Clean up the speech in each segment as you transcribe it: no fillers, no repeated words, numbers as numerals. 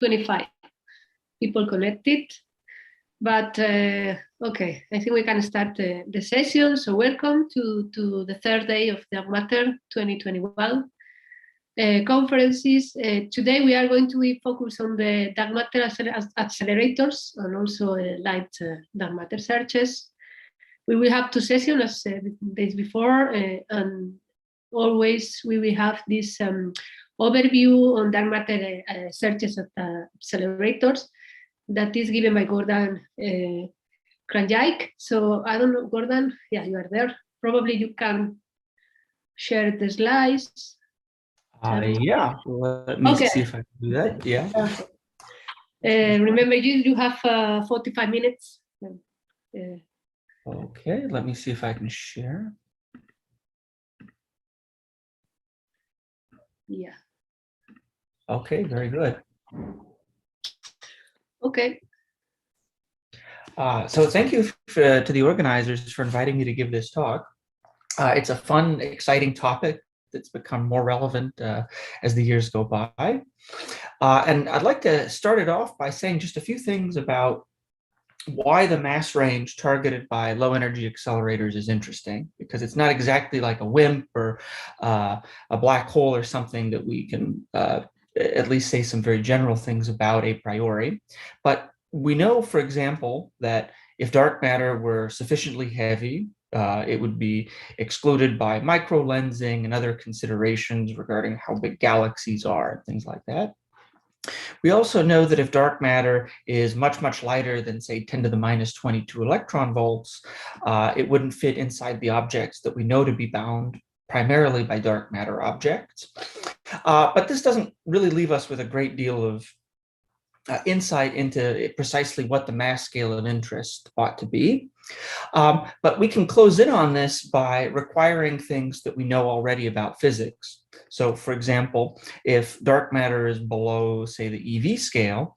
25 people connected. But okay, I think we can start the session. So welcome to the third day of Dark Matter 2021 conferences. Today we are going to be focused on the dark matter accelerators and also light dark matter searches. We will have two sessions as days before, and always we will have this overview on dark matter searches at accelerators that is given by Gordon Kranjik. So I don't know, Gordon, yeah, you are there. Probably you can share the slides. Yeah, let me see if I can do that. Yeah. Remember, you have 45 minutes. Okay, let me see if I can share. Yeah. Okay, very good. Okay. So thank you to the organizers for inviting me to give this talk. It's a fun, exciting topic that's become more relevant as the years go by. And I'd like to start it off by saying just a few things about why the mass range targeted by low energy accelerators is interesting, because it's not exactly like a WIMP or a black hole or something that we can at least say some very general things about a priori. But we know, for example, that if dark matter were sufficiently heavy, it would be excluded by microlensing and other considerations regarding how big galaxies are and things like that. We also know that if dark matter is much, much lighter than, say, 10 to the minus 22 electron volts, it wouldn't fit inside the objects that we know to be bound primarily by dark matter objects. But this doesn't really leave us with a great deal of insight into precisely what the mass scale of interest ought to be. But we can close in on this by requiring things that we know already about physics. So for example, if dark matter is below, say, the EV scale,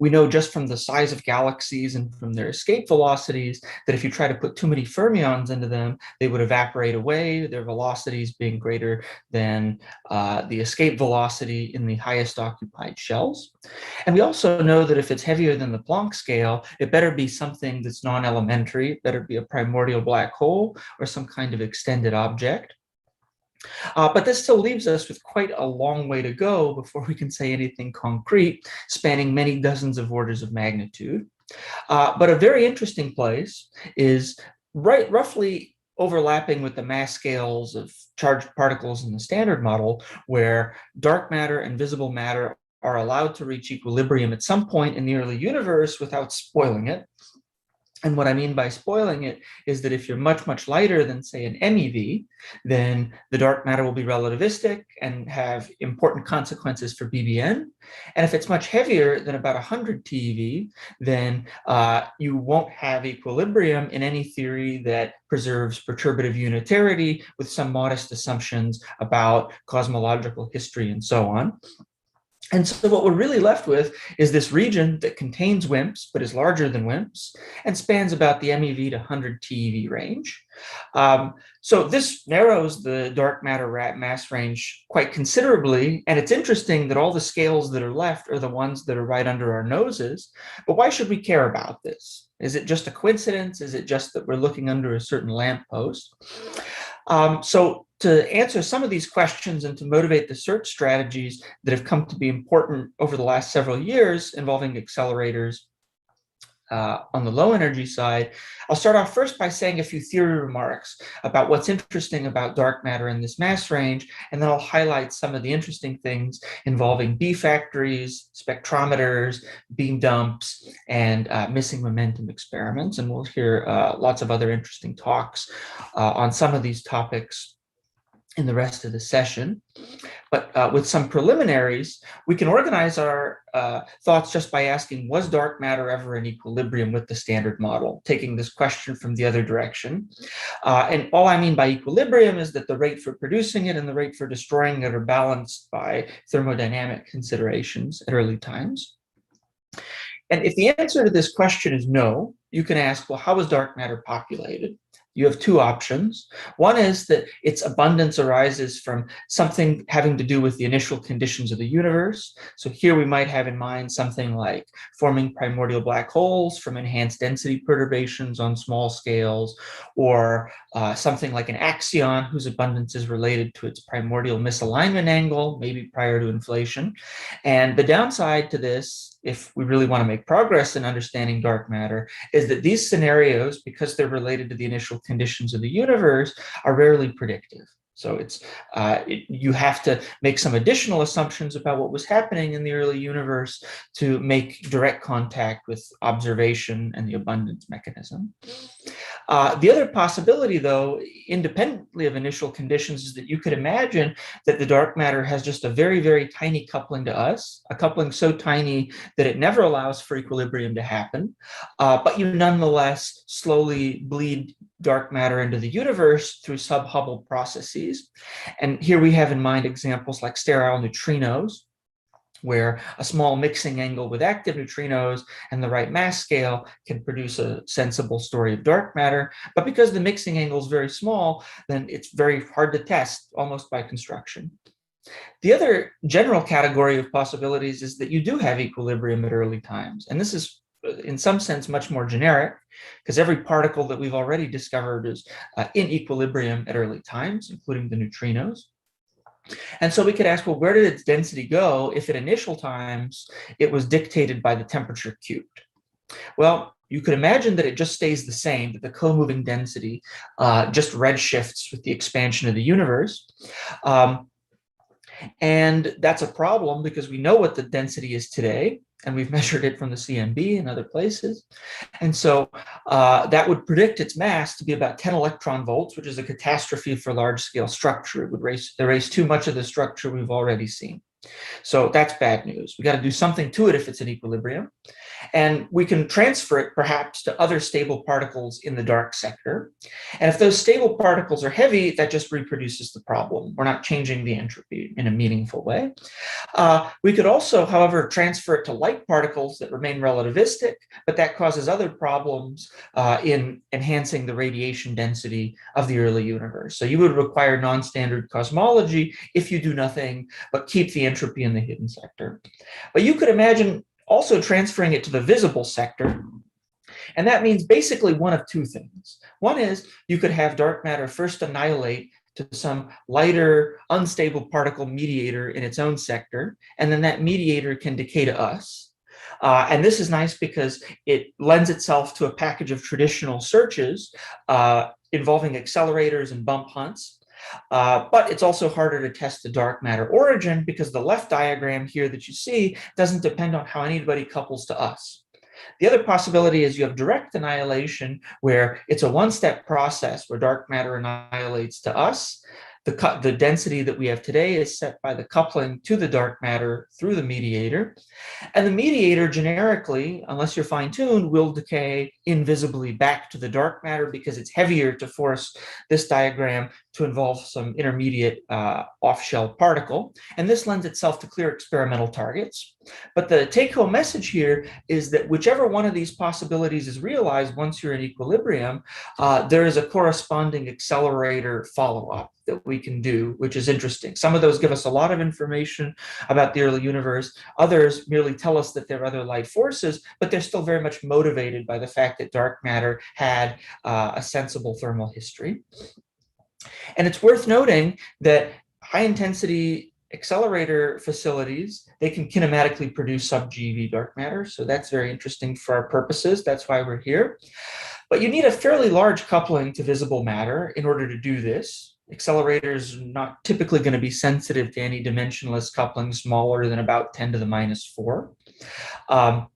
we know just from the size of galaxies and from their escape velocities that if you try to put too many fermions into them, they would evaporate away, their velocities being greater than the escape velocity in the highest occupied shells. And we also know that if it's heavier than the Planck scale, it better be something that's non-elementary, it better be a primordial black hole or some kind of extended object. But this still leaves us with quite a long way to go before we can say anything concrete, spanning many dozens of orders of magnitude. But a very interesting place is roughly overlapping with the mass scales of charged particles in the Standard Model, where dark matter and visible matter are allowed to reach equilibrium at some point in the early universe without spoiling it. And what I mean by spoiling it is that if you're much, much lighter than, say, an MeV, then the dark matter will be relativistic and have important consequences for BBN. And if it's much heavier than about 100 TeV, then you won't have equilibrium in any theory that preserves perturbative unitarity with some modest assumptions about cosmological history and so on. And so what we're really left with is this region that contains WIMPs, but is larger than WIMPs, and spans about the MeV to 100 TeV range. So this narrows the dark matter mass range quite considerably, and it's interesting that all the scales that are left are the ones that are right under our noses. But why should we care about this? Is it just a coincidence? Is it just that we're looking under a certain lamppost? So to answer some of these questions and to motivate the search strategies that have come to be important over the last several years involving accelerators on the low energy side, I'll start off first by saying a few theory remarks about what's interesting about dark matter in this mass range, and then I'll highlight some of the interesting things involving B factories, spectrometers, beam dumps, and missing momentum experiments. And we'll hear lots of other interesting talks on some of these topics in the rest of the session. But with some preliminaries, we can organize our thoughts just by asking, was dark matter ever in equilibrium with the Standard Model? Taking this question from the other direction. And all I mean by equilibrium is that the rate for producing it and the rate for destroying it are balanced by thermodynamic considerations at early times. And if the answer to this question is no, you can ask, well, how was dark matter populated? you have two options. One is that its abundance arises from something having to do with the initial conditions of the universe. So here we might have in mind something like forming primordial black holes from enhanced density perturbations on small scales, or something like an axion whose abundance is related to its primordial misalignment angle, maybe prior to inflation. And the downside to this, if we really want to make progress in understanding dark matter, is that these scenarios, because they're related to the initial conditions of the universe, are rarely predictive. So you have to make some additional assumptions about what was happening in the early universe to make direct contact with observation and the abundance mechanism. The other possibility, though, independently of initial conditions, is that you could imagine that the dark matter has just a very, very tiny coupling to us, a coupling so tiny that it never allows for equilibrium to happen, but you nonetheless slowly bleed dark matter into the universe through sub-Hubble processes. And here we have in mind examples like sterile neutrinos, where a small mixing angle with active neutrinos and the right mass scale can produce a sensible story of dark matter. But because the mixing angle is very small, then it's very hard to test almost by construction. The other general category of possibilities is that you do have equilibrium at early times. And this is in some sense much more generic, because every particle that we've already discovered is in equilibrium at early times, including the neutrinos. And so we could ask, well, where did its density go if at initial times it was dictated by the temperature cubed? Well, you could imagine that it just stays the same, that the co-moving density just redshifts with the expansion of the universe. And that's a problem because we know what the density is today, and we've measured it from the CMB and other places. And so that would predict its mass to be about 10 electron volts, which is a catastrophe for large-scale structure. It would erase too much of the structure we've already seen. So that's bad news. We got to do something to it if it's in equilibrium. And we can transfer it perhaps to other stable particles in the dark sector. And if those stable particles are heavy, that just reproduces the problem. We're not changing the entropy in a meaningful way. We could also, however, transfer it to light particles that remain relativistic, but that causes other problems in enhancing the radiation density of the early universe. So you would require non-standard cosmology if you do nothing but keep the entropy in the hidden sector. But you could imagine also transferring it to the visible sector. And that means basically one of two things. One is you could have dark matter first annihilate to some lighter, unstable particle mediator in its own sector, and then that mediator can decay to us. And this is nice because it lends itself to a package of traditional searches involving accelerators and bump hunts. But it's also harder to test the dark matter origin because the left diagram here that you see doesn't depend on how anybody couples to us. The other possibility is you have direct annihilation, where it's a one-step process where dark matter annihilates to us. The density that we have today is set by the coupling to the dark matter through the mediator. And the mediator generically, unless you're fine-tuned, will decay invisibly back to the dark matter because it's heavier to force this diagram to involve some intermediate off-shell particle. And this lends itself to clear experimental targets. But the take-home message here is that whichever one of these possibilities is realized once you're in equilibrium, there is a corresponding accelerator follow-up that we can do, which is interesting. Some of those give us a lot of information about the early universe. Others merely tell us that there are other light forces, but they're still very much motivated by the fact that dark matter had a sensible thermal history. And it's worth noting that high-intensity accelerator facilities, they can kinematically produce sub-GeV dark matter. So that's very interesting for our purposes. That's why we're here. But you need a fairly large coupling to visible matter in order to do this. Accelerators are not typically going to be sensitive to any dimensionless coupling smaller than about 10 to the minus 4. And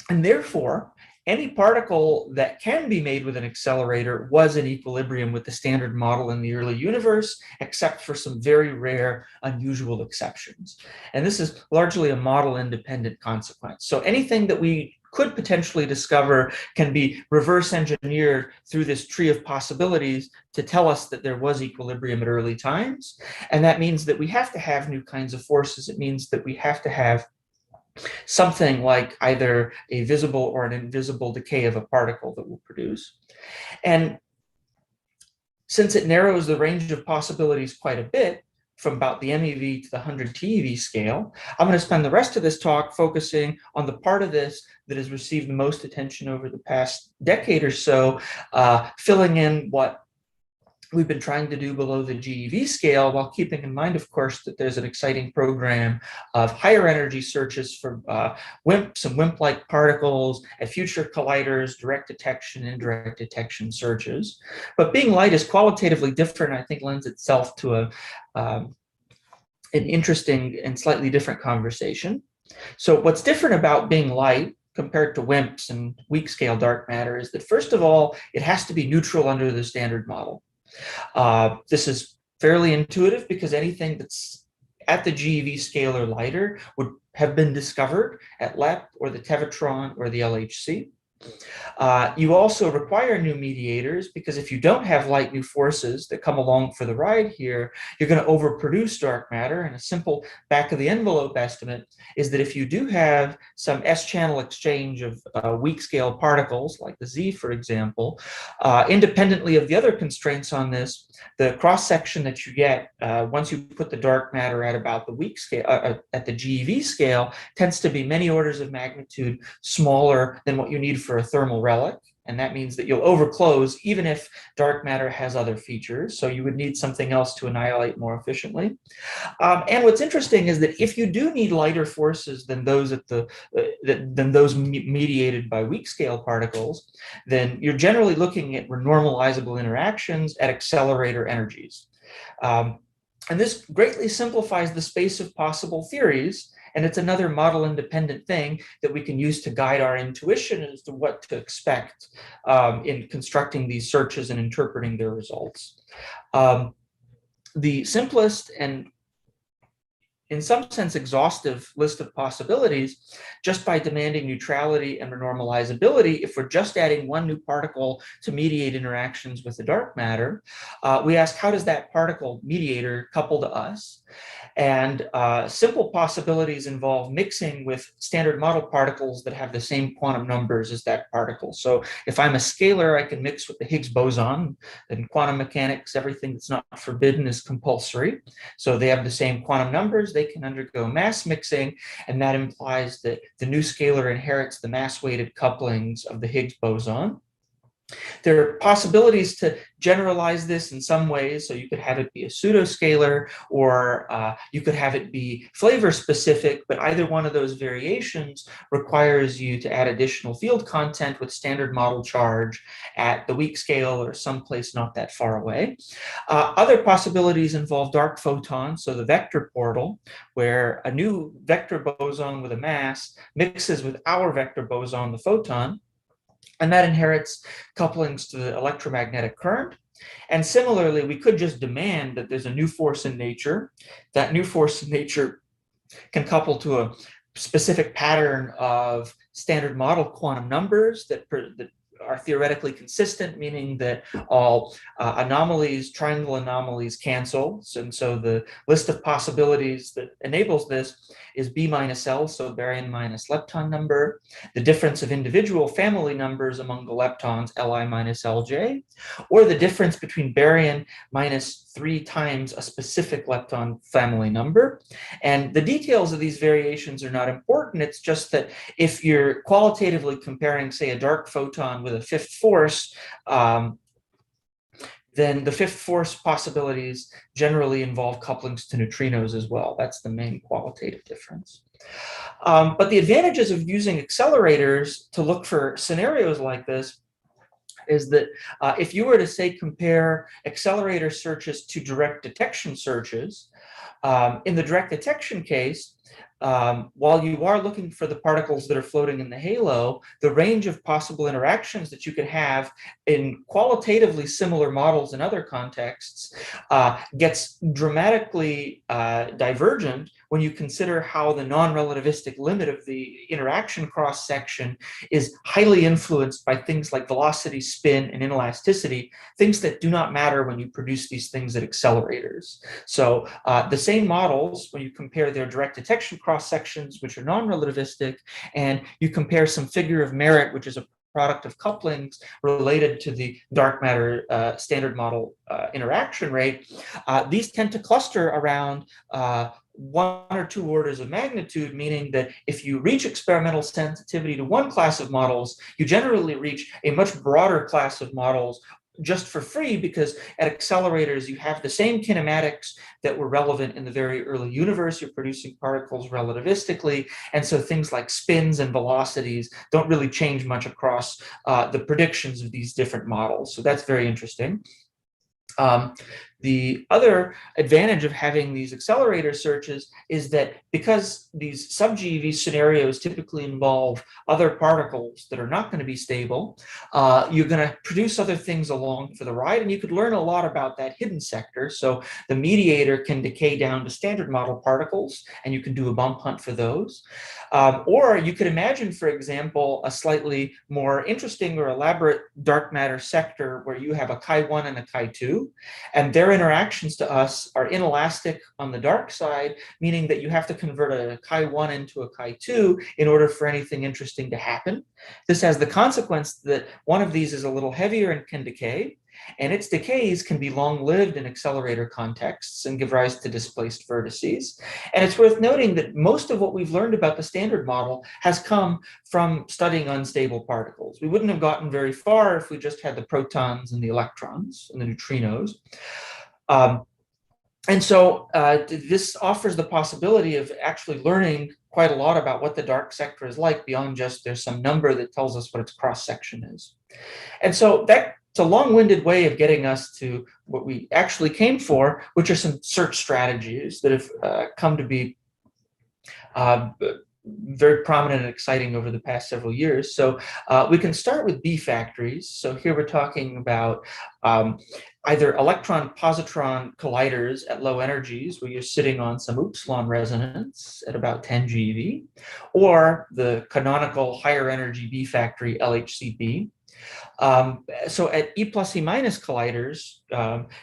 therefore, any particle that can be made with an accelerator was in equilibrium with the standard model in the early universe, except for some very rare, unusual exceptions. And this is largely a model-independent consequence. So anything that we could potentially discover can be reverse engineered through this tree of possibilities to tell us that there was equilibrium at early times. And that means that we have to have new kinds of forces. It means that we have to have something like either a visible or an invisible decay of a particle that will produce. And since it narrows the range of possibilities quite a bit, from about the MeV to the 100 TeV scale, I'm going to spend the rest of this talk focusing on the part of this that has received the most attention over the past decade or so, filling in what we've been trying to do below the GeV scale, while keeping in mind, of course, that there's an exciting program of higher energy searches for WIMPs and WIMP-like particles at future colliders, direct detection, indirect detection searches. But being light is qualitatively different, I think lends itself to an interesting and slightly different conversation. So what's different about being light compared to WIMPs and weak scale dark matter is that, first of all, it has to be neutral under the standard model. This is fairly intuitive because anything that's at the GeV scale or lighter would have been discovered at LEP or the Tevatron or the LHC. You also require new mediators because if you don't have light new forces that come along for the ride here, you're going to overproduce dark matter. And a simple back of the envelope estimate is that if you do have some S-channel exchange of weak scale particles, like the Z, for example, independently of the other constraints on this, the cross section that you get once you put the dark matter at about the weak scale, at the GeV scale, tends to be many orders of magnitude smaller than what you need for a thermal relic. And that means that you'll overclose even if dark matter has other features. So you would need something else to annihilate more efficiently. And what's interesting is that if you do need lighter forces than those at the mediated by weak scale particles, then you're generally looking at normalizable interactions at accelerator energies. And this greatly simplifies the space of possible theories. And it's another model-independent thing that we can use to guide our intuition as to what to expect in constructing these searches and interpreting their results. The simplest and, in some sense, exhaustive list of possibilities, just by demanding neutrality and normalizability, if we're just adding one new particle to mediate interactions with the dark matter, we ask, how does that particle mediator couple to us? And simple possibilities involve mixing with standard model particles that have the same quantum numbers as that particle. So if I'm a scalar, I can mix with the Higgs boson. In quantum mechanics, everything that's not forbidden is compulsory. So they have the same quantum numbers, they can undergo mass mixing, and that implies that the new scalar inherits the mass-weighted couplings of the Higgs boson. There are possibilities to generalize this in some ways. So you could have it be a pseudoscalar, or you could have it be flavor specific, but either one of those variations requires you to add additional field content with standard model charge at the weak scale or someplace not that far away. Other possibilities involve dark photons, so the vector portal, where a new vector boson with a mass mixes with our vector boson, the photon, and that inherits couplings to the electromagnetic current. And similarly, we could just demand that there's a new force in nature. That new force in nature can couple to a specific pattern of standard model quantum numbers that are theoretically consistent, meaning that all anomalies, triangle anomalies cancel. And so the list of possibilities that enables this is B minus L, so baryon minus lepton number, the difference of individual family numbers among the leptons, Li minus Lj, or the difference between baryon minus 3 times a specific lepton family number. And the details of these variations are not important. It's just that if you're qualitatively comparing, say, a dark photon with a fifth force, then the fifth force possibilities generally involve couplings to neutrinos as well. That's the main qualitative difference. But the advantages of using accelerators to look for scenarios like this is that if you were to, say, compare accelerator searches to direct detection searches, in the direct detection case, while you are looking for the particles that are floating in the halo, the range of possible interactions that you could have in qualitatively similar models in other contexts gets dramatically divergent when you consider how the non-relativistic limit of the interaction cross-section is highly influenced by things like velocity, spin, and inelasticity, things that do not matter when you produce these things at accelerators. So the same models, when you compare their direct detection cross-sections, which are non-relativistic, and you compare some figure of merit, which is a product of couplings related to the dark matter standard model interaction rate, these tend to cluster around 1 or 2 orders of magnitude, meaning that if you reach experimental sensitivity to one class of models, you generally reach a much broader class of models just for free, because at accelerators, you have the same kinematics that were relevant in the very early universe. You're producing particles relativistically. And so things like spins and velocities don't really change much across the predictions of these different models. So that's very interesting. The other advantage of having these accelerator searches is that because these sub-GeV scenarios typically involve other particles that are not going to be stable, you're going to produce other things along for the ride, and you could learn a lot about that hidden sector. So the mediator can decay down to standard model particles, and you can do a bump hunt for those. Or you could imagine, for example, a slightly more interesting or elaborate dark matter sector where you have a Chi1 and a Chi2, and their interactions to us are inelastic on the dark side, meaning that you have to convert a Chi1 into a Chi2 in order for anything interesting to happen. This has the consequence that one of these is a little heavier and can decay, and its decays can be long-lived in accelerator contexts and give rise to displaced vertices. And it's worth noting that most of what we've learned about the standard model has come from studying unstable particles. We wouldn't have gotten very far if we just had the protons and the electrons and the neutrinos. And so this offers the possibility of actually learning quite a lot about what the dark sector is like beyond just there's some number that tells us what its cross-section is. And so that's a long-winded way of getting us to what we actually came for, which are some search strategies that have come to be very prominent and exciting over the past several years. So we can start with B factories. So here we're talking about either electron-positron colliders at low energies, where you're sitting on some upsilon resonance at about 10 GeV, or the canonical higher energy B factory LHCb. So at E plus E minus colliders,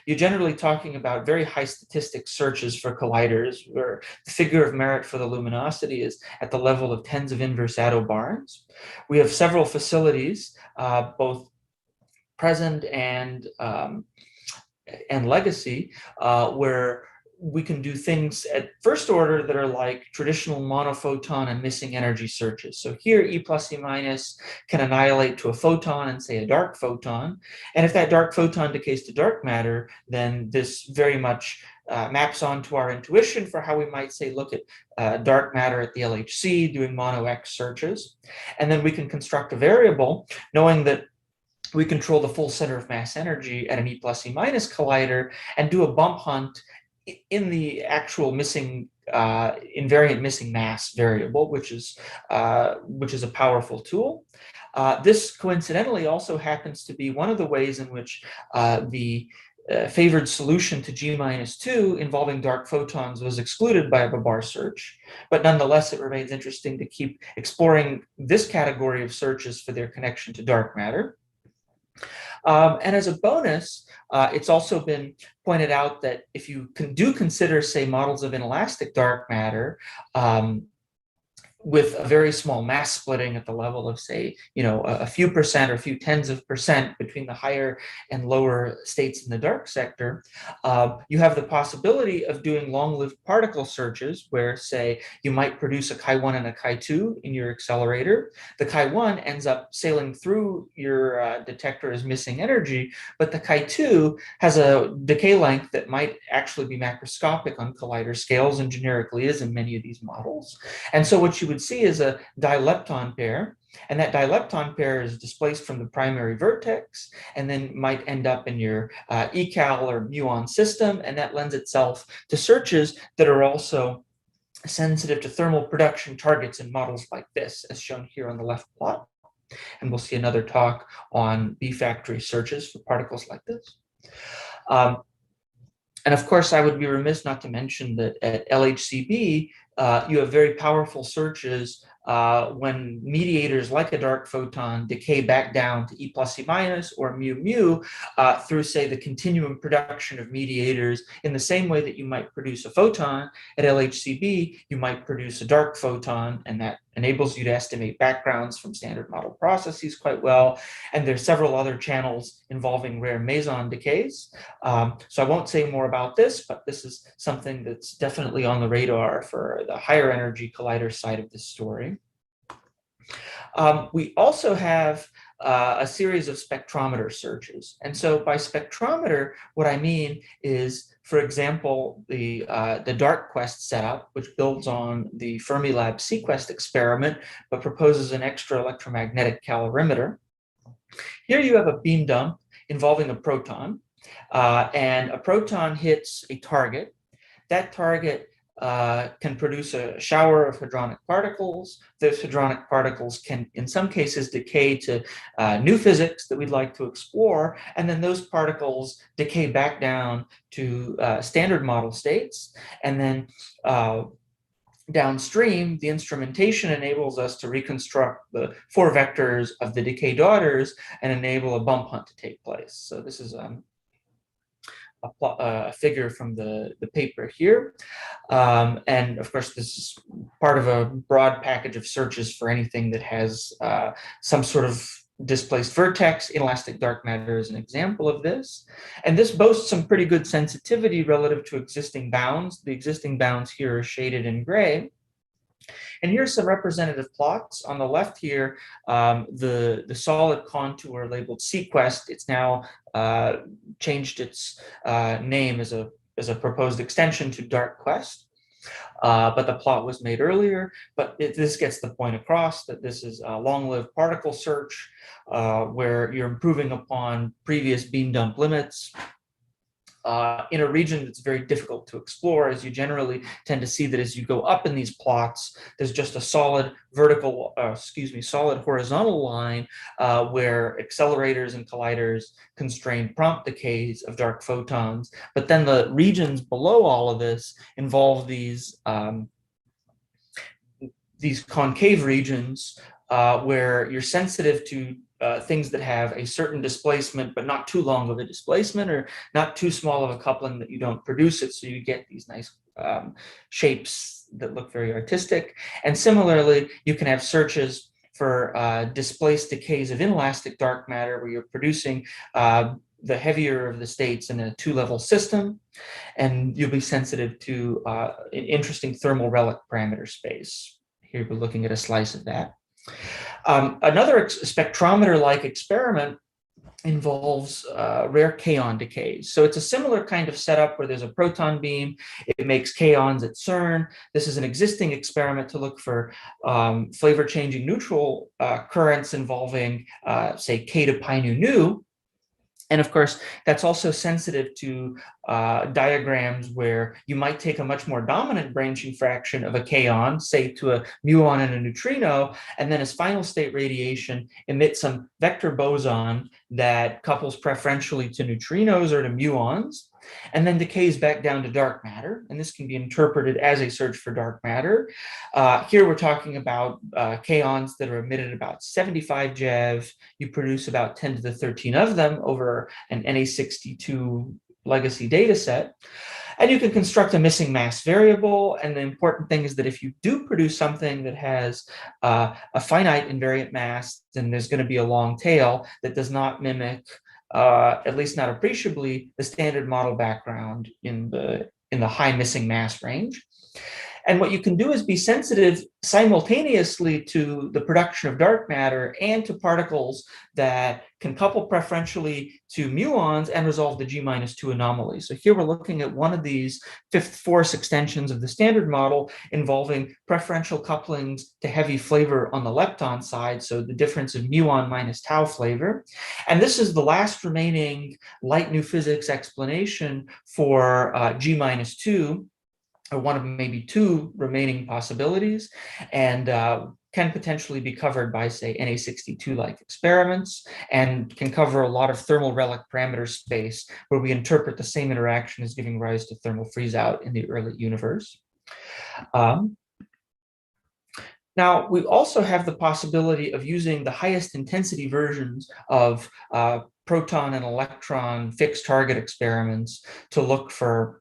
you're generally talking about very high statistic searches for colliders, where the figure of merit for the luminosity is at the level of tens of inverse attobarns. We have several facilities, both present and legacy, where we can do things at first order that are like traditional monophoton and missing energy searches. So here, E plus E minus can annihilate to a photon and say a dark photon. And if that dark photon decays to dark matter, then this very much maps onto our intuition for how we might say, look at dark matter at the LHC doing mono X searches. And then we can construct a variable knowing that we control the full center of mass energy at an E plus E minus collider and do a bump hunt in the actual missing invariant missing mass variable, which is a powerful tool. This coincidentally also happens to be one of the ways in which the favored solution to G-2 involving dark photons was excluded by a Babar search, but nonetheless it remains interesting to keep exploring this category of searches for their connection to dark matter. And as a bonus, it's also been pointed out that if you do consider, say, models of inelastic dark matter, with a very small mass splitting at the level of, say, a few percent or a few tens of percent between the higher and lower states in the dark sector, you have the possibility of doing long-lived particle searches where, say, you might produce a Chi1 and a Chi2 in your accelerator. The Chi1 ends up sailing through your detector as missing energy, but the Chi2 has a decay length that might actually be macroscopic on collider scales and generically is in many of these models. And so what you would see is a dilepton pair, and that dilepton pair is displaced from the primary vertex and then might end up in your ecal or muon system, and that lends itself to searches that are also sensitive to thermal production targets in models like this, as shown here on the left plot. And we'll see another talk on B factory searches for particles like this. And of course, I would be remiss not to mention that at LHCb, you have very powerful searches when mediators like a dark photon decay back down to E plus E minus or mu mu through, say, the continuum production of mediators. In the same way that you might produce a photon at LHCb, you might produce a dark photon, and that enables you to estimate backgrounds from standard model processes quite well. And there's several other channels involving rare meson decays. So I won't say more about this, but this is something that's definitely on the radar for the higher energy collider side of this story. We also have a series of spectrometer searches. And so by spectrometer, what I mean is, for example, the DarkQuest setup, which builds on the Fermilab sequest experiment, but proposes an extra electromagnetic calorimeter. Here you have a beam dump involving a proton, and a proton hits a target. That target can produce a shower of hadronic particles. Those hadronic particles can, in some cases, decay to new physics that we'd like to explore, and then those particles decay back down to standard model states, and then downstream, the instrumentation enables us to reconstruct the 4 vectors of the decay daughters and enable a bump hunt to take place. So this is a figure from the paper here. And of course, this is part of a broad package of searches for anything that has some sort of displaced vertex. Inelastic dark matter is an example of this. And this boasts some pretty good sensitivity relative to existing bounds. The existing bounds here are shaded in gray. And here's some representative plots. On the left here, the solid contour labeled sequest. It's now changed its name as a proposed extension to DarkQuest. But the plot was made earlier. But this gets the point across that this is a long-lived particle search where you're improving upon previous beam dump limits. In a region that's very difficult to explore, as you generally tend to see that as you go up in these plots, there's just a solid solid horizontal line where accelerators and colliders constrain prompt decays of dark photons. But then the regions below all of this involve these concave regions where you're sensitive to things that have a certain displacement, but not too long of a displacement or not too small of a coupling that you don't produce it. So you get these nice shapes that look very artistic. And similarly, you can have searches for displaced decays of inelastic dark matter where you're producing the heavier of the states in a 2-level system. And you'll be sensitive to an interesting thermal relic parameter space. Here we're looking at a slice of that. Another spectrometer-like experiment involves rare Chaon decays. So it's a similar kind of setup where there's a proton beam. It makes Chaons at CERN. This is an existing experiment to look for flavor-changing neutral currents involving, say, K to pi nu. And of course, that's also sensitive to diagrams where you might take a much more dominant branching fraction of a Chaon, say to a muon and a neutrino, and then as final state radiation emit some vector boson that couples preferentially to neutrinos or to muons, and then decays back down to dark matter. And this can be interpreted as a search for dark matter. Here we're talking about Chaons that are emitted about 75 JeV. You produce about 10 to the 13 of them over an Na62 legacy data set. And you can construct a missing mass variable. And the important thing is that if you do produce something that has a finite invariant mass, then there's going to be a long tail that does not mimic, at least not appreciably, the standard model background in the high missing mass range. And what you can do is be sensitive simultaneously to the production of dark matter and to particles that can couple preferentially to muons and resolve the G-2 anomaly. So here we're looking at one of these fifth force extensions of the standard model involving preferential couplings to heavy flavor on the lepton side, so the difference of muon minus tau flavor. And this is the last remaining light new physics explanation for G-2, or one of maybe 2 remaining possibilities, and can potentially be covered by, say, Na62-like experiments, and can cover a lot of thermal relic parameter space where we interpret the same interaction as giving rise to thermal freeze-out in the early universe. Now, we also have the possibility of using the highest intensity versions of proton and electron fixed target experiments to look for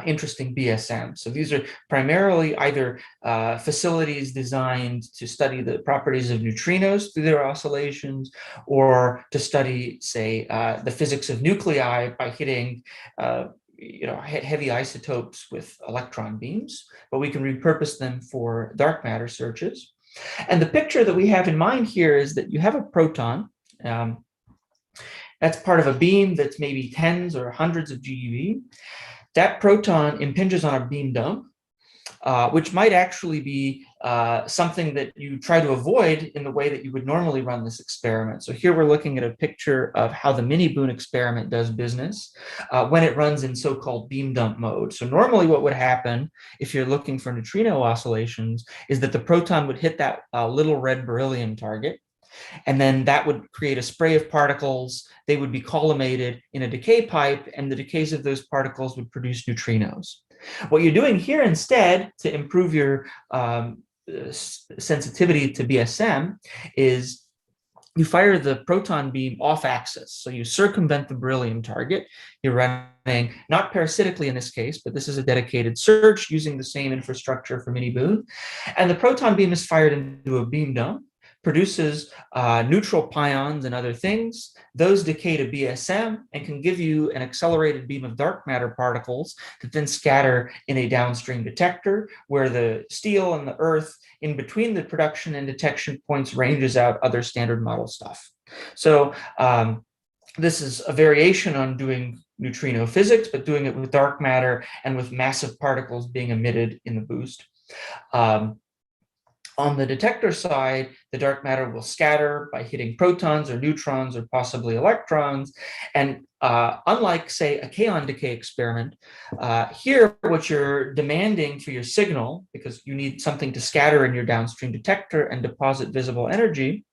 interesting BSM. So these are primarily either facilities designed to study the properties of neutrinos through their oscillations, or to study, say, the physics of nuclei by hitting heavy isotopes with electron beams, but we can repurpose them for dark matter searches. And the picture that we have in mind here is that you have a proton. That's part of a beam that's maybe tens or hundreds of GeV. That proton impinges on a beam dump, which might actually be something that you try to avoid in the way that you would normally run this experiment. So here we're looking at a picture of how the mini-Boon experiment does business when it runs in so-called beam dump mode. So normally what would happen if you're looking for neutrino oscillations is that the proton would hit that little red beryllium target, and then that would create a spray of particles. They would be collimated in a decay pipe, and the decays of those particles would produce neutrinos. What you're doing here instead, to improve your sensitivity to BSM, is you fire the proton beam off axis. So you circumvent the beryllium target. You're running, not parasitically in this case, but this is a dedicated search using the same infrastructure for mini-Boon. And the proton beam is fired into a beam dump, produces neutral pions and other things. Those decay to BSM and can give you an accelerated beam of dark matter particles that then scatter in a downstream detector, where the steel and the earth in between the production and detection points ranges out other standard model stuff. So this is a variation on doing neutrino physics, but doing it with dark matter and with massive particles being emitted in the boost. On the detector side, the dark matter will scatter by hitting protons or neutrons or possibly electrons. And unlike, say, a Chaon decay experiment, here what you're demanding for your signal, because you need something to scatter in your downstream detector and deposit visible energy,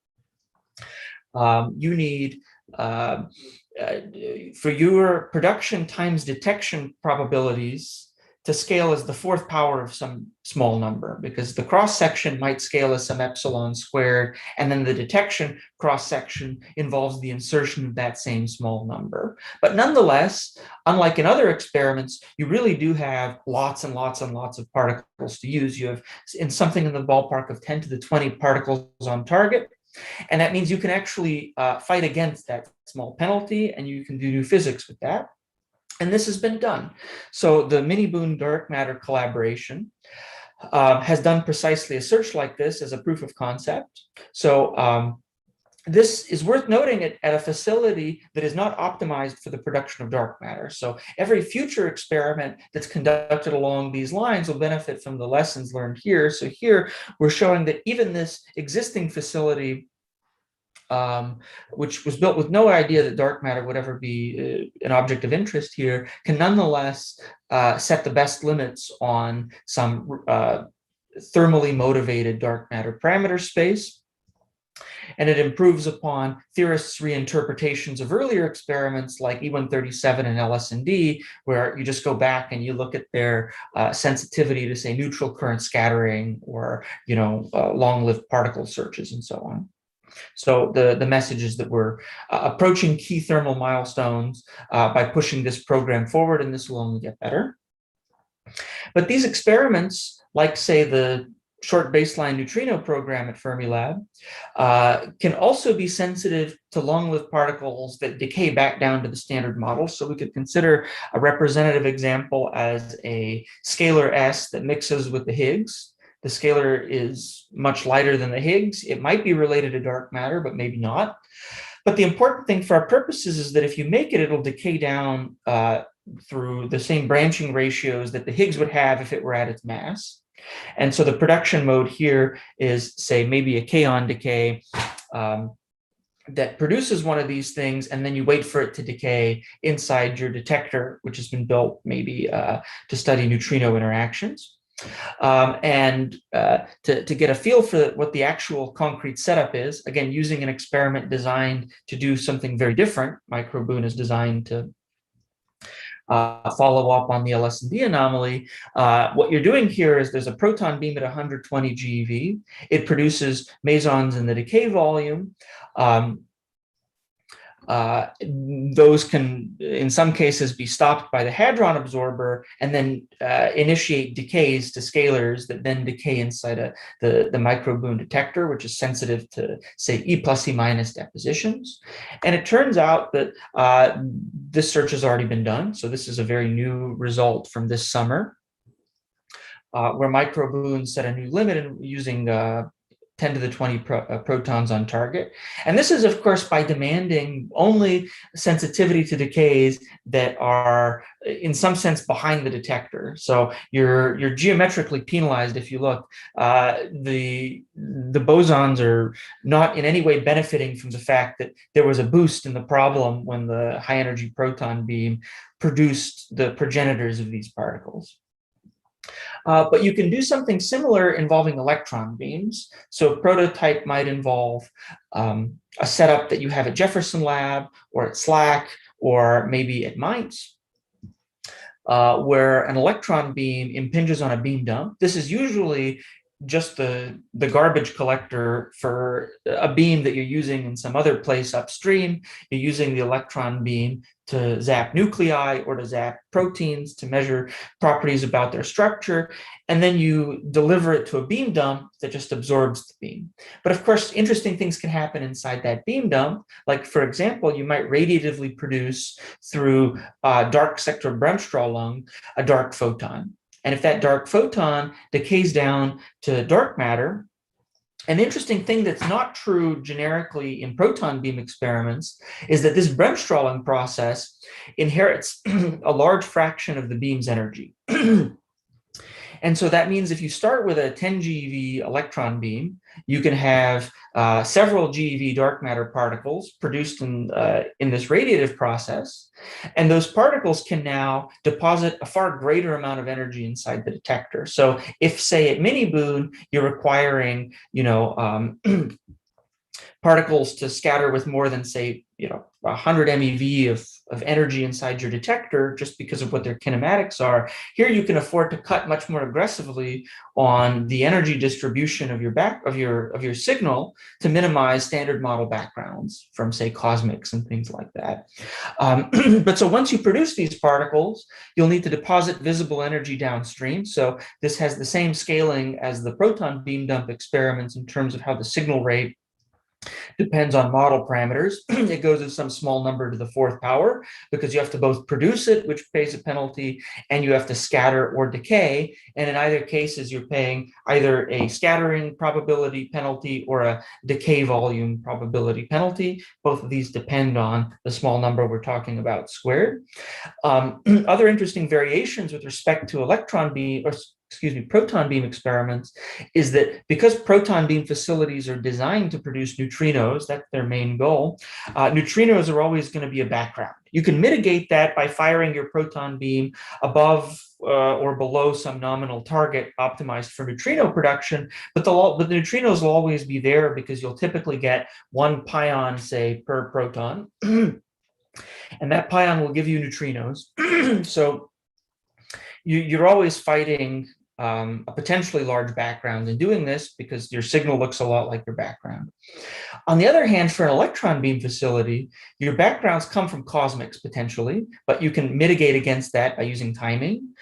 you need, for your production times detection probabilities, to scale as the fourth power of some small number, because the cross-section might scale as some epsilon squared, and then the detection cross-section involves the insertion of that same small number. But nonetheless, unlike in other experiments, you really do have lots and lots and lots of particles to use. You have something in the ballpark of 10 to the 20 particles on target, and that means you can actually fight against that small penalty, and you can do new physics with that. And this has been done. So the mini-Boon dark matter collaboration has done precisely a search like this as a proof of concept. So this is worth noting at a facility that is not optimized for the production of dark matter. So every future experiment that's conducted along these lines will benefit from the lessons learned here. So here we're showing that even this existing facility, which was built with no idea that dark matter would ever be an object of interest here, can nonetheless set the best limits on some thermally motivated dark matter parameter space. And it improves upon theorists' reinterpretations of earlier experiments like E137 and LSND, where you just go back and you look at their sensitivity to, say, neutral current scattering or, long-lived particle searches and so on. So the message is that we're approaching key thermal milestones by pushing this program forward, and this will only get better. But these experiments, like, say, the short baseline neutrino program at Fermilab, can also be sensitive to long-lived particles that decay back down to the standard model. So we could consider a representative example as a scalar S that mixes with the Higgs. The scalar is much lighter than the Higgs. It might be related to dark matter, but maybe not. But the important thing for our purposes is that if you make it, it'll decay down through the same branching ratios that the Higgs would have if it were at its mass. And so the production mode here is, say, maybe a Chaon decay that produces one of these things, and then you wait for it to decay inside your detector, which has been built maybe to study neutrino interactions. To get a feel for what the actual concrete setup is, again, using an experiment designed to do something very different, Microboom is designed to follow up on the LSND anomaly. What you're doing here is there's a proton beam at 120 GeV. It produces mesons in the decay volume. those can, in some cases, be stopped by the hadron absorber and then initiate decays to scalars that then decay inside the microboom detector, which is sensitive to, say, E+ E- depositions. And it turns out that this search has already been done. So this is a very new result from this summer, where microbooms set a new limit in using 10 to the 20 protons on target. And this is, of course, by demanding only sensitivity to decays that are, in some sense, behind the detector. So you're geometrically penalized if you look. The bosons are not in any way benefiting from the fact that there was a boost in the problem when the high-energy proton beam produced the progenitors of these particles. But you can do something similar involving electron beams. So a prototype might involve a setup that you have at Jefferson Lab or at SLAC or maybe at Mainz, where an electron beam impinges on a beam dump. This is usually just the garbage collector for a beam that you're using in some other place upstream. You're using the electron beam to zap nuclei or to zap proteins to measure properties about their structure. And then you deliver it to a beam dump that just absorbs the beam. But of course, interesting things can happen inside that beam dump. Like, for example, you might radiatively produce through dark sector Bremsstrahlung a dark photon. And if that dark photon decays down to dark matter, an interesting thing that's not true generically in proton beam experiments is that this Bremsstrahlung process inherits a large fraction of the beam's energy. And so that means if you start with a 10 GeV electron beam, you can have several GeV dark matter particles produced in this radiative process. And those particles can now deposit a far greater amount of energy inside the detector. So if, say, at mini-boon, you're requiring, particles to scatter with more than, say, 100 MeV of energy inside your detector just because of what their kinematics are. Here you can afford to cut much more aggressively on the energy distribution of your signal to minimize standard model backgrounds from, say, cosmics and things like that. But so once you produce these particles, you'll need to deposit visible energy downstream. So this has the same scaling as the proton beam dump experiments in terms of how the signal rate depends on model parameters. It goes as some small number to the fourth power because you have to both produce it, which pays a penalty, and you have to scatter or decay. And in either cases, you're paying either a scattering probability penalty or a decay volume probability penalty. Both of these depend on the small number we're talking about squared. Other interesting variations with respect to proton beam experiments is that because proton beam facilities are designed to produce neutrinos, that's their main goal, neutrinos are always going to be a background. You can mitigate that by firing your proton beam above or below some nominal target optimized for neutrino production, but the neutrinos will always be there because you'll typically get one pion, say, per proton, and that pion will give you neutrinos. So you're always fighting a potentially large background in doing this because your signal looks a lot like your background. On the other hand, for an electron beam facility, your backgrounds come from cosmics potentially, but you can mitigate against that by using timing.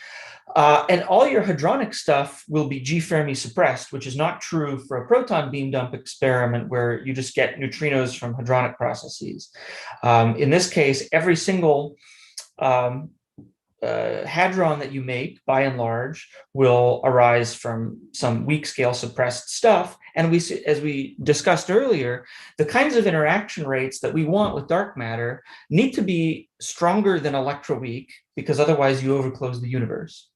And all your hadronic stuff will be G-Fermi suppressed, which is not true for a proton beam dump experiment where you just get neutrinos from hadronic processes. In this case, every single hadron that you make, by and large, will arise from some weak scale suppressed stuff. And as we discussed earlier, the kinds of interaction rates that we want with dark matter need to be stronger than electroweak because otherwise you overclose the universe.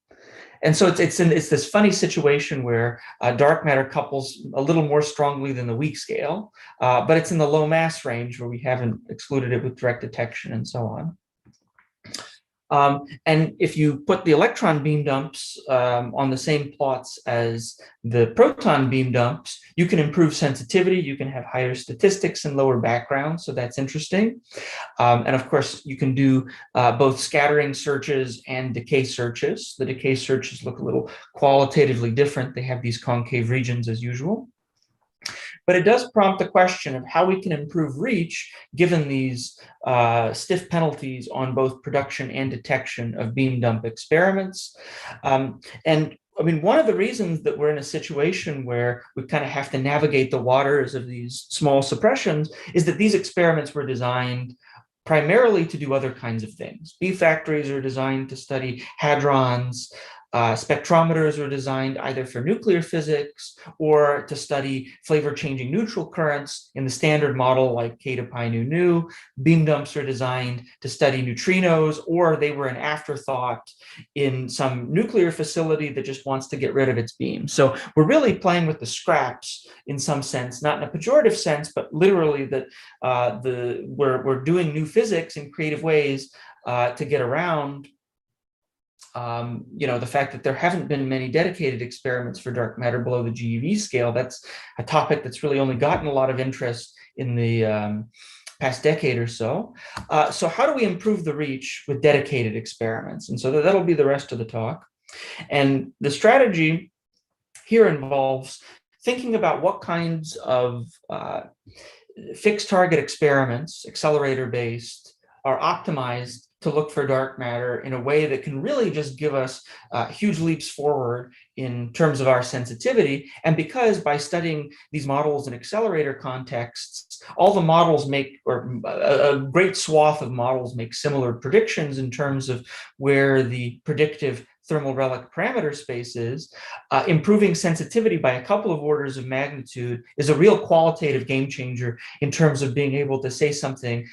And so it's this funny situation where dark matter couples a little more strongly than the weak scale, but it's in the low mass range where we haven't excluded it with direct detection and so on. And if you put the electron beam dumps on the same plots as the proton beam dumps, you can improve sensitivity, you can have higher statistics and lower background, so that's interesting. And of course, you can do both scattering searches and decay searches. The decay searches look a little qualitatively different. They have these concave regions as usual. But it does prompt the question of how we can improve reach given these stiff penalties on both production and detection of beam dump experiments. And I mean, one of the reasons that we're in a situation where we kind of have to navigate the waters of these small suppressions is that these experiments were designed primarily to do other kinds of things. B factories are designed to study hadrons. Spectrometers are designed either for nuclear physics or to study flavor-changing neutral currents in the standard model like K to pi nu nu. Beam dumps are designed to study neutrinos, or they were an afterthought in some nuclear facility that just wants to get rid of its beam. So we're really playing with the scraps in some sense, not in a pejorative sense, but literally that we're doing new physics in creative ways to get around the fact that there haven't been many dedicated experiments for dark matter below the GeV scale. That's a topic that's really only gotten a lot of interest in the past decade or so. So how do we improve the reach with dedicated experiments? And so that'll be the rest of the talk. And the strategy here involves thinking about what kinds of fixed target experiments, accelerator-based, are optimized to look for dark matter in a way that can really just give us huge leaps forward in terms of our sensitivity. And because by studying these models in accelerator contexts, all the models make, or a great swath of models make similar predictions in terms of where the predictive thermal relic parameter space is, improving sensitivity by a couple of orders of magnitude is a real qualitative game changer in terms of being able to say something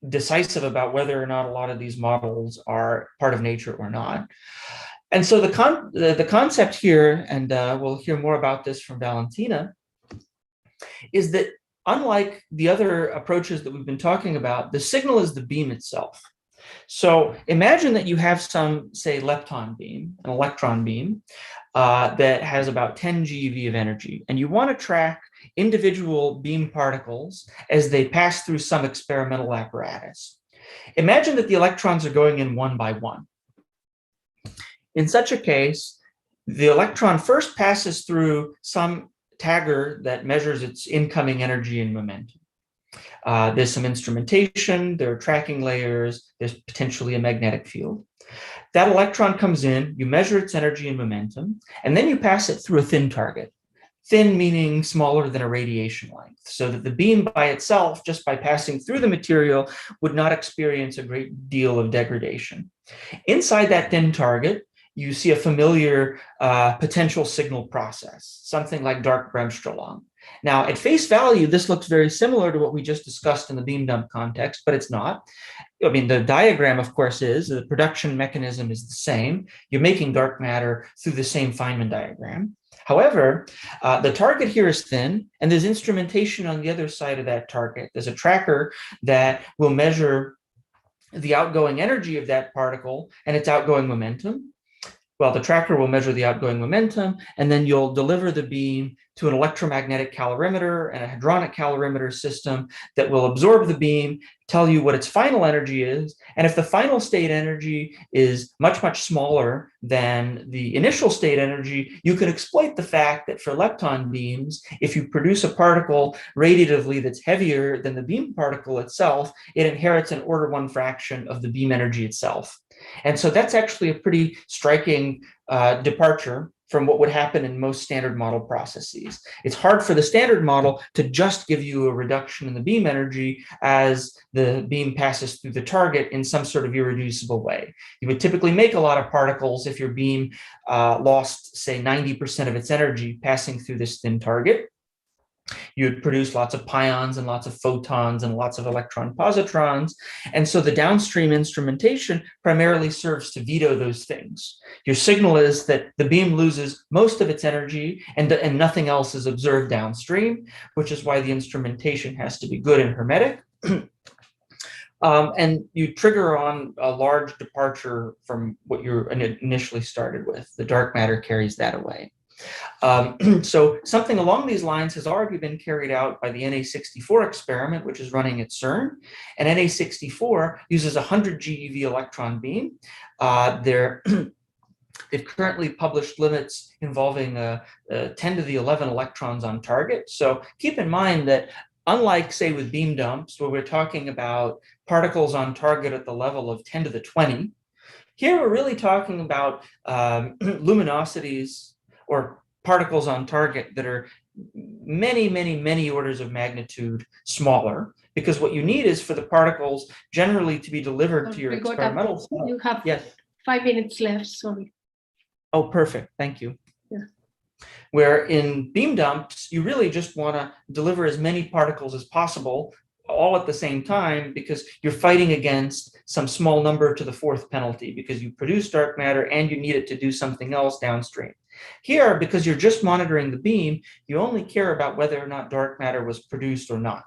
decisive about whether or not a lot of these models are part of nature or not. And so the concept here, and we'll hear more about this from Valentina, is that unlike the other approaches that we've been talking about, the signal is the beam itself. So imagine that you have some, say, lepton beam, an electron beam, that has about 10 GeV of energy, and you want to track individual beam particles as they pass through some experimental apparatus. Imagine that the electrons are going in one by one. In such a case, the electron first passes through some tagger that measures its incoming energy and momentum. There's some instrumentation, there are tracking layers, there's potentially a magnetic field. That electron comes in, you measure its energy and momentum, and then you pass it through a thin target. Thin meaning smaller than a radiation length, so that the beam by itself, just by passing through the material, would not experience a great deal of degradation. Inside that thin target, you see a familiar potential signal process, something like dark bremsstrahlung. Now, at face value, this looks very similar to what we just discussed in the beam dump context, but it's not. I mean, the diagram, of course, is the production mechanism is the same. You're making dark matter through the same Feynman diagram. However, the target here is thin, and there's instrumentation on the other side of that target. There's a tracker that will measure the outgoing energy of that particle and its outgoing momentum. Well, the tracker will measure the outgoing momentum, and then you'll deliver the beam to an electromagnetic calorimeter and a hadronic calorimeter system that will absorb the beam, tell you what its final energy is. And if the final state energy is much, much smaller than the initial state energy, you can exploit the fact that for lepton beams, if you produce a particle radiatively that's heavier than the beam particle itself, it inherits an order 1 fraction of the beam energy itself. And so that's actually a pretty striking departure from what would happen in most standard model processes. It's hard for the standard model to just give you a reduction in the beam energy as the beam passes through the target in some sort of irreducible way. You would typically make a lot of particles if your beam lost, say, 90% of its energy passing through this thin target. You would produce lots of pions and lots of photons and lots of electron positrons. And so the downstream instrumentation primarily serves to veto those things. Your signal is that the beam loses most of its energy and nothing else is observed downstream, which is why the instrumentation has to be good and hermetic. And you trigger on a large departure from what you initially started with. The dark matter carries that away. So something along these lines has already been carried out by the NA64 experiment, which is running at CERN. And NA64 uses a 100 GeV electron beam. They're They've currently published limits involving 10 to the 11 electrons on target. So keep in mind that unlike, say, with beam dumps, where we're talking about particles on target at the level of 10 to the 20, here we're really talking about luminosities or particles on target that are many, many, many orders of magnitude smaller, because what you need is for the particles generally to be delivered to your experimental cell. You have yes. 5 minutes left, sorry. Oh, perfect. Thank you. Yeah. Where in beam dumps, you really just want to deliver as many particles as possible all at the same time, because you're fighting against some small number to the fourth penalty, because you produce dark matter and you need it to do something else downstream. Here, because you're just monitoring the beam, you only care about whether or not dark matter was produced or not.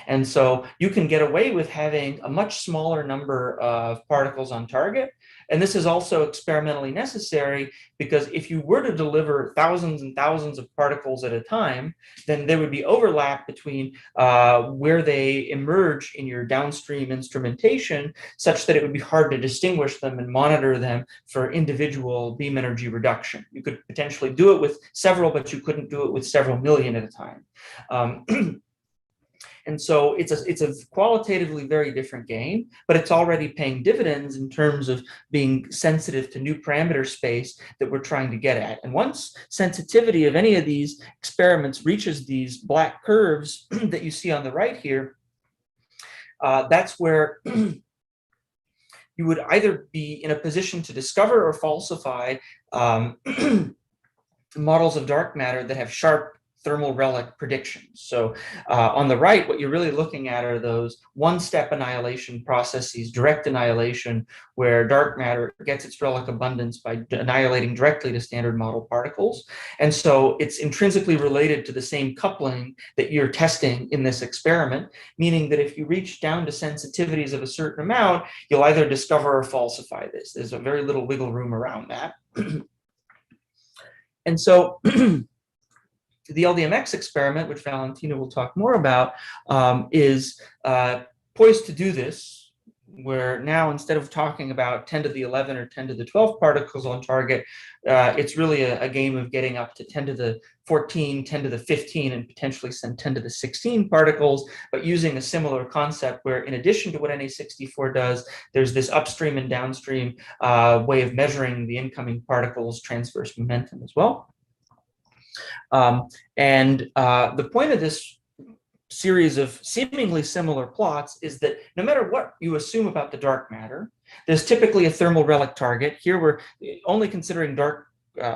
And so you can get away with having a much smaller number of particles on target. And this is also experimentally necessary, because if you were to deliver thousands and thousands of particles at a time, then there would be overlap between where they emerge in your downstream instrumentation, such that it would be hard to distinguish them and monitor them for individual beam energy reduction. You could potentially do it with several, but you couldn't do it with several million at a time. And so it's a qualitatively very different game, but it's already paying dividends in terms of being sensitive to new parameter space that we're trying to get at. And once sensitivity of any of these experiments reaches these black curves that you see on the right here, that's where you would either be in a position to discover or falsify models of dark matter that have sharp thermal relic predictions. So on the right, what you're really looking at are those one-step annihilation processes, direct annihilation, where dark matter gets its relic abundance by annihilating directly to standard model particles. And so it's intrinsically related to the same coupling that you're testing in this experiment, meaning that if you reach down to sensitivities of a certain amount, you'll either discover or falsify this. There's a very little wiggle room around that. And so the LDMX experiment, which Valentina will talk more about, is poised to do this, where now instead of talking about 10 to the 11 or 10 to the 12 particles on target, it's really a game of getting up to 10 to the 14, 10 to the 15, and potentially some 10 to the 16 particles, but using a similar concept where, in addition to what NA64 does, there's this upstream and downstream way of measuring the incoming particles' transverse momentum as well. The point of this series of seemingly similar plots is that no matter what you assume about the dark matter, there's typically a thermal relic target. Here we're only considering dark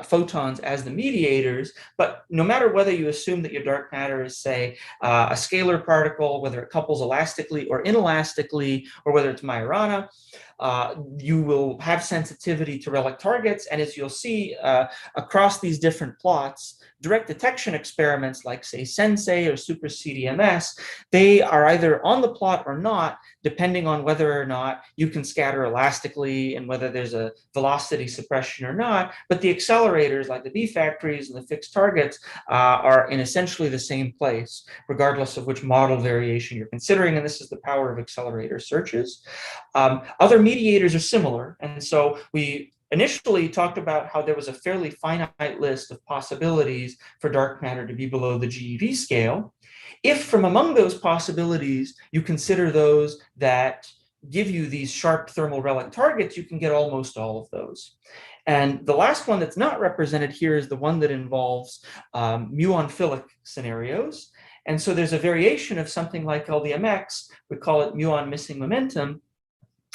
photons as the mediators, but no matter whether you assume that your dark matter is, say, a scalar particle, whether it couples elastically or inelastically, or whether it's Majorana, you will have sensitivity to relic targets. And as you'll see across these different plots, direct detection experiments like, say, Sensei or Super CDMS, they are either on the plot or not, depending on whether or not you can scatter elastically and whether there's a velocity suppression or not. But the accelerators, like the B factories and the fixed targets, are in essentially the same place, regardless of which model variation you're considering. And this is the power of accelerator searches. Other mediators are similar. And so we initially talked about how there was a fairly finite list of possibilities for dark matter to be below the GeV scale. If from among those possibilities you consider those that give you these sharp thermal relic targets, you can get almost all of those. And the last one that's not represented here is the one that involves muon-philic scenarios. And so there's a variation of something like LDMX, we call it muon missing momentum,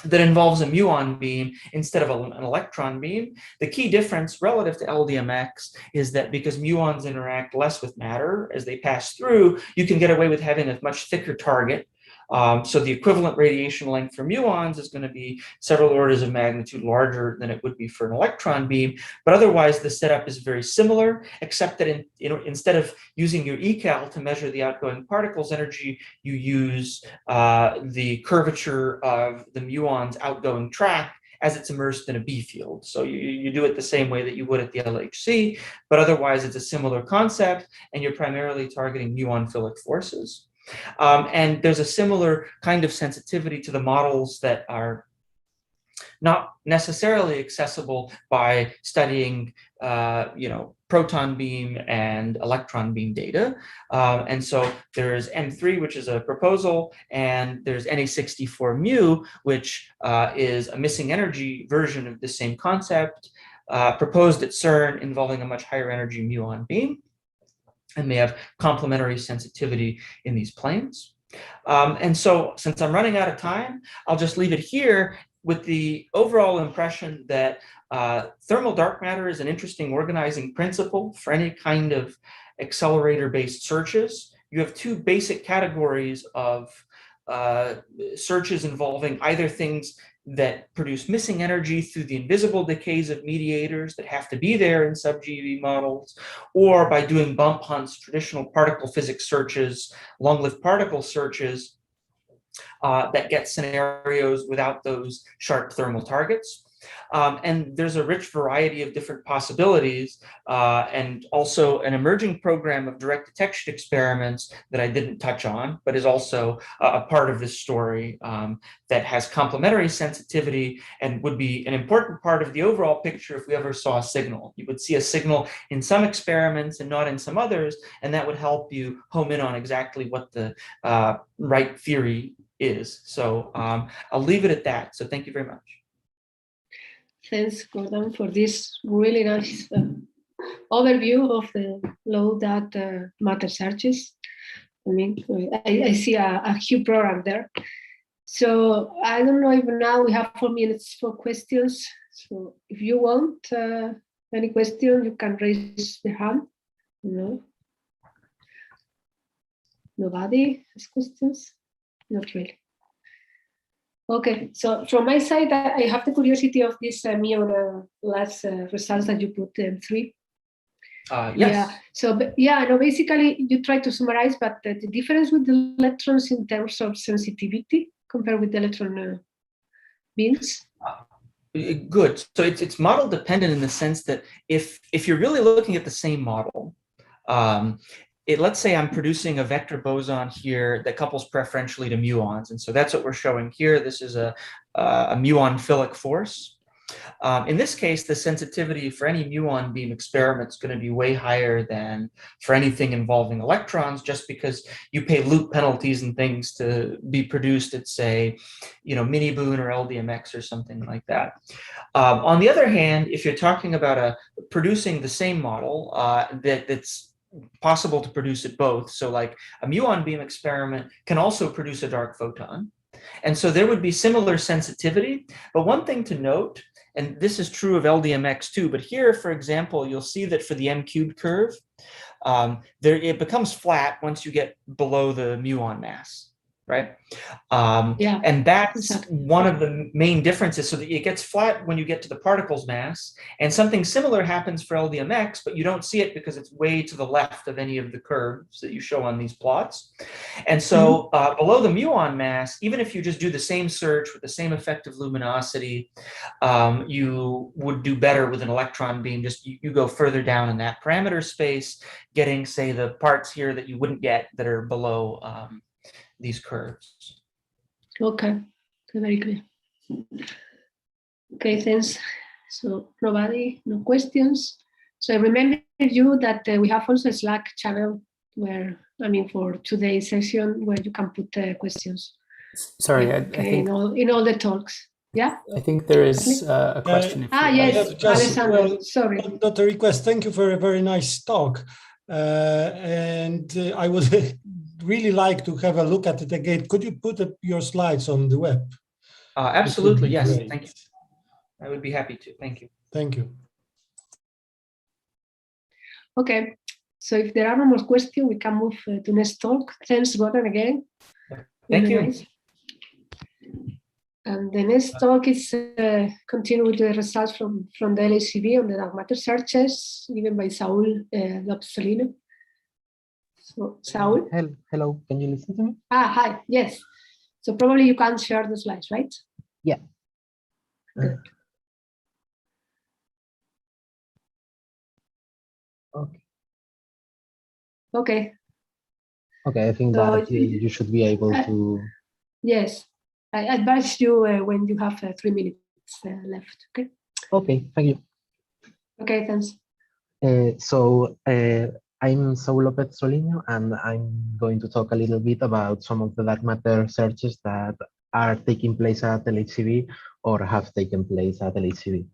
that involves a muon beam instead of an electron beam. The key difference relative to LDMX is that because muons interact less with matter as they pass through, you can get away with having a much thicker target. So the equivalent radiation length for muons is going to be several orders of magnitude larger than it would be for an electron beam. But otherwise, the setup is very similar, except that instead of using your ecal to measure the outgoing particles energy, you use the curvature of the muon's outgoing track as it's immersed in a B field. So you do it the same way that you would at the LHC, but otherwise it's a similar concept, and you're primarily targeting muon-philic forces. And there's a similar kind of sensitivity to the models that are not necessarily accessible by studying, proton beam and electron beam data. And so there's M3, which is a proposal, and there's Na64 mu, which is a missing energy version of the same concept, proposed at CERN, involving a much higher energy muon beam. And they have complementary sensitivity in these planes. And so since I'm running out of time, I'll just leave it here with the overall impression that thermal dark matter is an interesting organizing principle for any kind of accelerator-based searches. You have two basic categories of searches involving either things that produce missing energy through the invisible decays of mediators that have to be there in sub-GeV models, or by doing bump hunts, traditional particle physics searches, long-lived particle searches that get scenarios without those sharp thermal targets. And there's a rich variety of different possibilities, and also an emerging program of direct detection experiments that I didn't touch on, but is also a part of this story that has complementary sensitivity and would be an important part of the overall picture if we ever saw a signal. You would see a signal in some experiments and not in some others, and that would help you home in on exactly what the right theory is. So I'll leave it at that. So thank you very much. Thanks, Gordon, for this really nice overview of the low data matter searches. I mean, I see a huge program there. So I don't know if now we have 4 minutes for questions. So if you want any question, you can raise the hand. No? Nobody has questions? Not really. Okay, so from my side, I have the curiosity of this Muon last results that you put in 3. Yes. Yeah. So yeah, no. Basically, you try to summarize, but the difference with the electrons in terms of sensitivity compared with the electron beams. Good. So it's model dependent in the sense that if you're really looking at the same model, let's say I'm producing a vector boson here that couples preferentially to muons. And so that's what we're showing here. This is a muon philic force. In this case, the sensitivity for any muon beam experiment is going to be way higher than for anything involving electrons, just because you pay loop penalties and things to be produced at, say, Miniboon or LDMX or something like that. On the other hand, if you're talking about producing the same model that's possible to produce it both. So like a muon beam experiment can also produce a dark photon. And so there would be similar sensitivity. But one thing to note, and this is true of LDMX too, but here, for example, you'll see that for the M-cubed curve, it becomes flat once you get below the muon mass, right? Yeah, and that's exactly. one of the main differences. So that it gets flat when you get to the particles mass, and something similar happens for LDMX, but you don't see it because it's way to the left of any of the curves that you show on these plots. And so below the muon mass, even if you just do the same search with the same effective luminosity, you would do better with an electron beam. Just you go further down in that parameter space, getting, say, the parts here that you wouldn't get that are below these curves. Okay, very clear. Okay, thanks. So nobody, no questions. So I remember you that we have also a Slack channel where, for today's session, where you can put questions. Sorry, I think in all the talks. Yeah. I think there is a question. Yes, Alessandro. Sorry. Not a request. Thank you for a very nice talk, and I would really like to have a look at it again. Could you put your slides on the web? Absolutely, yes. Great. Thank you. I would be happy to. Thank you. Thank you. Okay, so if there are no more questions, we can move to next talk. Thanks, Gordon, again. Thank you. Nice. And the next talk is continue with the results from the LHCb on the dark matter searches given by Saul Lopsolino. So, Saul? Hello, can you listen to me? Hi, yes. So probably you can share the slides, right? Yeah. Good. Okay. Okay. Okay, I think So that you should be able to. Yes, I advise you when you have 3 minutes. minutes left. Okay. Okay, thank you. Okay, thanks. I'm Saul Lopez Solino, and I'm going to talk a little bit about some of the dark matter searches that are taking place at LHCb or have taken place at LHCb.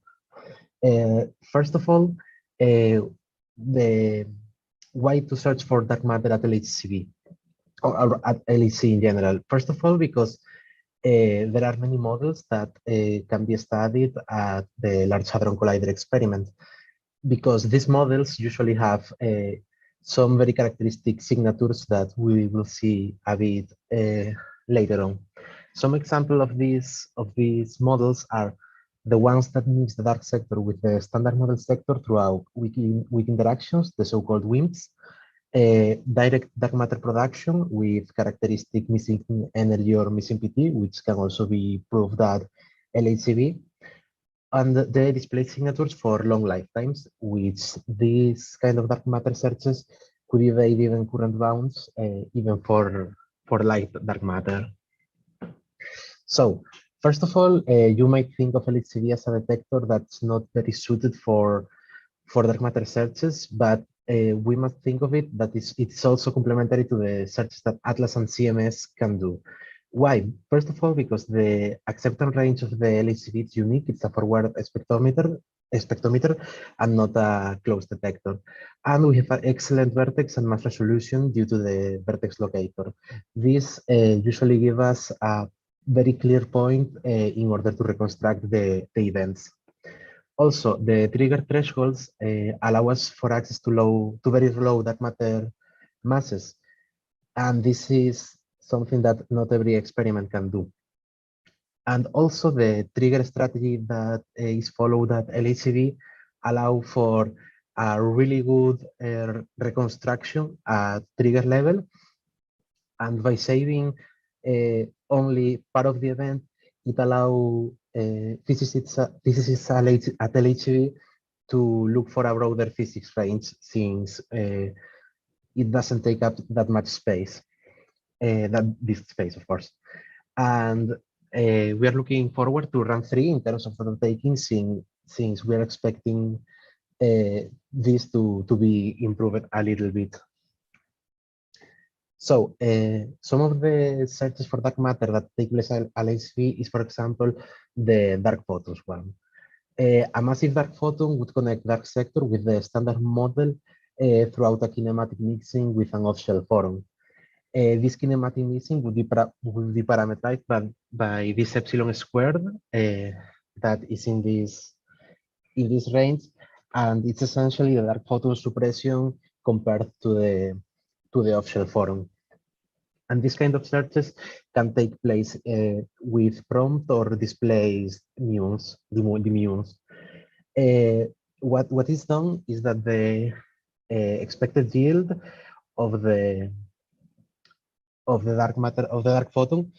First of all, the why to search for dark matter at LHCb or at LHC in general. First of all, because there are many models that can be studied at the Large Hadron Collider experiment, because these models usually have some very characteristic signatures that we will see a bit later on. Some example of these models are the ones that mix the dark sector with the standard model sector throughout weak interactions, the so-called WIMPs, direct dark matter production with characteristic missing energy or missing PT, which can also be proved at LHCb, and the display signatures for long lifetimes, which these kind of dark matter searches could evade even current bounds, even for light dark matter. So, first of all, you might think of LHCb as a detector that's not very suited for dark matter searches, but we must think of it that it's also complementary to the searches that Atlas and CMS can do. Why? First of all, because the acceptance range of the LHCb is unique. It's a forward spectrometer and not a closed detector. And we have an excellent vertex and mass resolution due to the vertex locator. This usually gives us a very clear point in order to reconstruct the events. Also, the trigger thresholds allow us for access to very low dark matter masses. And this is something that not every experiment can do. And also the trigger strategy that is followed at LHCb allow for a really good reconstruction at trigger level. And by saving only part of the event, it allows physicists at LHCb to look for a broader physics range, since it doesn't take up that much space. This space, of course. And we are looking forward to run 3 in terms of data taking, since we are expecting this to be improved a little bit. So some of the searches for dark matter that take place at LHCb is, for example, the dark photons one. A massive dark photon would connect dark sector with the standard model throughout a kinematic mixing with an off-shell photon. This kinematic mixing would be parameterized by this epsilon squared that is in this range, and it's essentially the dark photon suppression compared to the off-shell photon. And this kind of searches can take place with prompt or displaced muons, the muons. What is done is that the expected yield of the dark photon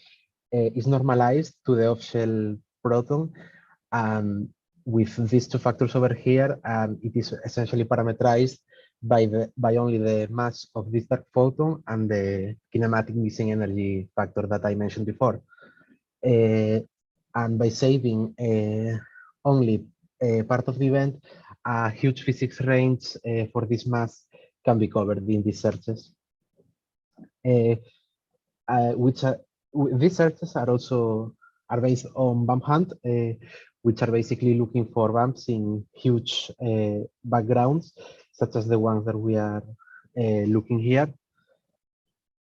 is normalized to the off-shell proton, and with these 2 factors over here, and it is essentially parameterized by only the mass of this dark photon and the kinematic missing energy factor that I mentioned before. And by saving only part of the event, a huge physics range for this mass can be covered in these searches. These searches are based on bump hunt, which are basically looking for bumps in huge backgrounds, such as the ones that we are looking here.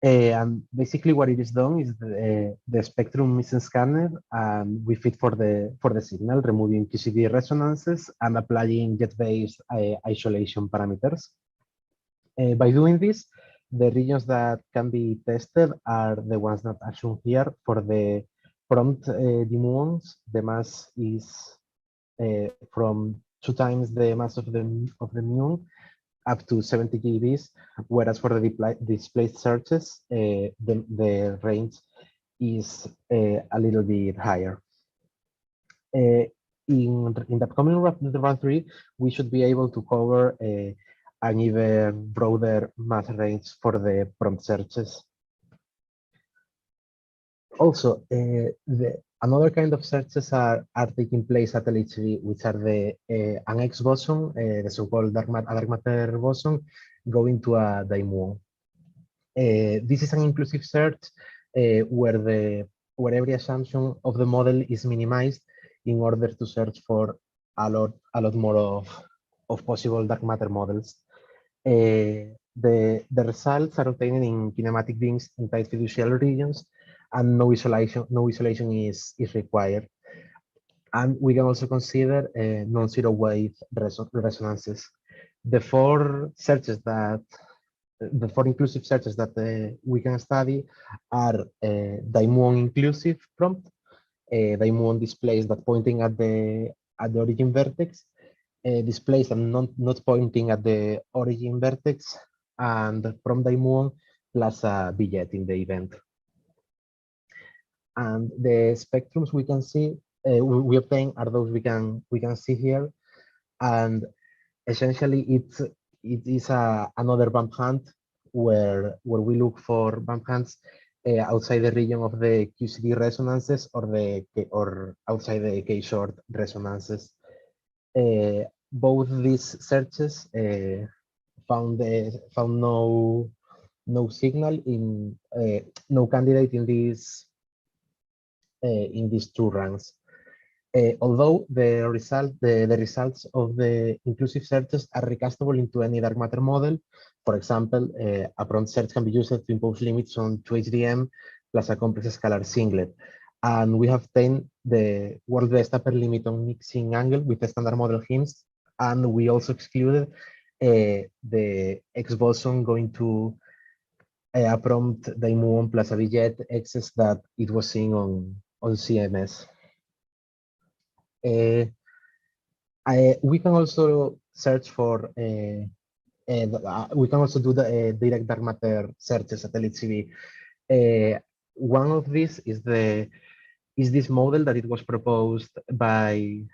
And basically what it is done is the spectrum missing scanner, and we fit for the signal, removing QCD resonances and applying jet-based isolation parameters. By doing this, the regions that can be tested are the ones that are shown here. For the prompt muons, the mass is from 2 times the mass of the muon up to 70 GeVs, whereas for the displaced searches, the range is a little bit higher. In the upcoming run 3, we should be able to cover an even broader mass range for the prompt searches. Also, Another kind of searches are taking place at LHV, which are the an X boson, the so-called dark matter boson, going to a Muon. This is an inclusive search where every assumption of the model is minimized in order to search for a lot more of possible dark matter models. The results are obtained in kinematic beams in tight fiducial regions, and no isolation is required. And we can also consider non-zero wave resonances. The four inclusive searches that we can study are Muon inclusive prompt, Muon displays that pointing at the origin vertex, displays and not pointing at the origin vertex, and from Muon plus a vignette in the event. And the spectrums we can see, we obtain are those we can see here, and essentially it is another bump hunt where we look for bump hunts outside the region of the QCD resonances or outside the K-short resonances. Both these searches found no signal in no candidate in these two ranks. Although the results of the inclusive searches are recastable into any dark matter model. For example, a prompt search can be used to impose limits on 2HDM plus a complex scalar singlet. And we have obtained the world best upper limit on mixing angle with the standard model HIMS. And we also excluded the X boson going to a prompt Muon plus a vignette excess that it was seeing on CMS. We can also search for we can also do the direct dark matter searches at LHCb. One of these is this model that it was proposed by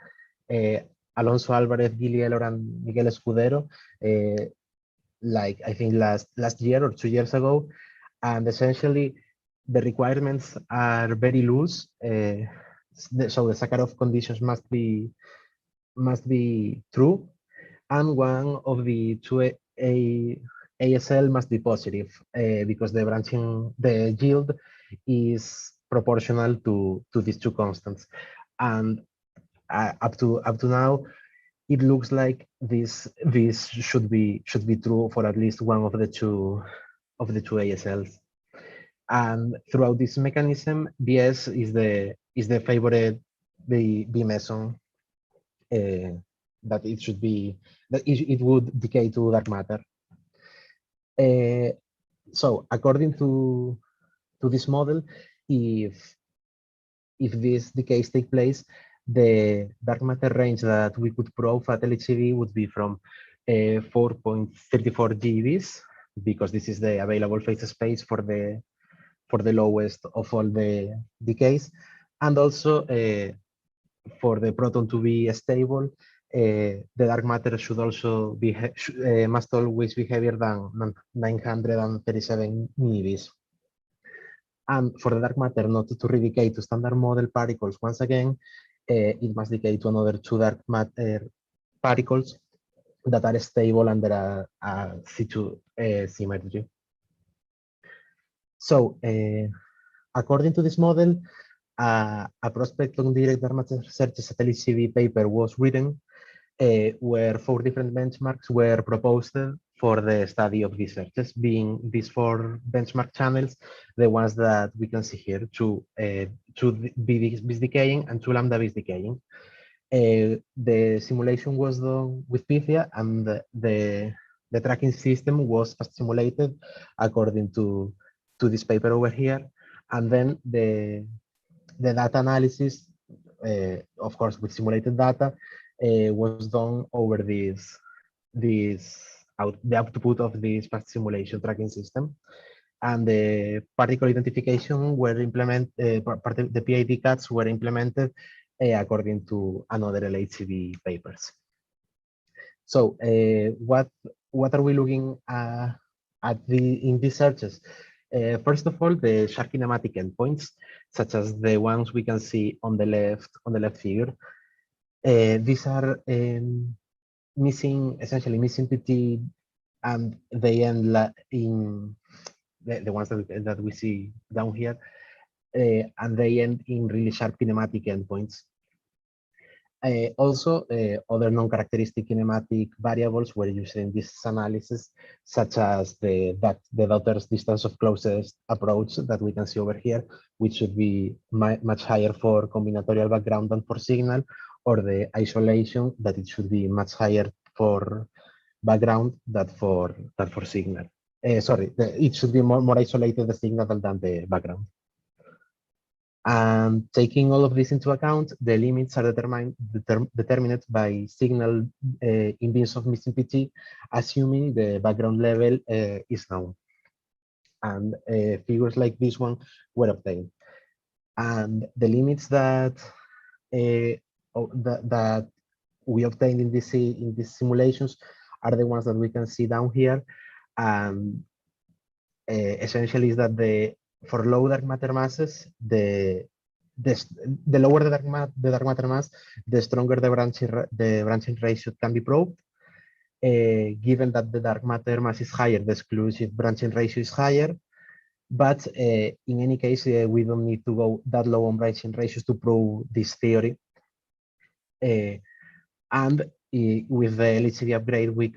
Alonso Alvarez, Gili Elor, and Miguel Escudero, like I think last year or 2 years ago, and essentially the requirements are very loose. So the Sakharov conditions must be true, and one of the two ASL must be positive because the yield is proportional to these two constants. And up to now, it looks like this should be true for at least one of the two ASLs. And throughout this mechanism, BS is the favorite the meson that it would decay to dark matter. So according to this model, if these decays take place, the dark matter range that we could probe at LHCb would be from 4.34 GeVs, because this is the available phase space for the lowest of all the decays, and also for the proton to be stable, the dark matter should also be must always be heavier than 937 MeVs. And for the dark matter not to redecay to standard model particles once again, it must decay to another two dark matter particles that are stable under a C2 symmetry. So according to this model, a prospect on direct dark matter searches at LHCb paper was written where 4 different benchmarks were proposed for the study of these searches, being these 4 benchmark channels, the ones that we can see here, 2 Bs decaying and 2 lambda Bs decaying. The simulation was done with Pythia, and the tracking system was fast simulated according to this paper over here. And then the data analysis, of course, with simulated data, was done over the output of this fast simulation tracking system. And the particle identification were implemented, the PID cuts were implemented according to another LHCb papers. So what are we looking at in these searches? First of all, the sharp kinematic endpoints, such as the ones we can see on the left figure. These are essentially missing PT, and they end in the ones that we see down here, and they end in really sharp kinematic endpoints. Also, other non-characteristic kinematic variables were used in this analysis, such as the daughter's distance of closest approach that we can see over here, which should be much higher for combinatorial background than for signal, or the isolation, that it should be much higher for background than for signal. Sorry, it should be more isolated the signal than the background. And taking all of this into account, the limits are determined by signal in beams of missing PT, assuming the background level is known. And figures like this one were obtained. And the limits that that we obtained in these simulations are the ones that we can see down here. And essentially is that for low dark matter masses, the lower the dark matter mass, the stronger the branching ratio can be probed. Given that the dark matter mass is higher, the exclusive branching ratio is higher. But in any case, we don't need to go that low on branching ratios to prove this theory. And with the LHCb upgrade, we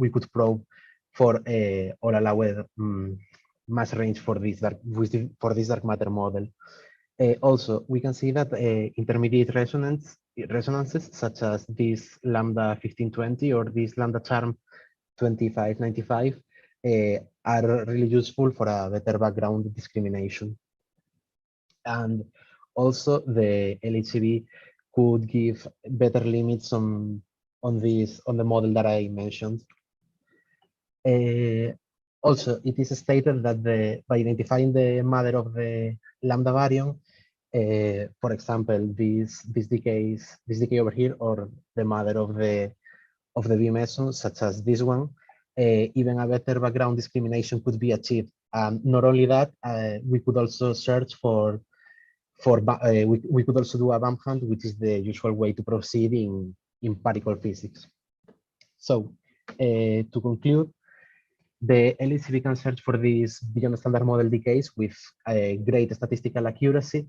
could probe for all allowed mass range for this dark matter model. Also, we can see that intermediate resonances such as this lambda 1520 or this lambda charm 2595 are really useful for a better background discrimination. And also the LHCb could give better limits on the model that I mentioned. Also, it is stated that by identifying the mother of the lambda baryon, for example, this decay over here, or the mother of the beam meson, such as this one, even a better background discrimination could be achieved. Not only that, we could also search we could also do a bump hunt, which is the usual way to proceed in particle physics. So to conclude, the LHCb can search for these beyond standard model decays with great statistical accuracy,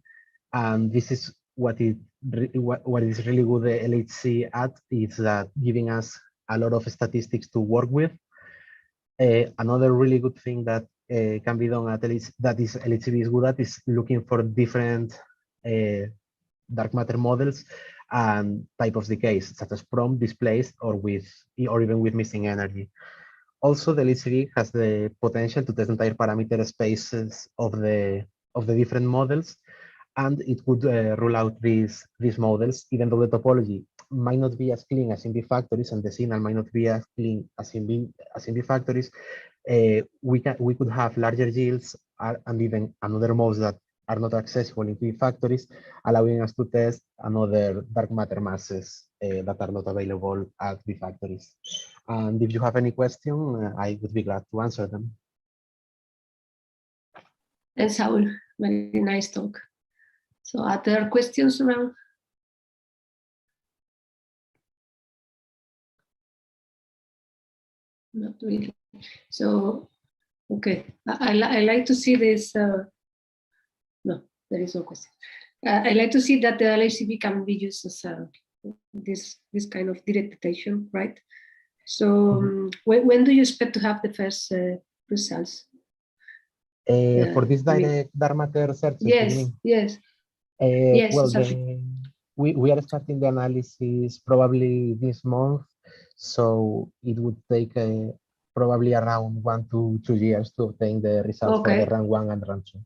and this is what is really good the LHC at, is that giving us a lot of statistics to work with. Another really good thing that can be done at LHCb is good at is looking for different dark matter models and type of decays, such as prompt, displaced, or even with missing energy. Also, the LHCb has the potential to test entire parameter spaces of the different models, and it could rule out these models, even though the topology might not be as clean as in B factories and the signal might not be as clean as in B factories. We could have larger yields and even another modes that are not accessible in B factories, allowing us to test another dark matter masses that are not available at B factories. And if you have any question, I would be glad to answer them. Thanks, Saul. Very nice talk. So are there questions around? Not really. So, okay, I like to see this. No, there is no question. I like to see that the LHCb can be used as this kind of direct detection, right? So when do you expect to have the first results? For this direct dark matter search? Yes, yes. Yes, well, we are starting the analysis probably this month, so it would take probably around 1 to 2 years to obtain the results for the run 1 and run 2.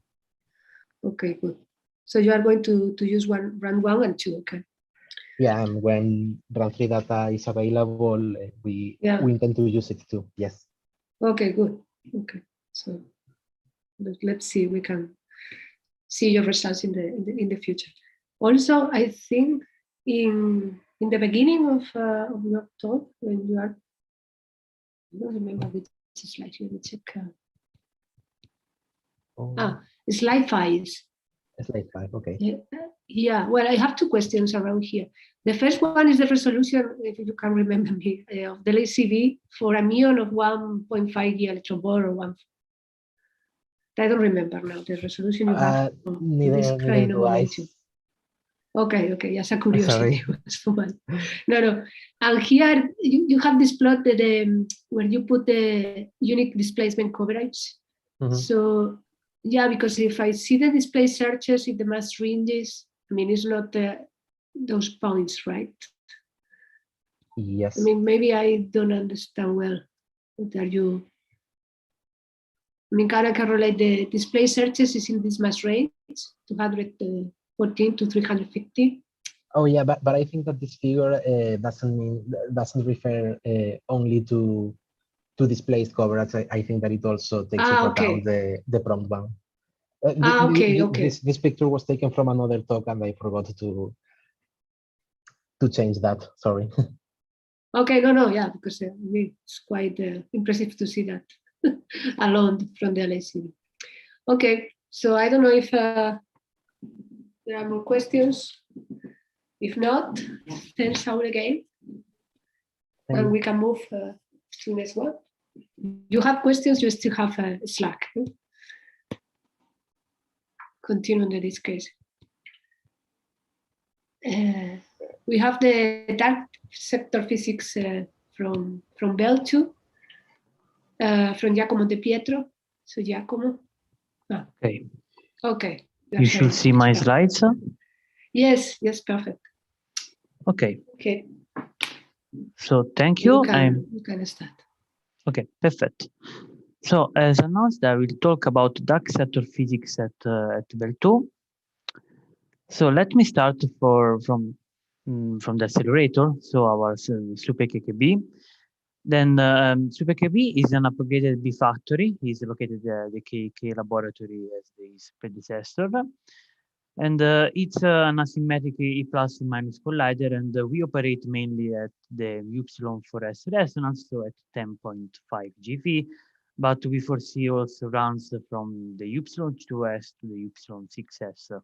Okay, good. So you are going to use run 1 and 2, okay? Yeah, and when run 3 data is available, we intend to use it too, yes. Okay, good. Okay, so let's see, we can see your results in the future. Also, I think in the beginning of your talk, when you are, I don't remember which slide, let me check. Oh, slide 5. slide 5, okay. Yeah, well, I have two questions around here. The first one is the resolution, if you can remember me, of the LCV for a muon of 1.5 electron volt or 1. I don't remember now the resolution you have. Neither do I. Okay, just a curiosity. Sorry. No. And here you have this plot that, where you put the unique displacement coverage. Mm-hmm. So yeah, because if I see the display searches in the mass ranges, I mean, it's not those points, right? Yes. I mean, maybe I don't understand well. What are you? I mean, can I correlate the display searches is in this mass range, 214 to 350? Oh yeah, but I think that this figure doesn't refer only to displaced coverage. I think that it also takes into account the prompt bound. This picture was taken from another talk, and I forgot to change that. Sorry. Okay, no, yeah, because it's quite impressive to see that alone from the LACD. Okay, so I don't know if there are more questions. If not, thanks Saul again. And we can move to the next one. You have questions, you still have Slack. Continue the discussion. We have the dark sector physics from Bell 2, from Giacomo De Pietro. So Giacomo. Okay. Okay. You should see my slides. Yes, perfect. Okay. Okay. So thank you. You can start. Okay, perfect. So as announced, I will talk about dark sector physics at Bell 2. So let me start from the accelerator, so our SUPE-KKB. Then SUPE-KKB is an upgraded B factory. It's located at the KK laboratory as its predecessor. And it's an asymmetric E+ E- collider, and we operate mainly at the Y4S resonance, so at 10.5 GeV, but we foresee also runs from the Y2S to the Y6S.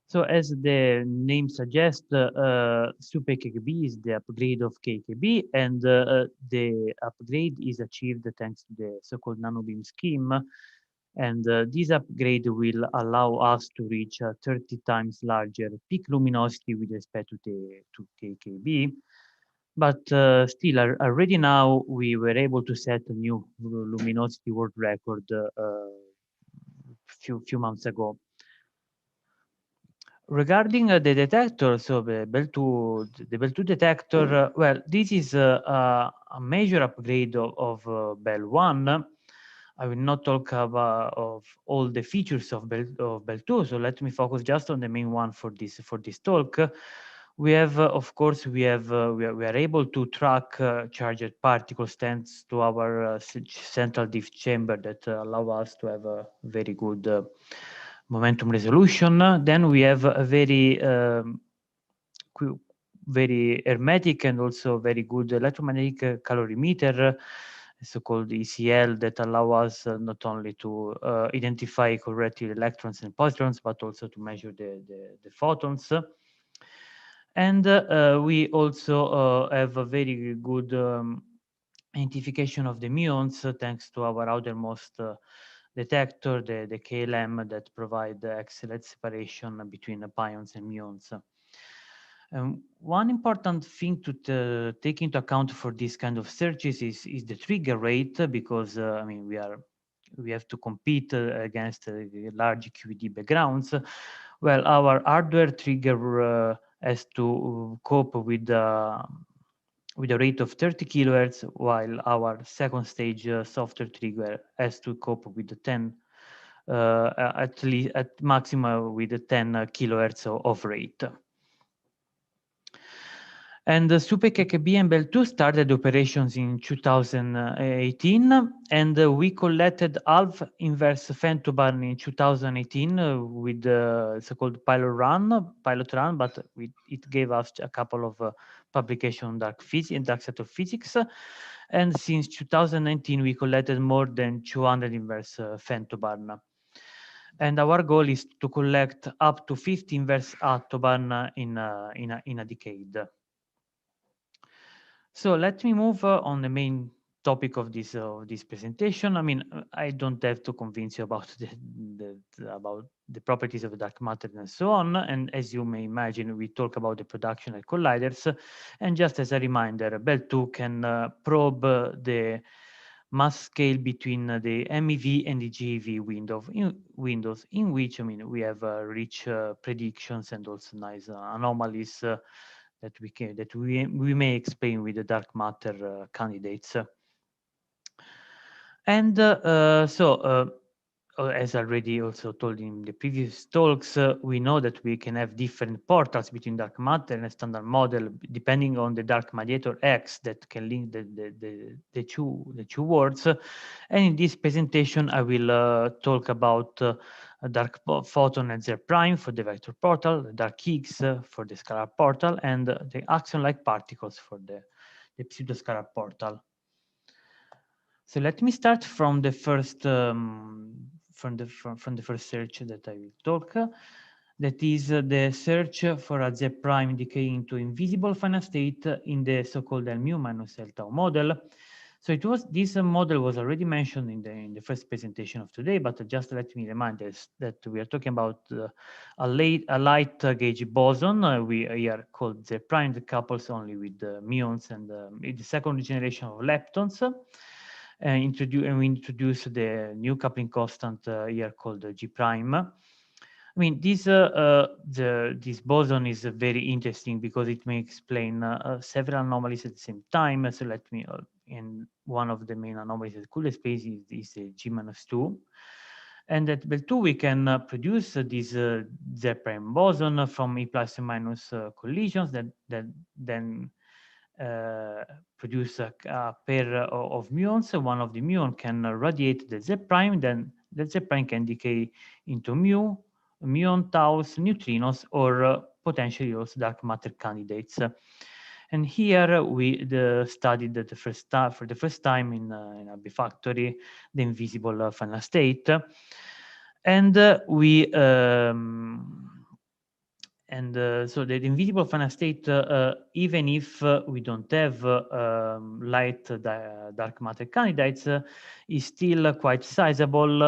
So as the name suggests, SUPE-KKB is the upgrade of KKB, and the upgrade is achieved thanks to the so-called nanobeam scheme. And this upgrade will allow us to reach a 30 times larger peak luminosity with respect to KKB. But still, already now, we were able to set a new luminosity world record few months ago. Regarding the detector, so the Bell 2 detector, well, this is a major upgrade of Bell 1. I will not talk about of all the features of Bell 2, so let me focus just on the main one for this talk. We have, of course, we are able to track charged particles thanks to our central diff chamber that allow us to have a very good momentum resolution. Then we have a very hermetic and also very good electromagnetic calorimeter, so-called ECL, that allow us not only to identify correctly electrons and positrons, but also to measure the photons. And we also have a very good identification of the muons thanks to our outermost detector, the KLM, that provide excellent separation between the pions and muons. One important thing to take into account for this kind of searches is the trigger rate, because I mean we have to compete against large QED backgrounds. Well, our hardware trigger has to cope with a rate of 30 kilohertz, while our second stage software trigger has to cope with the 10, at maximum with the 10 kilohertz of rate. And the SUPE-KKB and Bell 2 started operations in 2018, and we collected half inverse femtobarn in 2018 with the so-called pilot run, but it gave us a couple of publications on dark sector physics. And since 2019, we collected more than 200 inverse femtobarn. And our goal is to collect up to 50 inverse autobahn in a decade. So let me move on the main topic of this presentation. I mean, I don't have to convince you about the properties of dark matter and so on. And as you may imagine, we talk about the production at colliders. And just as a reminder, Bell2 can probe the mass scale between the MEV and the GeV windows, in which, I mean, we have rich predictions and also nice anomalies that we may explain with the dark matter candidates. And as already also told in the previous talks, we know that we can have different portals between dark matter and a standard model, depending on the dark mediator X that can link the two worlds. And in this presentation, I will talk about a dark photon at Z prime for the vector portal, the dark Higgs for the scalar portal, and the axion-like particles for the pseudoscalar portal. So let me start from the first from the first search that I will talk. That is the search for a Z prime decaying into invisible final state in the so-called mu minus L tau model. So this model was already mentioned in the first presentation of today, but just let me remind us that we are talking about a light gauge boson. We are called Z prime, that couples only with muons and the second generation of leptons. And we introduce the new coupling constant here called G prime. I mean, this boson is very interesting because it may explain several anomalies at the same time. So let me, and one of the main anomalies that could explain is the G-2. And at Bell2, we can produce this Z prime boson from E plus and minus collisions that then produce a pair of muons. One of the muon can radiate the Z prime, then the Z prime can decay into muon, taus, neutrinos, or potentially also dark matter candidates. And here we studied for the first time in a B-factory the invisible final state, and so the invisible final state, even if we don't have light dark matter candidates, is still quite sizable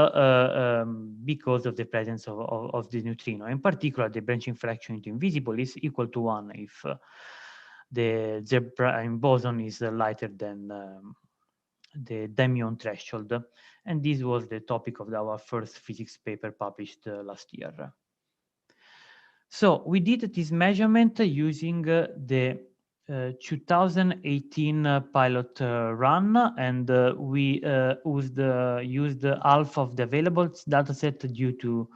because of the presence of the neutrino. In particular, the branching fraction into invisible is equal to 1 if the Z prime boson is lighter than the muon threshold. And this was the topic of our first physics paper published last year. So we did this measurement using the 2018 pilot run, and we used half of the available dataset due to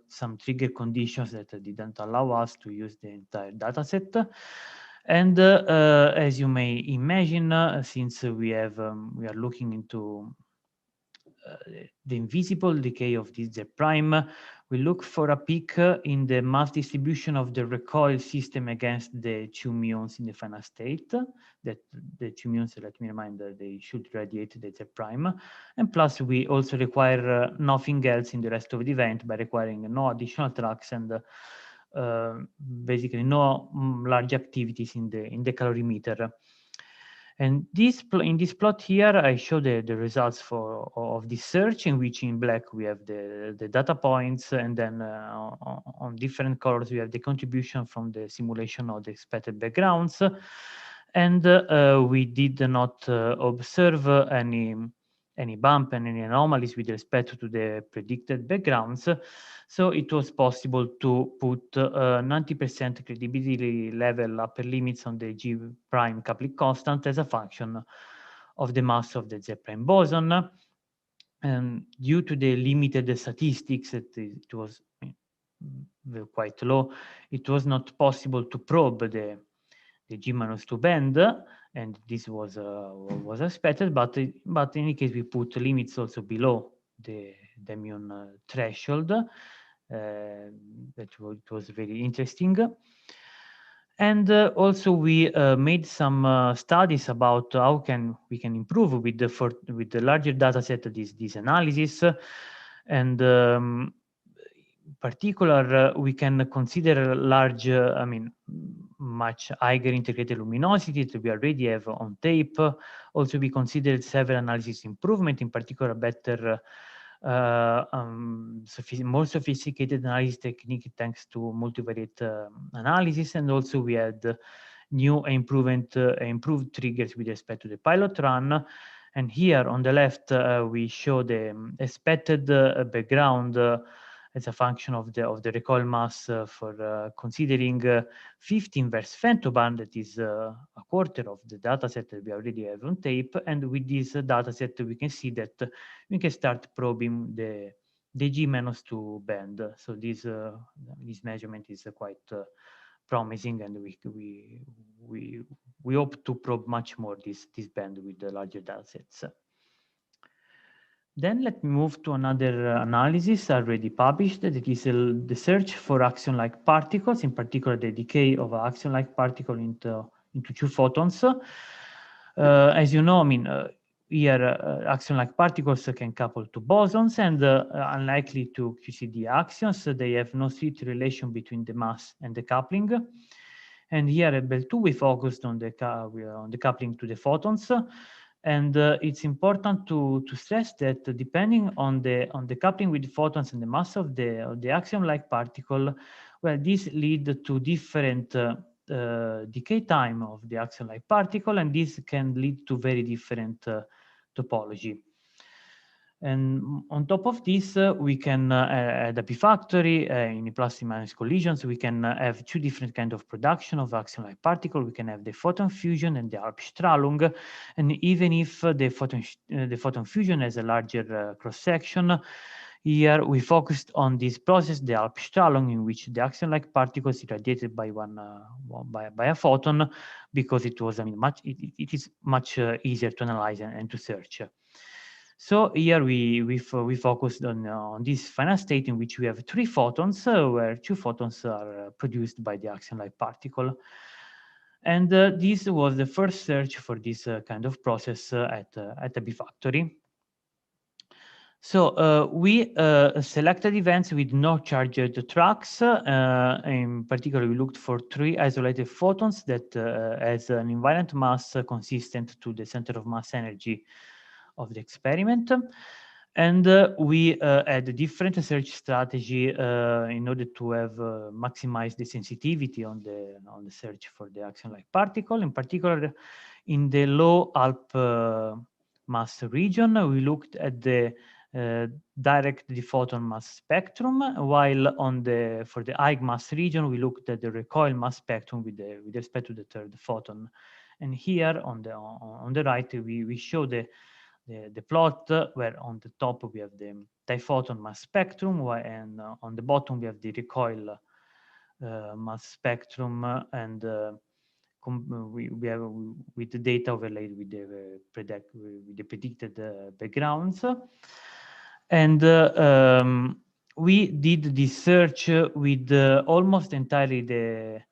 some trigger conditions that didn't allow us to use the entire dataset. And as you may imagine, since we are looking into the invisible decay of this Z prime, we look for a peak in the mass distribution of the recoil system against the two muons in the final state. That the two muons, let me remind, they should radiate the Z prime. And plus, we also require nothing else in the rest of the event by requiring no additional tracks and basically no large activities in the calorimeter. And in this plot here, I show the results of this search, in which in black we have the data points, and then on different colors we have the contribution from the simulation of the expected backgrounds. And we did not observe any bump and any anomalies with respect to the predicted backgrounds. So it was possible to put 90% credibility level upper limits on the G prime coupling constant as a function of the mass of the Z prime boson. And due to the limited statistics, it was quite low. It was not possible to probe the G-2 band, and this was expected, but in any case we put limits also below the muon threshold. That was very interesting. And also we made some studies about how we can improve with the larger data set this analysis. And in particular, we can consider large, much higher integrated luminosity that we already have on tape. Also, we considered several analysis improvement, in particular, better, more sophisticated analysis technique thanks to multivariate analysis. And also, we had new improved triggers with respect to the pilot run. And here on the left, we show the expected background as a function of the recoil mass for considering 50 inverse femtoband, that is a quarter of the dataset that we already have on tape. And with this dataset, we can see that we can start probing the G-2 band. So this measurement is quite promising, and we hope to probe much more this band with the larger datasets. Then let me move to another analysis already published, that is the search for axion-like particles, in particular the decay of an axion-like particle into 2 photons. As you know, here axion-like particles can couple to bosons, and unlikely to QCD axions, they have no strict relation between the mass and the coupling. And here at Bell2, we focused on the coupling to the photons. And it's important to stress that depending on the coupling with the photons and the mass of the axion-like particle, well, this lead to different decay time of the axion-like particle, and this can lead to very different topology. And on top of this, we can, at the P-factory, in plus and minus collisions, we can have 2 different kinds of production of axion-like particle. We can have the photon fusion and the Alpstrahlung. And even if the photon fusion has a larger cross-section, here we focused on this process, the Alpstrahlung, in which the axion-like particle is irradiated by by a photon, because it was, it is much easier to analyze and to search. So here we focused on this final state in which we have 3 photons, where 2 photons are produced by the axion-like particle. And this was the first search for this kind of process at the B-factory. So we selected events with no charged tracks. In particular, we looked for 3 isolated photons that has an invariant mass consistent to the center of mass energy of the experiment. And we had a different search strategy in order to have maximize the sensitivity on the search for the axion-like particle. In particular, in the low Alp mass region, we looked at the direct diphoton mass spectrum, while for the high mass region, we looked at the recoil mass spectrum with respect to the 3rd photon. And here on the right, we show the plot, where on the top we have the diphoton mass spectrum, and on the bottom we have the recoil mass spectrum, and we have with the data overlaid with the predicted backgrounds. And we did this search with almost entirely the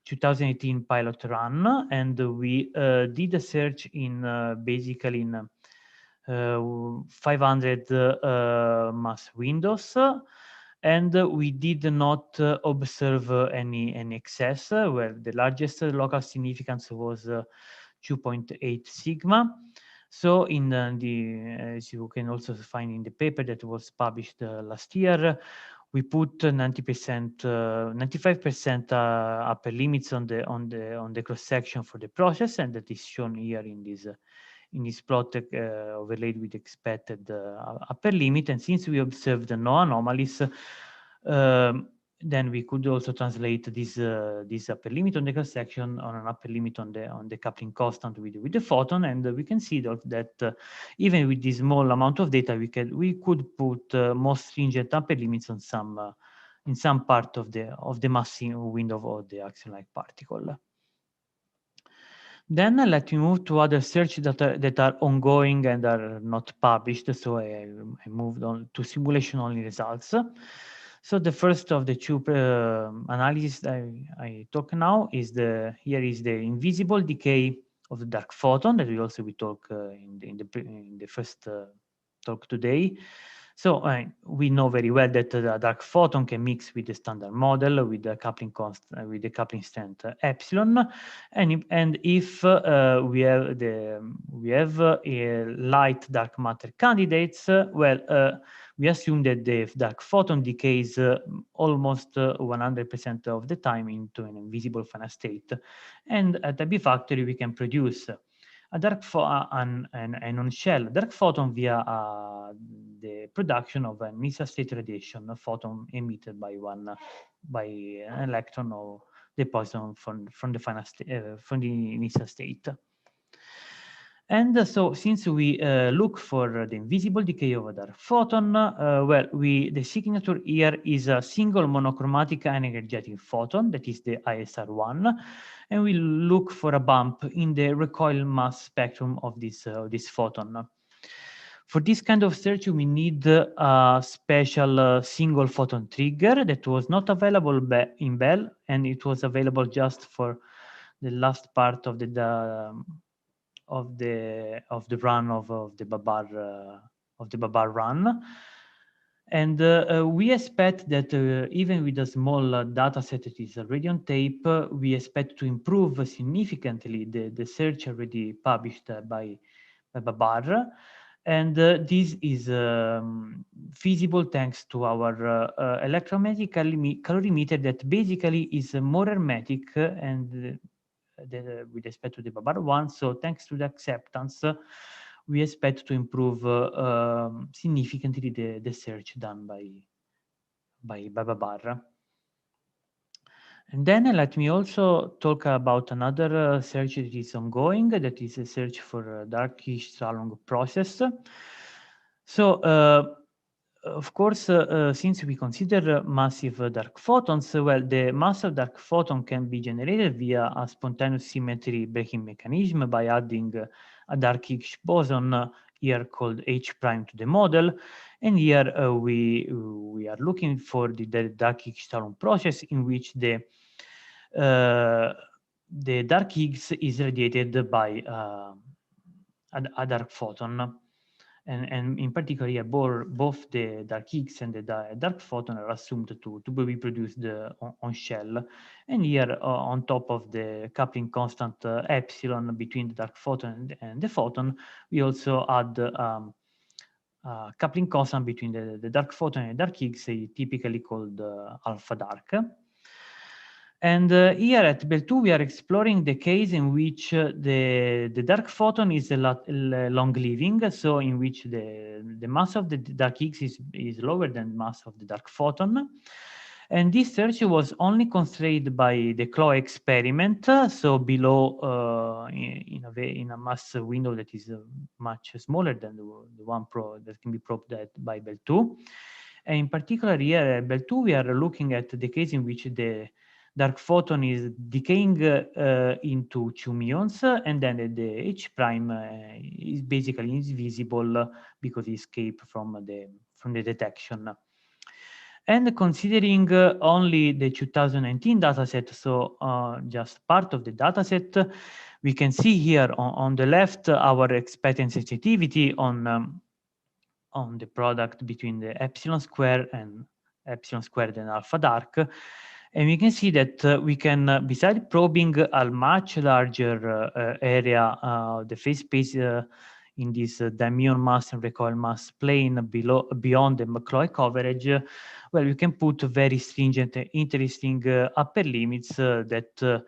2018 pilot run, and we did a search in basically in 500 mass windows, and we did not observe any excess, where the largest local significance was 2.8 sigma. So in as you can also find in the paper that was published last year, we put 90%, 95% upper limits on the cross section for the process, and that is shown here in this plot overlaid with expected upper limit. And since we observed no anomalies, then we could also translate this upper limit on the cross section on an upper limit on the coupling constant with the photon, and we can see that even with this small amount of data, we could put more stringent upper limits on in some part of the massing window of the axion-like particle. Then let me move to other searches that are ongoing and are not published. So I moved on to simulation-only results. So the first of the 2 analyses that I talk now is here is the invisible decay of the dark photon that we talk in the first talk today. So we know very well that the dark photon can mix with the standard model with the coupling constant, with the coupling strength epsilon, and if we have light dark matter candidates, well, we assume that the dark photon decays almost 100% of the time into an invisible final state, and at the B factory we can produce a dark an on-shell dark photon via the production of an initial state radiation photon emitted by an electron or deposited from the final from the initial state. And so, since we look for the invisible decay of a dark photon, well, the signature here is a single monochromatic energetic photon, that is the ISR1, and we look for a bump in the recoil mass spectrum of this photon. For this kind of search, we need a special single photon trigger that was not available in Bell, and it was available just for the last part of the run of the Babar run. And we expect that even with a small data set that is already on tape, we expect to improve significantly the search already published by Babar. And this is feasible thanks to our electromagnetic calorimeter that basically is more hermetic and with respect to the Babar one. So thanks to the acceptance, we expect to improve significantly the search done by Babar. And then let me also talk about another search that is ongoing, that is a search for darkish Salong process. So of course, since we consider massive dark photons, well, the massive dark photon can be generated via a spontaneous symmetry breaking mechanism by adding a dark Higgs boson here called H prime to the model. And here we are looking for the dark Higgs Salon process in which the dark Higgs is radiated by a dark photon. And in particular, here, both the dark Higgs and the dark photon are assumed to be produced on shell. And here, on top of the coupling constant epsilon between the dark photon and the photon, we also add coupling constant between the dark photon and the dark Higgs, typically called alpha dark. And here at Bell 2, we are exploring the case in which the dark photon is long-living, so in which the mass of the dark Higgs is lower than the mass of the dark photon. And this search was only constrained by the Chloe experiment, so below in a mass window that is much smaller than the one that can be probed by Bell 2. And in particular, here at Bell 2, we are looking at the case in which the dark photon is decaying into two muons, and then the H prime is basically invisible because it escaped from the detection. And considering only the 2019 dataset, so just part of the dataset, we can see here on the left our expected sensitivity on the product between the epsilon squared and alpha dark. And we can see that we can, besides probing a much larger area, the phase space in this dimuon mass and recoil mass plane beyond the Chloe coverage, well, we can put very stringent, interesting upper limits that,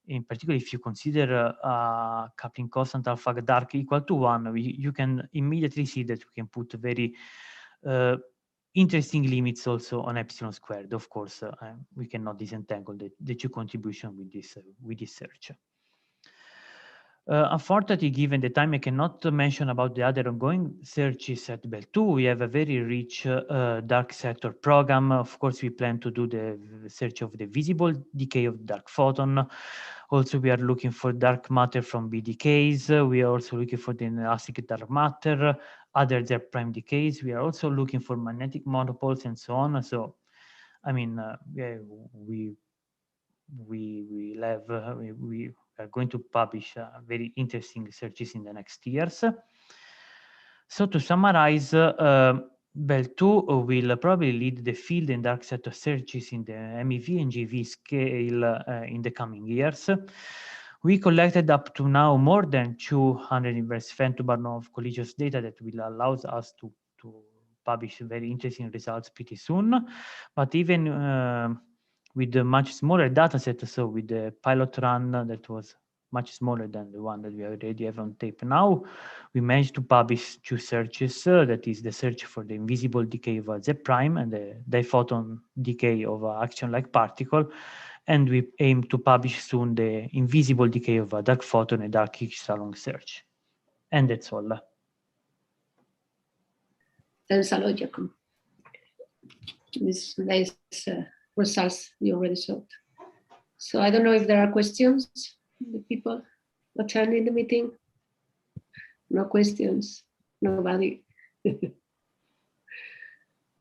in particular, if you consider coupling constant alpha dark equal to 1, you can immediately see that we can put very interesting limits also on epsilon squared. Of course, we cannot disentangle the two contributions with this search. Unfortunately, given the time, I cannot mention about the other ongoing searches at Bell 2. We have a very rich dark sector program. Of course, we plan to do the search of the visible decay of dark photon. Also, we are looking for dark matter from B decays. We are also looking for the inelastic dark matter, other Z prime decays. We are also looking for magnetic monopoles and so on. So, I mean, we are going to publish very interesting researches in the next years. So to summarize, Bell2 will probably lead the field in dark sector searches in the MEV and GV scale in the coming years. We collected up to now more than 200 inverse femtobarn of collisions data that will allow us to publish very interesting results pretty soon. But even with the much smaller data set, so with the pilot run that was much smaller than the one that we already have on tape now, we managed to publish 2 searches. That is the search for the invisible decay of a Z prime and the diphoton decay of an action-like particle. And we aim to publish soon the invisible decay of a dark photon and dark Higgs-Salon search. And that's all. Thanks a lot, Jacob. These nice results you already showed. So I don't know if there are questions. The people attending the meeting? No questions. Nobody.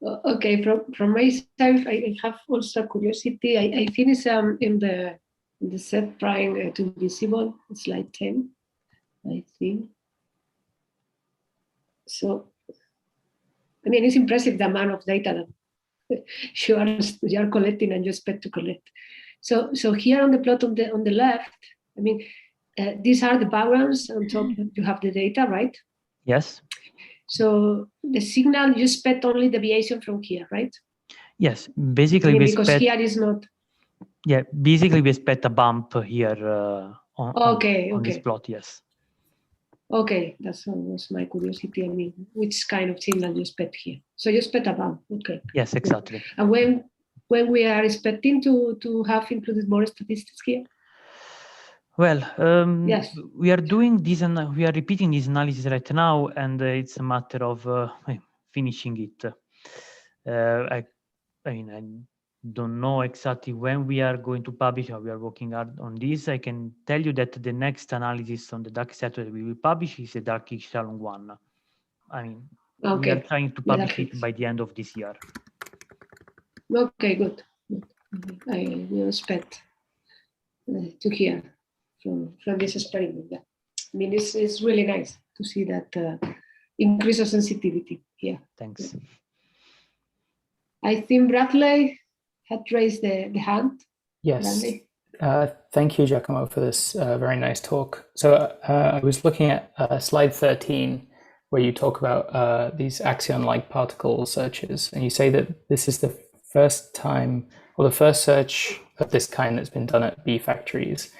Okay, from my side, I have also curiosity. I finished in the Z prime to visible, slide 10, I think. So, I mean, it's impressive the amount of data that you are collecting and you expect to collect. So here on the plot on the left, I mean, these are the backgrounds. On top, you have the data, right? Yes. So the signal, you expect only deviation from here, right? Yes, basically I mean, because here is not. Yeah, basically we expect a bump here on this plot, yes. Okay, that was my curiosity. I mean, which kind of signal you expect here? So you expect a bump, okay. Yes, exactly. And when we are expecting to have included more statistics here? Well, yes. We are doing this and we are repeating this analysis right now, and it's a matter of finishing it. I mean, I don't know exactly when we are going to publish, or we are working hard on this. I can tell you that the next analysis on the dark sector that we will publish is the dark Higgs-Salon one. I mean, we are trying to publish it by the end of this year. Okay, good. I will expect to hear from this experiment. Yeah. I mean, it's really nice to see that increase of sensitivity here. Thanks. Yeah. I think Bradley had raised the hand. Yes. Thank you, Giacomo, for this very nice talk. So I was looking at slide 13, where you talk about these axion-like particle searches, and you say that this is the first time, or the first search of this kind that's been done at B factories.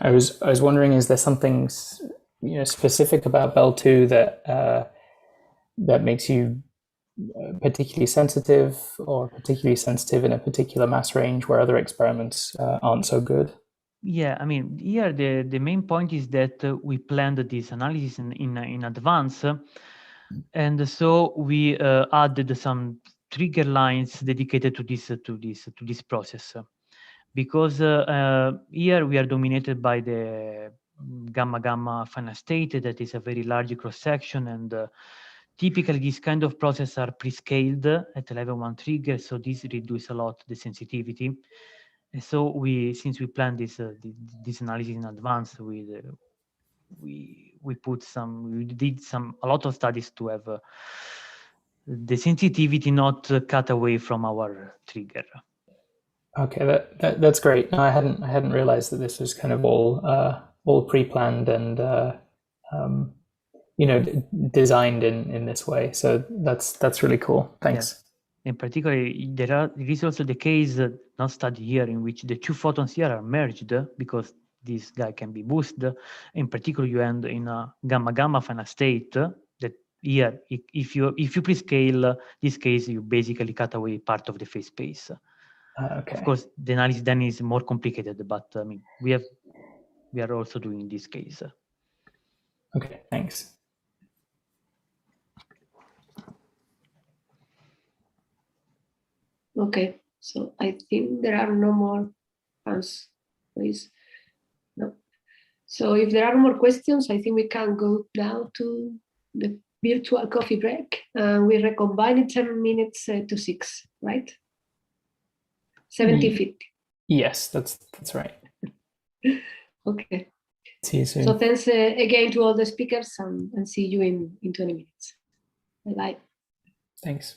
I was wondering, is there something specific about Bell2 that makes you particularly sensitive, or particularly sensitive in a particular mass range where other experiments aren't so good? Yeah, I mean, here the main point is that we planned this analysis in advance, and so we added some trigger lines dedicated to this process, because here we are dominated by the gamma final state that is a very large cross section, and typically these kind of processes are pre-scaled at level 1 trigger, so this reduces a lot the sensitivity. And so since we planned this analysis in advance, we did a lot of studies to have the sensitivity not cut away from our trigger. Okay, that's great. No, I hadn't realized that this was kind of all pre-planned and designed in this way. So that's really cool. Thanks. Yeah. In particular, there is also the case not studied here in which the 2 photons here are merged because this guy can be boosted. In particular, you end in a gamma final state that here, if you prescale this case, you basically cut away part of the phase space. Okay. Of course, the analysis then is more complicated, but I mean, we are also doing this case. Okay, thanks. Okay, so I think there are no more hands, please. No. So if there are more questions, I think we can go now to the virtual coffee break. We recombine in 10 minutes to 6, right? 70-50. Yes, that's right. Okay. See you soon. So thanks again to all the speakers, and see you in 20 minutes. Bye-bye. Thanks.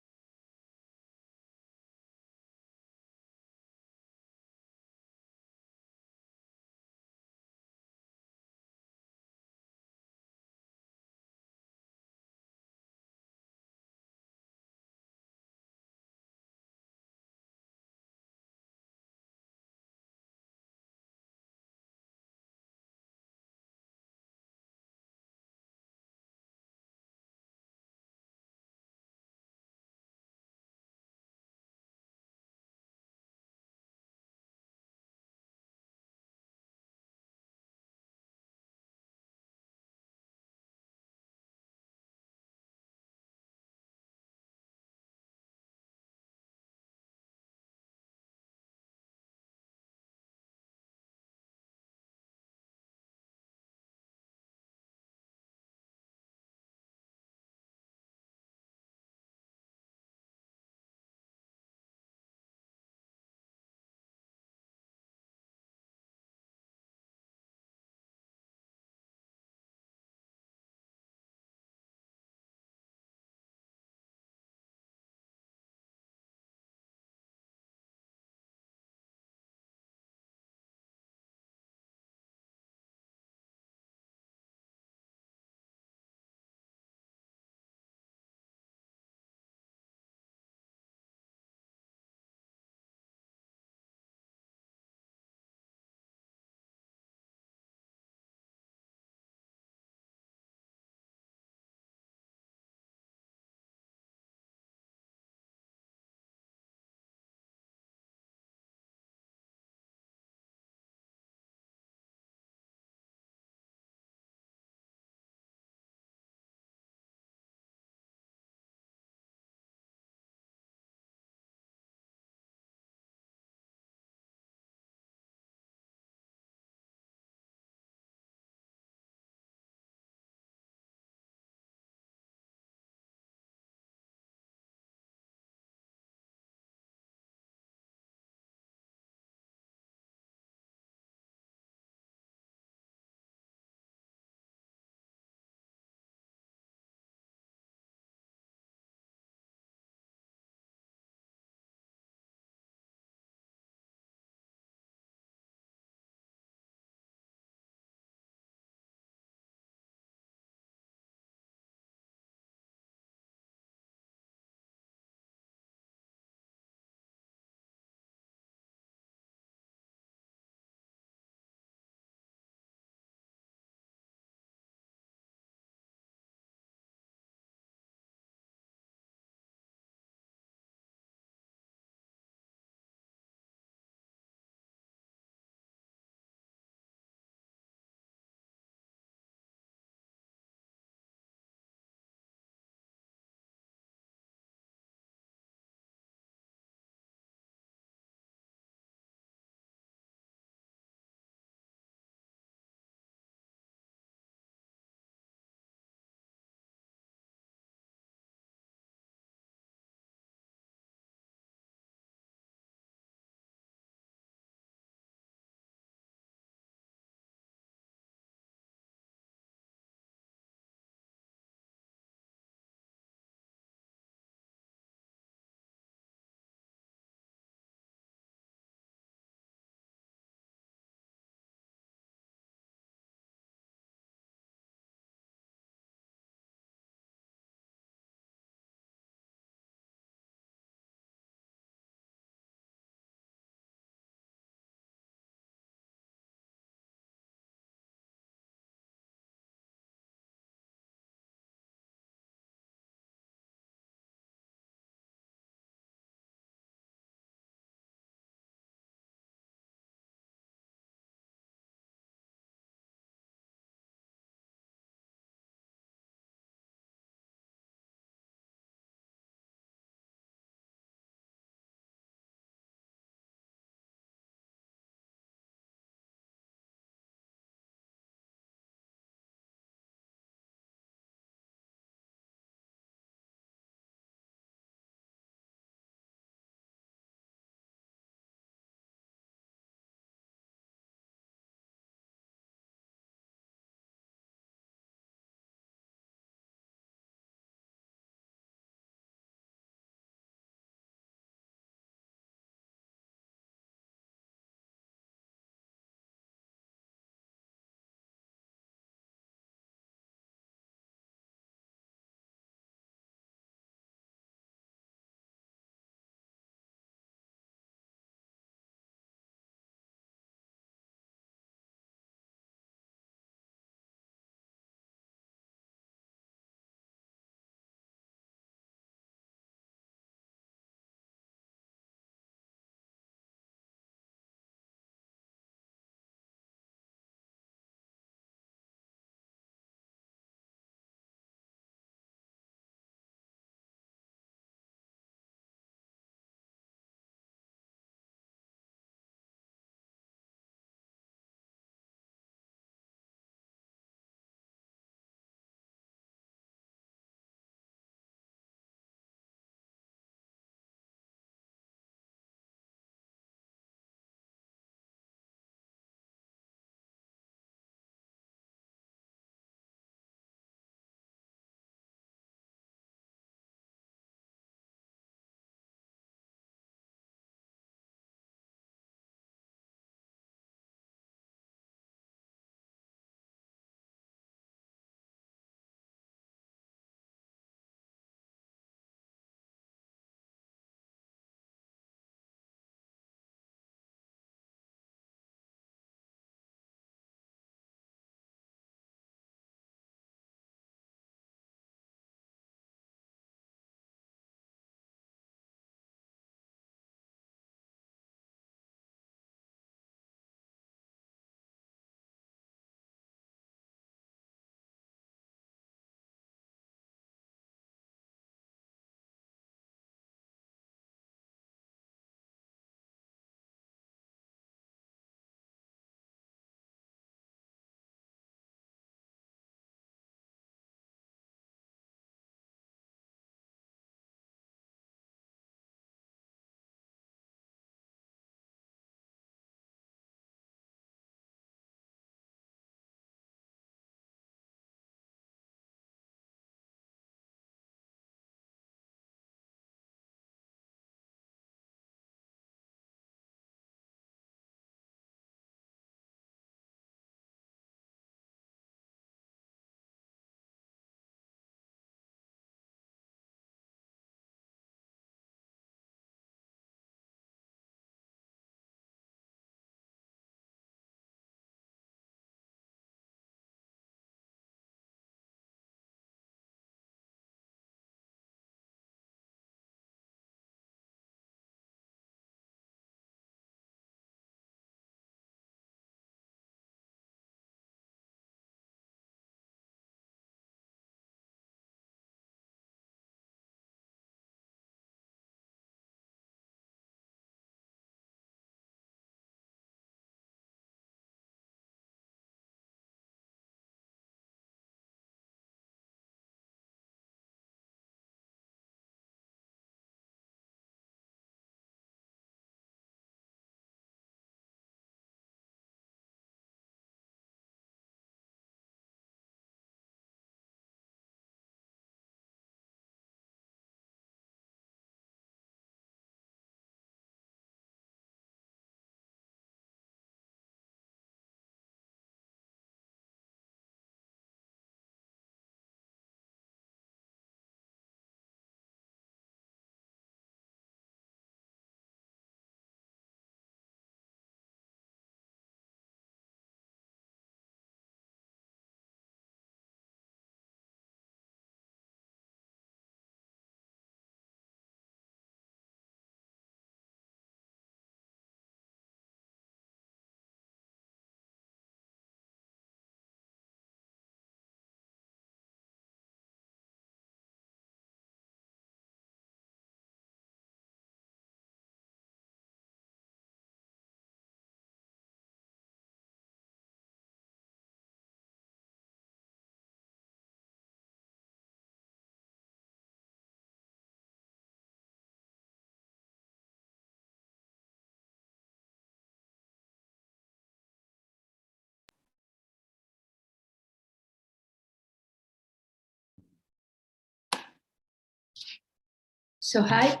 So hi,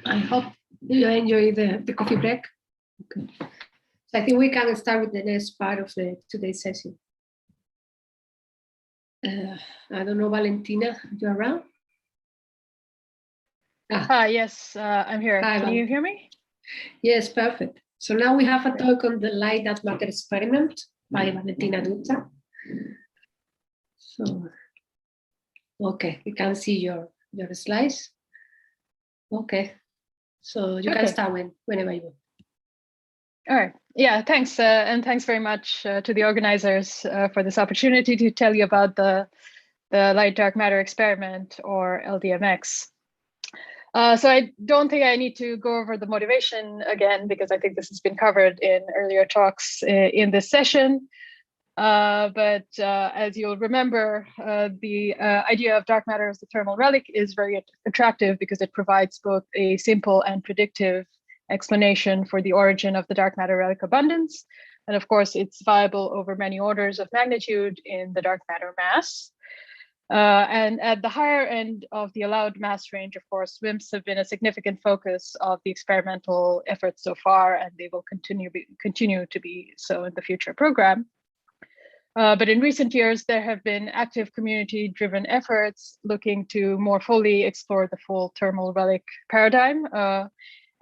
I hope you enjoy the coffee break. Okay. So I think we can start with the next part of today's session. I don't know, Valentina, are you around? Yes, I'm here. Hi, Can you hear me? Yes, perfect. So now we have a talk on the light that matter experiment by Valentina Dutta. So, okay, we can see your slides. Okay, so you can start whenever you want. All right. Yeah, thanks. And thanks very much to the organizers for this opportunity to tell you about the light dark matter experiment, or LDMX. So I don't think I need to go over the motivation again, because I think this has been covered in earlier talks in this session. But as you'll remember, the idea of dark matter as the thermal relic is very attractive because it provides both a simple and predictive explanation for the origin of the dark matter relic abundance. And of course, it's viable over many orders of magnitude in the dark matter mass. And at the higher end of the allowed mass range, of course, WIMPs have been a significant focus of the experimental efforts so far, and they will continue to be so in the future program. But in recent years, there have been active community-driven efforts looking to more fully explore the full thermal relic paradigm.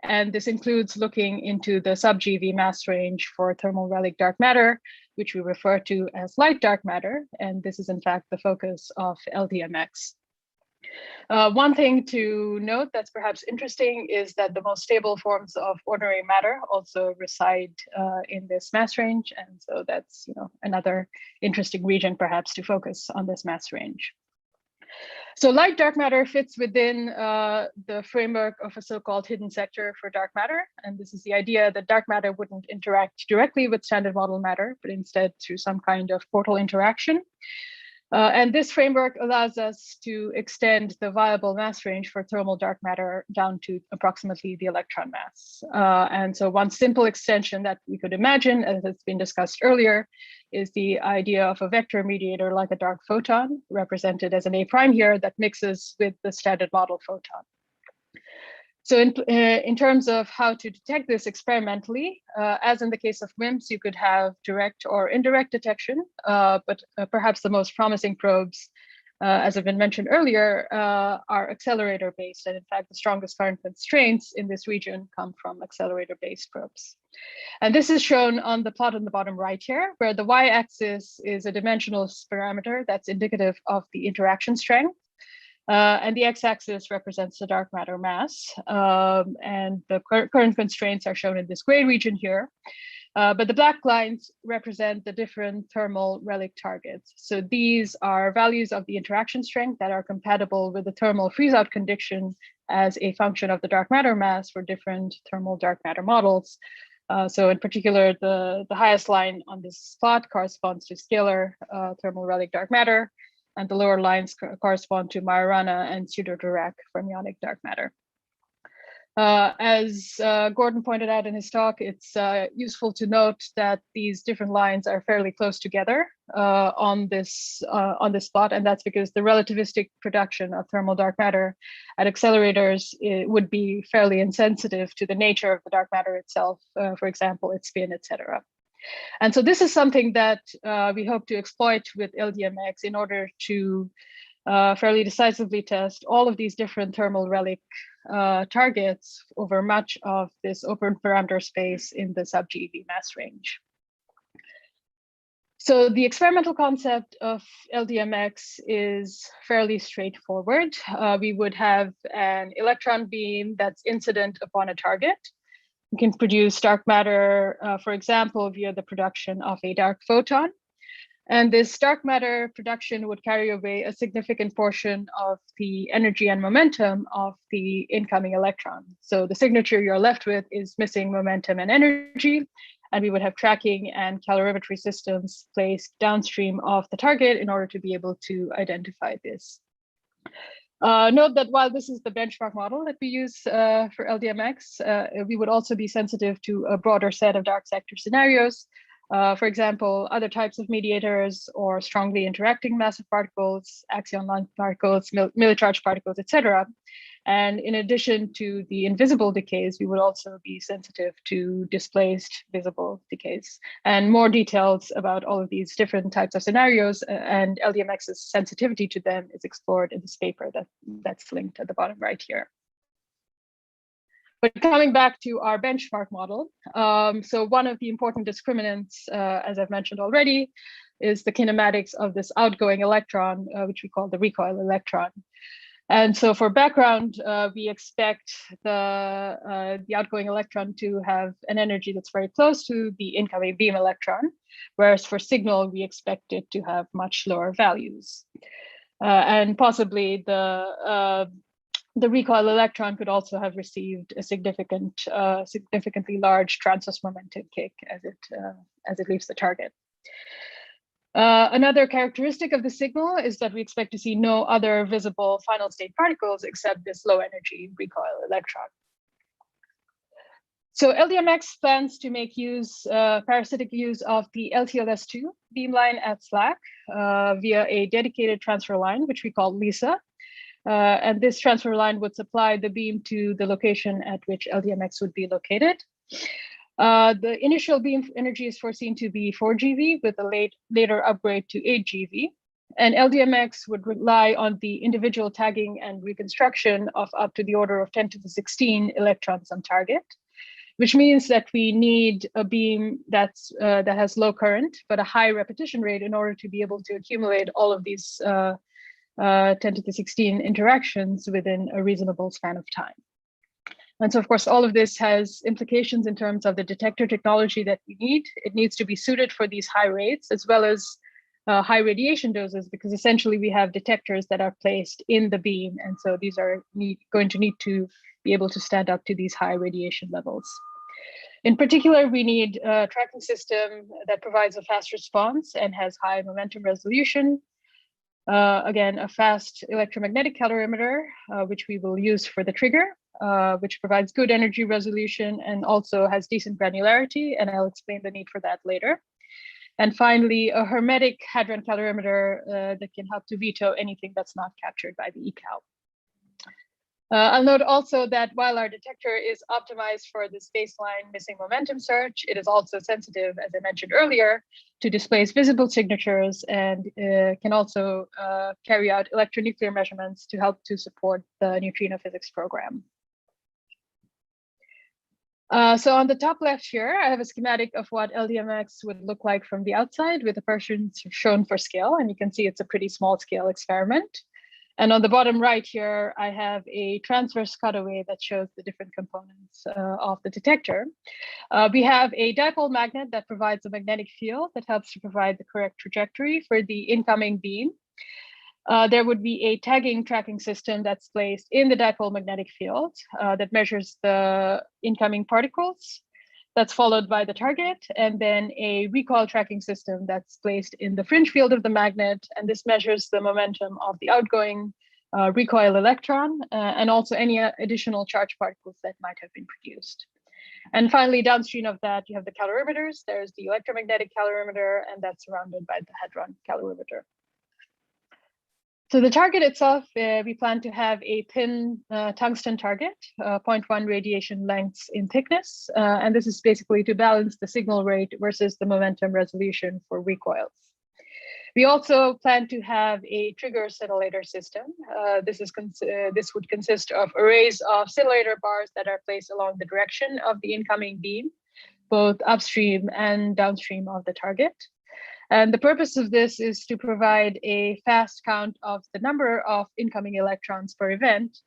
And this includes looking into the sub-GeV mass range for thermal relic dark matter, which we refer to as light dark matter. And this is in fact the focus of LDMX. One thing to note that's perhaps interesting is that the most stable forms of ordinary matter also reside in this mass range. And so that's another interesting region perhaps to focus on this mass range. So light dark matter fits within the framework of a so-called hidden sector for dark matter. And this is the idea that dark matter wouldn't interact directly with standard model matter, but instead through some kind of portal interaction. And this framework allows us to extend the viable mass range for thermal dark matter down to approximately the electron mass. And so one simple extension that we could imagine, as has been discussed earlier, is the idea of a vector mediator like a dark photon, represented as an A prime here, that mixes with the standard model photon. So in terms of how to detect this experimentally, as in the case of WIMPs, you could have direct or indirect detection, but perhaps the most promising probes, as have been mentioned earlier, are accelerator-based. And in fact, the strongest current constraints in this region come from accelerator-based probes. And this is shown on the plot on the bottom right here, where the y-axis is a dimensional parameter that's indicative of the interaction strength. And the x-axis represents the dark matter mass. And the current constraints are shown in this gray region here. But the black lines represent the different thermal relic targets. So these are values of the interaction strength that are compatible with the thermal freeze-out condition as a function of the dark matter mass for different thermal dark matter models. So in particular, the highest line on this plot corresponds to scalar thermal relic dark matter, and the lower lines correspond to Majorana and pseudo-Dirac fermionic dark matter. As Gordon pointed out in his talk, it's useful to note that these different lines are fairly close together on this plot, and that's because the relativistic production of thermal dark matter at accelerators would be fairly insensitive to the nature of the dark matter itself, for example, its spin, etc. And so this is something that we hope to exploit with LDMX in order to fairly decisively test all of these different thermal relic targets over much of this open parameter space in the sub-GeV mass range. So the experimental concept of LDMX is fairly straightforward. We would have an electron beam that's incident upon a target. We can produce dark matter, for example, via the production of a dark photon. And this dark matter production would carry away a significant portion of the energy and momentum of the incoming electron. So the signature you're left with is missing momentum and energy, and we would have tracking and calorimetry systems placed downstream of the target in order to be able to identify this. Note that while this is the benchmark model that we use for LDMX, we would also be sensitive to a broader set of dark sector scenarios. For example, other types of mediators or strongly interacting massive particles, axion line particles, milli charged particles, etc. And in addition to the invisible decays, we would also be sensitive to displaced visible decays. And more details about all of these different types of scenarios and LDMX's sensitivity to them is explored in this paper that's linked at the bottom right here. But coming back to our benchmark model, so one of the important discriminants, as I've mentioned already, is the kinematics of this outgoing electron, which we call the recoil electron. And so for background, we expect the outgoing electron to have an energy that's very close to the incoming beam electron, whereas for signal, we expect it to have much lower values. And possibly the recoil electron could also have received a significantly large transverse momentum kick as it leaves the target. Another characteristic of the signal is that we expect to see no other visible final state particles except this low energy recoil electron. So LDMX plans to make parasitic use of the LTLS2 beamline at SLAC via a dedicated transfer line, which we call LISA. And this transfer line would supply the beam to the location at which LDMX would be located. The initial beam energy is foreseen to be 4 GeV with a later upgrade to 8 GeV. And LDMX would rely on the individual tagging and reconstruction of up to the order of 10 to the 16 electrons on target, which means that we need a beam that has low current, but a high repetition rate in order to be able to accumulate all of these 10 to the 16 interactions within a reasonable span of time. And so, of course, all of this has implications in terms of the detector technology that we need. It needs to be suited for these high rates as well as high radiation doses, because essentially we have detectors that are placed in the beam. And so these are going to need to be able to stand up to these high radiation levels. In particular, we need a tracking system that provides a fast response and has high momentum resolution. Again, a fast electromagnetic calorimeter, which we will use for the trigger, which provides good energy resolution and also has decent granularity, and I'll explain the need for that later. And finally, a hermetic hadron calorimeter that can help to veto anything that's not captured by the ecal. I'll note also that while our detector is optimized for this baseline missing momentum search, it is also sensitive, as I mentioned earlier, to displace visible signatures and can also carry out electronuclear measurements to help to support the neutrino physics program. So on the top left here, I have a schematic of what LDMX would look like from the outside with the portions shown for scale, and you can see it's a pretty small scale experiment. And on the bottom right here, I have a transverse cutaway that shows the different components of the detector. We have a dipole magnet that provides a magnetic field that helps to provide the correct trajectory for the incoming beam. There would be a tagging tracking system that's placed in the dipole magnetic field that measures the incoming particles. That's followed by the target, and then a recoil tracking system that's placed in the fringe field of the magnet, and this measures the momentum of the outgoing recoil electron and also any additional charged particles that might have been produced. And finally, downstream of that, you have the calorimeters. There's the electromagnetic calorimeter, and that's surrounded by the hadron calorimeter. So the target itself, we plan to have a thin tungsten target, 0.1 radiation lengths in thickness. And this is basically to balance the signal rate versus the momentum resolution for recoils. We also plan to have a trigger scintillator system. This would consist of arrays of scintillator bars that are placed along the direction of the incoming beam, both upstream and downstream of the target. And the purpose of this is to provide a fast count of the number of incoming electrons per event.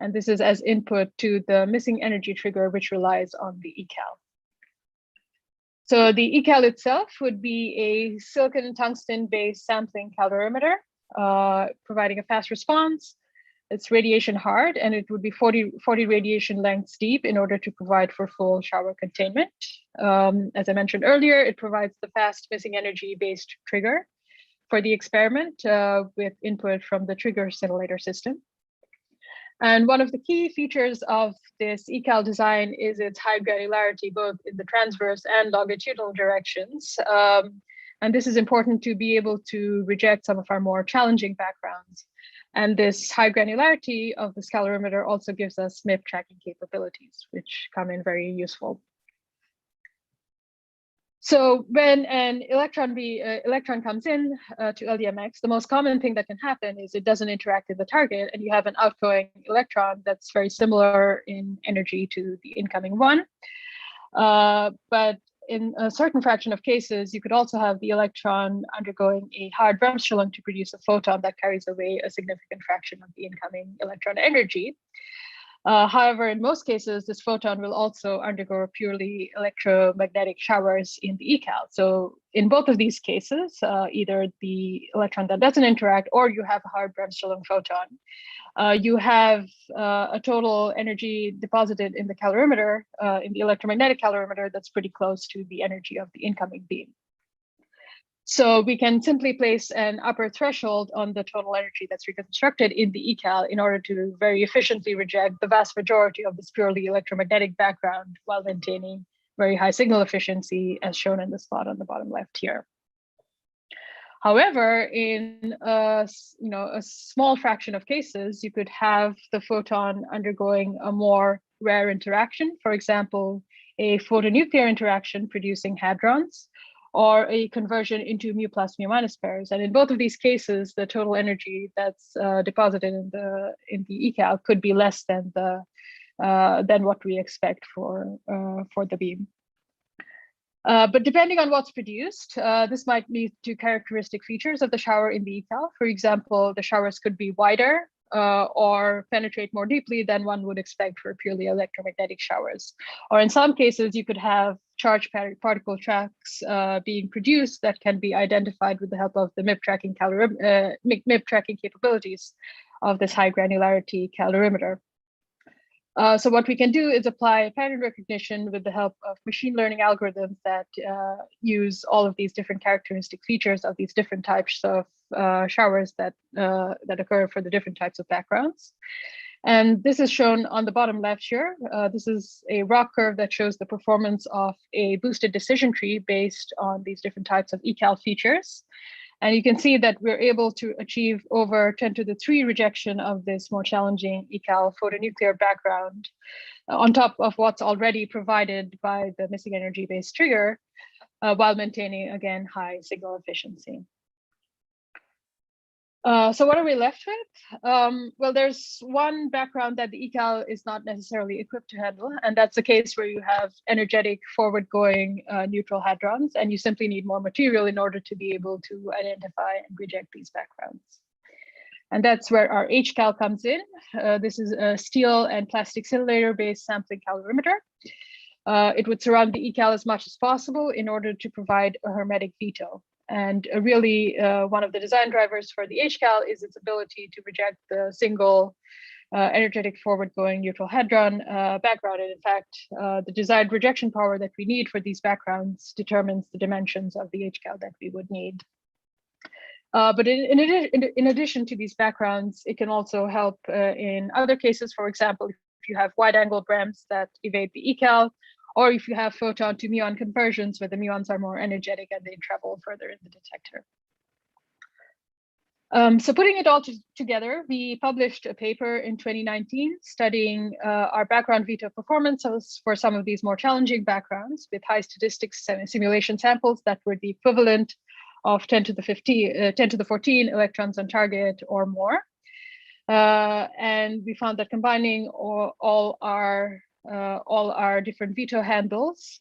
And this is as input to the missing energy trigger, which relies on the ecal. So the ecal itself would be a silicon tungsten based sampling calorimeter, providing a fast response. It's radiation hard, and it would be 40 radiation lengths deep in order to provide for full shower containment. As I mentioned earlier, it provides the fast missing energy based trigger for the experiment with input from the trigger scintillator system. And one of the key features of this ecal design is its high granularity, both in the transverse and longitudinal directions. And this is important to be able to reject some of our more challenging backgrounds. And this high granularity of this calorimeter also gives us MIP tracking capabilities, which come in very useful. So when an electron comes in to LDMX, the most common thing that can happen is it doesn't interact with the target, and you have an outgoing electron that's very similar in energy to the incoming one. But in a certain fraction of cases, you could also have the electron undergoing a hard Bremsstrahlung to produce a photon that carries away a significant fraction of the incoming electron energy. However, in most cases, this photon will also undergo purely electromagnetic showers in the ecal. So in both of these cases, either the electron that doesn't interact or you have a hard Bremsstrahlung photon, you have a total energy deposited in the calorimeter, in the electromagnetic calorimeter, that's pretty close to the energy of the incoming beam. So we can simply place an upper threshold on the total energy that's reconstructed in the ecal in order to very efficiently reject the vast majority of this purely electromagnetic background while maintaining very high signal efficiency, as shown in this plot on the bottom left here. However, in a small fraction of cases, you could have the photon undergoing a more rare interaction, for example, a photonuclear interaction producing hadrons, or a conversion into mu plus mu minus pairs. And in both of these cases, the total energy that's deposited in the ecal could be less than what we expect for the beam. But depending on what's produced, this might lead to characteristic features of the shower in the ecal. For example, the showers could be wider or penetrate more deeply than one would expect for purely electromagnetic showers. Or in some cases, you could have charged particle tracks being produced that can be identified with the help of the MIP tracking capabilities of this high granularity calorimeter. So what we can do is apply pattern recognition with the help of machine learning algorithms that use all of these different characteristic features of these different types of showers that occur for the different types of backgrounds. And this is shown on the bottom left here. This is a ROC curve that shows the performance of a boosted decision tree based on these different types of ecal features. And you can see that we're able to achieve over 10 to the 3 rejection of this more challenging ecal photonuclear background on top of what's already provided by the missing energy-based trigger, while maintaining, again, high signal efficiency. So what are we left with? Well, there's one background that the ecal is not necessarily equipped to handle, and that's the case where you have energetic forward-going neutral hadrons, and you simply need more material in order to be able to identify and reject these backgrounds. And that's where our HCal comes in. This is a steel and plastic cylinder-based sampling calorimeter. It would surround the ecal as much as possible in order to provide a hermetic veto. And really, one of the design drivers for the HCal is its ability to reject the single energetic forward-going neutral hadron background. And in fact, the desired rejection power that we need for these backgrounds determines the dimensions of the HCal that we would need. But in addition to these backgrounds, it can also help in other cases. For example, if you have wide-angle BREMs that evade the ecal, or if you have photon to muon conversions where the muons are more energetic and they travel further in the detector. So putting it all together, we published a paper in 2019 studying our background veto performances for some of these more challenging backgrounds with high statistics simulation samples that were the equivalent of 10 to the 14 electrons on target or more. And we found that combining all our different veto handles,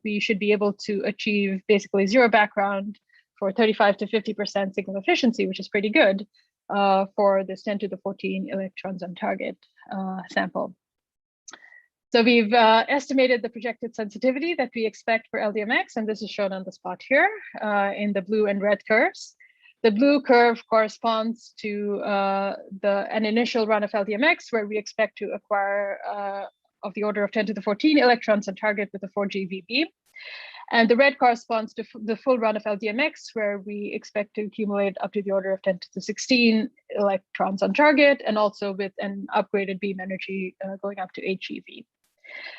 we should be able to achieve basically zero background for 35 to 50% signal efficiency, which is pretty good for this 10 to the 14 electrons on target sample. So we've estimated the projected sensitivity that we expect for LDMX, and this is shown on the spot here in the blue and red curves. The blue curve corresponds to an initial run of LDMX where we expect to acquire of the order of 10 to the 14 electrons on target with a 4 GeV beam. And the red corresponds to the full run of LDMX, where we expect to accumulate up to the order of 10 to the 16 electrons on target, and also with an upgraded beam energy going up to 8 GeV.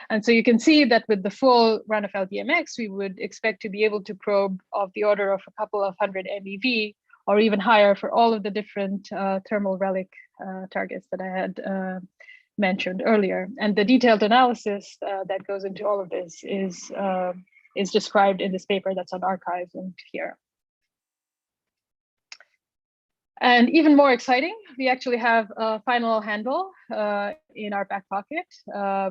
And so you can see that with the full run of LDMX, we would expect to be able to probe of the order of a couple of hundred MeV or even higher for all of the different thermal relic targets that I had mentioned earlier. And the detailed analysis that goes into all of this is described in this paper that's on arXiv linked here. And even more exciting, we actually have a final handle in our back pocket,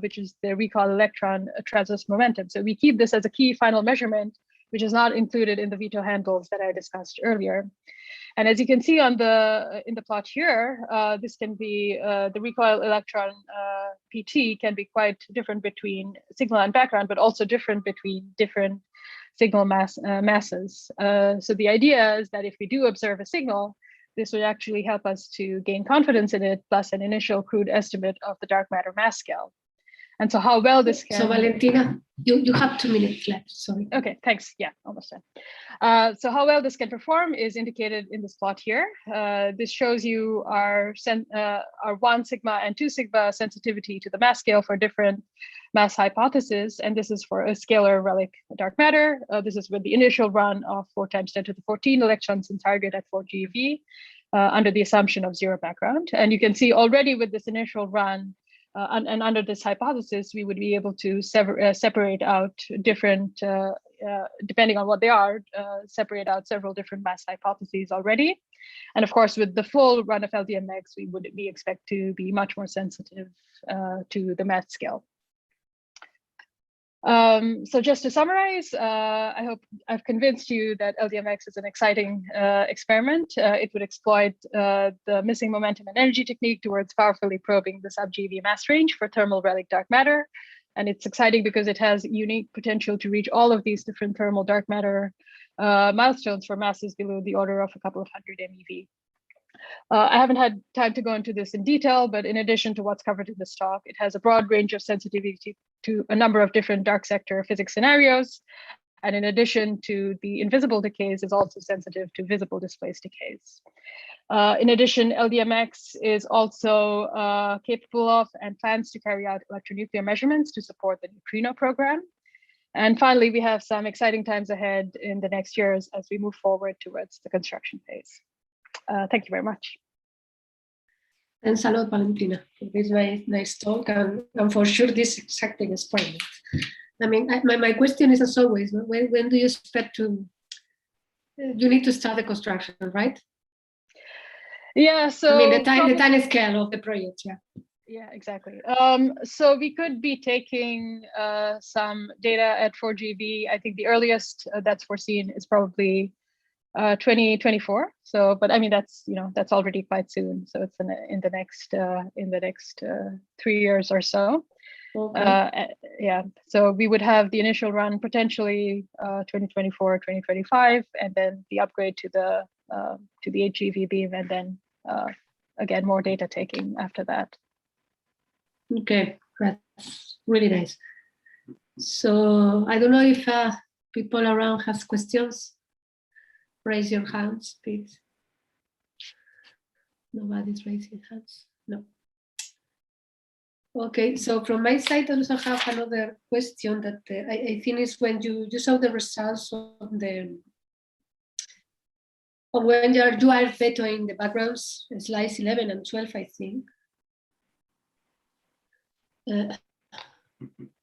which is the recall electron transverse momentum. So we keep this as a key final measurement, which is not included in the veto handles that I discussed earlier. And as you can see on in the plot here, this can be the recoil electron PT can be quite different between signal and background, but also different between different signal masses. So the idea is that if we do observe a signal, this would actually help us to gain confidence in it, plus an initial crude estimate of the dark matter mass scale. And so how well this can... So Valentina, you have 2 minutes left, sorry. Okay, thanks, yeah, almost done. So how well this can perform is indicated in this plot here. This shows you our 1 sigma and 2 sigma sensitivity to the mass scale for different mass hypotheses. And this is for a scalar relic dark matter. This is with the initial run of 4 × 10⁻14 electrons in target at 4 GeV under the assumption of 0 background. And you can see already with this initial run, and under this hypothesis, we would be able to separate out different, depending on what they are, separate out several different mass hypotheses already. And of course, with the full run of LDMX, we expect to be much more sensitive to the mass scale. So just to summarize, I hope I've convinced you that LDMX is an exciting experiment. It would exploit the missing momentum and energy technique towards powerfully probing the sub-GeV mass range for thermal relic dark matter. And it's exciting because it has unique potential to reach all of these different thermal dark matter milestones for masses below the order of a couple of hundred MeV. I haven't had time to go into this in detail, but in addition to what's covered in this talk, it has a broad range of sensitivity to a number of different dark sector physics scenarios. And in addition to the invisible decays, is also sensitive to visible displaced decays. In addition, LDMX is also capable of and plans to carry out electronuclear measurements to support the neutrino program. And finally, we have some exciting times ahead in the next years as we move forward towards the construction phase. Thank you very much. Thanks a lot, Valentina, for this very nice talk and for sure this exciting experiment. I mean, my question is as always, when do you expect to, you need to start the construction, right? Yeah, so I mean, the time scale of the project, yeah. Yeah, exactly. So we could be taking some data at 4 GeV. I think the earliest that's foreseen is probably 2024. So, but I mean, that's that's already quite soon. So it's in the next 3 years or so. Okay. Yeah. So we would have the initial run potentially 2024, 2025, and then the upgrade to the 8 GeV beam, and then again more data taking after that. Okay, that's really nice. So I don't know if people around have questions. Raise your hands, please. Nobody's raising hands. No. Okay, so from my side, I also have another question that I think is when you saw the results of when you are vetoing the backgrounds, slides 11 and 12, I think.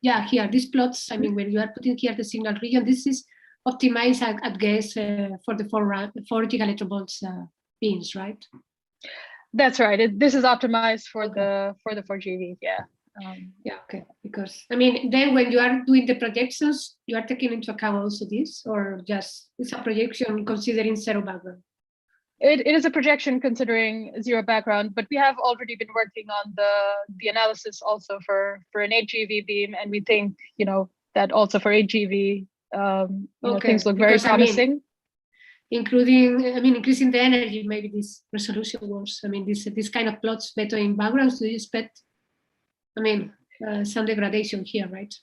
Yeah, here, these plots, I mean, when you are putting here the signal region, this is optimized, I guess, for the 4 gigaelectronvolts beams, right? That's right. This is optimized for the 4 GeV, yeah. Yeah, okay. Because, I mean, then when you are doing the projections, you are taking into account also this, or just it's a projection considering 0 background? It is a projection considering 0 background, but we have already been working on the analysis also for an 8 GeV beam, and we think that also for 8 GeV things look very promising. I mean, increasing the energy, maybe this resolution works. I mean, this kind of plots vetoing backgrounds. Do you expect? I mean, some degradation here, right?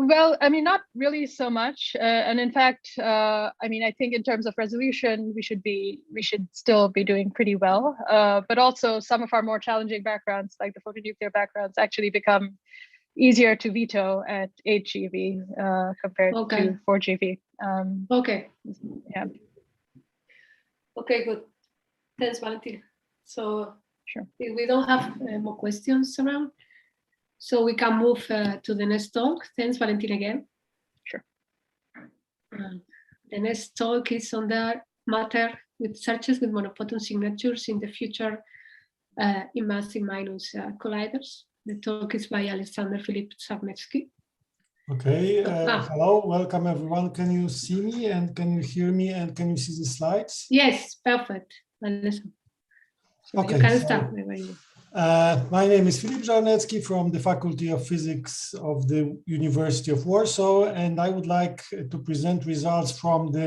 Well, I mean, not really so much. And in fact, I mean, I think in terms of resolution, we should still be doing pretty well. But also some of our more challenging backgrounds, like the photonuclear backgrounds, actually become easier to veto at 8 GeV compared to 4 GeV. Okay. Yeah. Okay, good. Thanks, Valentina. So Sure. if we don't have more questions around, so we can move to the next talk. Thanks, Valentina, again. Sure. The next talk is on dark matter with searches with monophoton signatures in the future in massive minus colliders. The talk is by Alexander Filip Czarnecki. Okay, hello, welcome everyone. Can you see me and can you hear me and can you see the slides? Yes, perfect. So okay, you can start. My name is Filip Czarnecki from the Faculty of Physics of the University of Warsaw, and I would like to present results from the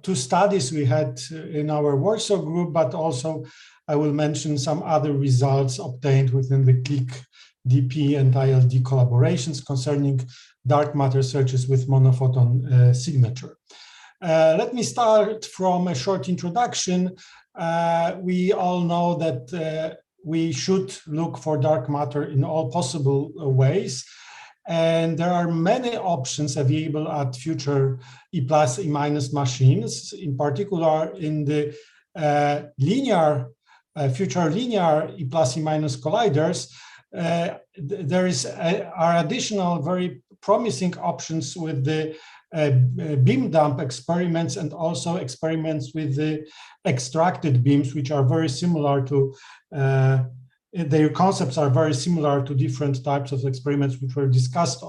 two studies we had in our Warsaw group, but also I will mention some other results obtained within the CLIC DP and ILD collaborations concerning dark matter searches with monophoton signature. Let me start from a short introduction. We all know that we should look for dark matter in all possible ways. And there are many options available at future E+, E- machines, in particular in the future linear E+, E- colliders. There are additional very promising options with the beam dump experiments and also experiments with the extracted beams, which are very similar to, their concepts are very similar to different types of experiments which were discussed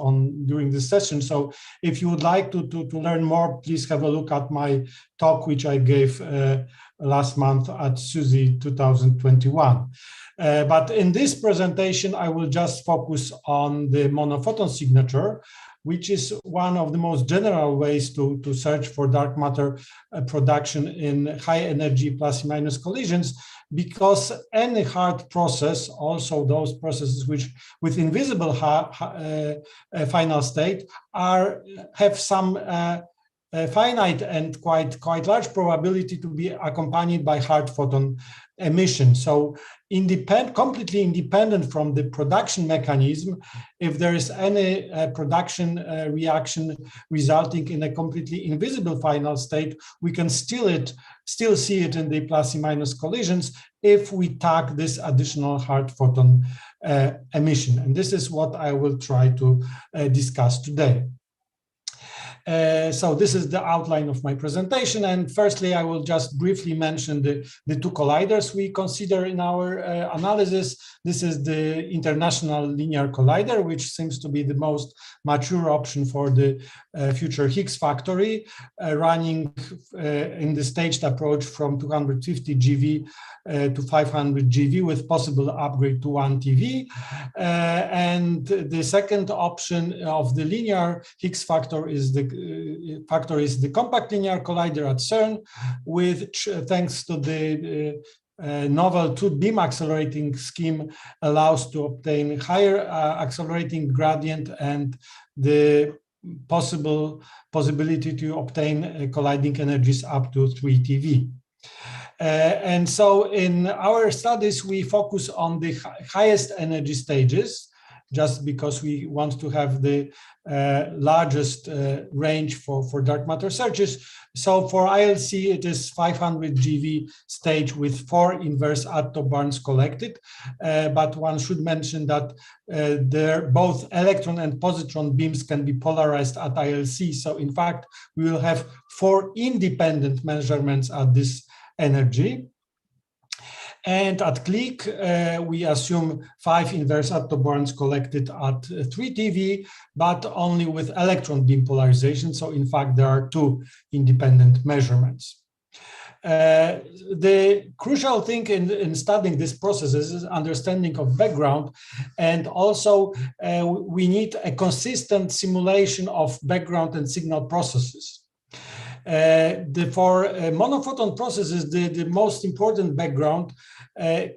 during this session. So if you would like to learn more, please have a look at my talk, which I gave last month at CSIC 2021. But in this presentation, I will just focus on the monophoton signature, which is one of the most general ways to search for dark matter production in high energy ± collisions, because any hard process, also those processes which with invisible final state have some finite and quite large probability to be accompanied by hard photon emission. So completely independent from the production mechanism, if there is any production reaction resulting in a completely invisible final state, we can still see it in the ± collisions if we tag this additional hard photon emission. And this is what I will try to discuss today. So this is the outline of my presentation. And firstly, I will just briefly mention the two colliders we consider in our analysis. This is the International Linear Collider, which seems to be the most mature option for the future Higgs factory, running in the staged approach from 250 GeV to 500 GeV with possible upgrade to 1 TeV. And the second option of the linear Higgs factor is the compact linear collider at CERN, which thanks to the novel two-beam accelerating scheme allows to obtain higher accelerating gradient and the possibility to obtain colliding energies up to 3 TeV. And so in our studies, we focus on the highest energy stages, just because we want to have the largest range for dark matter searches. So for ILC, it is 500 GeV stage with 4 inverse attobarns collected. But one should mention that both electron and positron beams can be polarized at ILC. So in fact, we will have 4 independent measurements at this energy. And at CLIC, we assume 5 inverse attobarns collected at 3 TeV, but only with electron beam polarization. So in fact, there are 2 independent measurements. The crucial thing in studying this process is understanding of background, and also we need a consistent simulation of background and signal processes. For monophoton processes, the most important background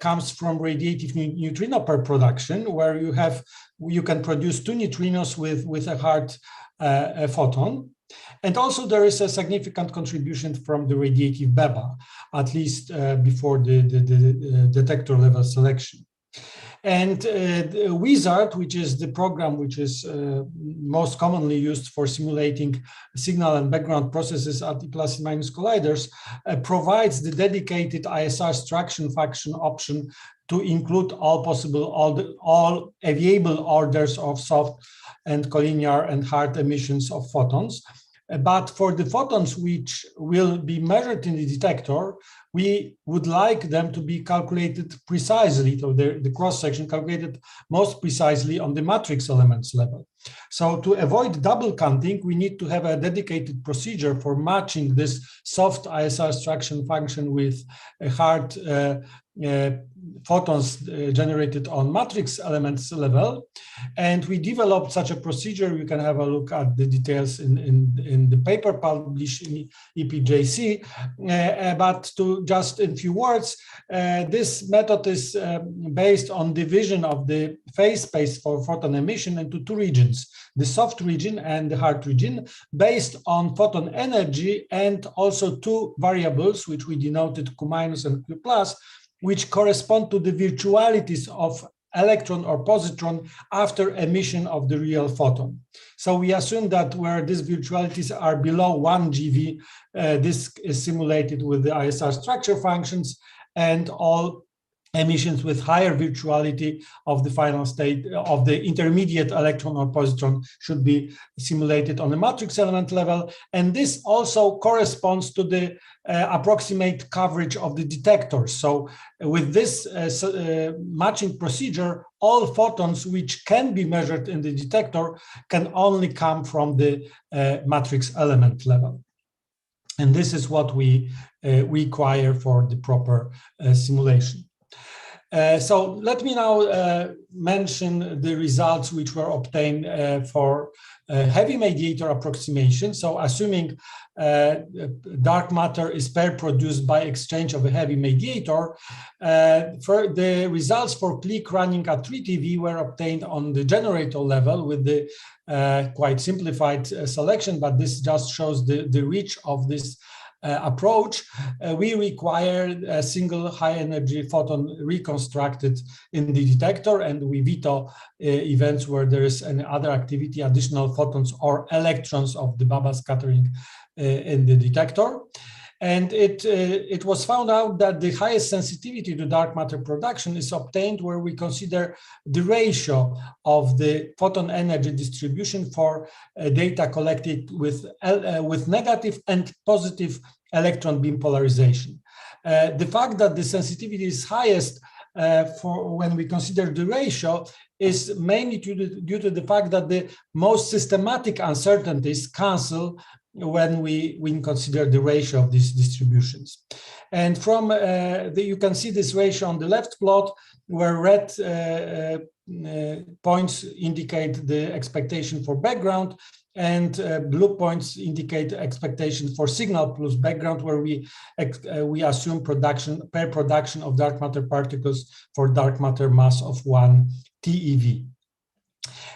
comes from radiative neutrino pair production, where you can produce 2 neutrinos with a hard photon. And also there is a significant contribution from the radiative BEBA, at least before the detector level selection. And the Wizard, which is the program which is most commonly used for simulating signal and background processes at the plus and minus colliders, provides the dedicated ISR extraction function option to include all possible, all available orders of soft and collinear and hard emissions of photons. But for the photons which will be measured in the detector, we would like them to be calculated precisely, so the cross-section calculated most precisely on the matrix elements level. So to avoid double counting, we need to have a dedicated procedure for matching this soft ISR extraction function with a hard photons generated on matrix elements level. And we developed such a procedure. You can have a look at the details in the paper published in EPJC. But to just in few words, this method is based on division of the phase space for photon emission into two regions, the soft region and the hard region, based on photon energy, and also two variables, which we denoted Q- and Q+, which correspond to the virtualities of electron or positron after emission of the real photon. So we assume that where these virtualities are below 1 GeV, this is simulated with the ISR structure functions, and all emissions with higher virtuality of the final state of the intermediate electron or positron should be simulated on the matrix element level. And this also corresponds to the approximate coverage of the detectors. So with this matching procedure, all photons which can be measured in the detector can only come from the matrix element level. And this is what we require for the proper simulation. So let me now mention the results which were obtained for heavy mediator approximation. So assuming dark matter is pair produced by exchange of a heavy mediator, for the results for clique running at 3 TeV were obtained on the generator level with the quite simplified selection, but this just shows the reach of this approach. We required a single high energy photon reconstructed in the detector, and we veto events where there is any other activity, additional photons or electrons of the Baba scattering in the detector. And it was found out that the highest sensitivity to dark matter production is obtained where we consider the ratio of the photon energy distribution for data collected with negative and positive electron beam polarization. The fact that the sensitivity is highest for when we consider the ratio is mainly due to the fact that the most systematic uncertainties cancel when we consider the ratio of these distributions. And from you can see this ratio on the left plot, where red points indicate the expectation for background, and blue points indicate expectation for signal plus background, where we assume pair production of dark matter particles for dark matter mass of 1 TeV.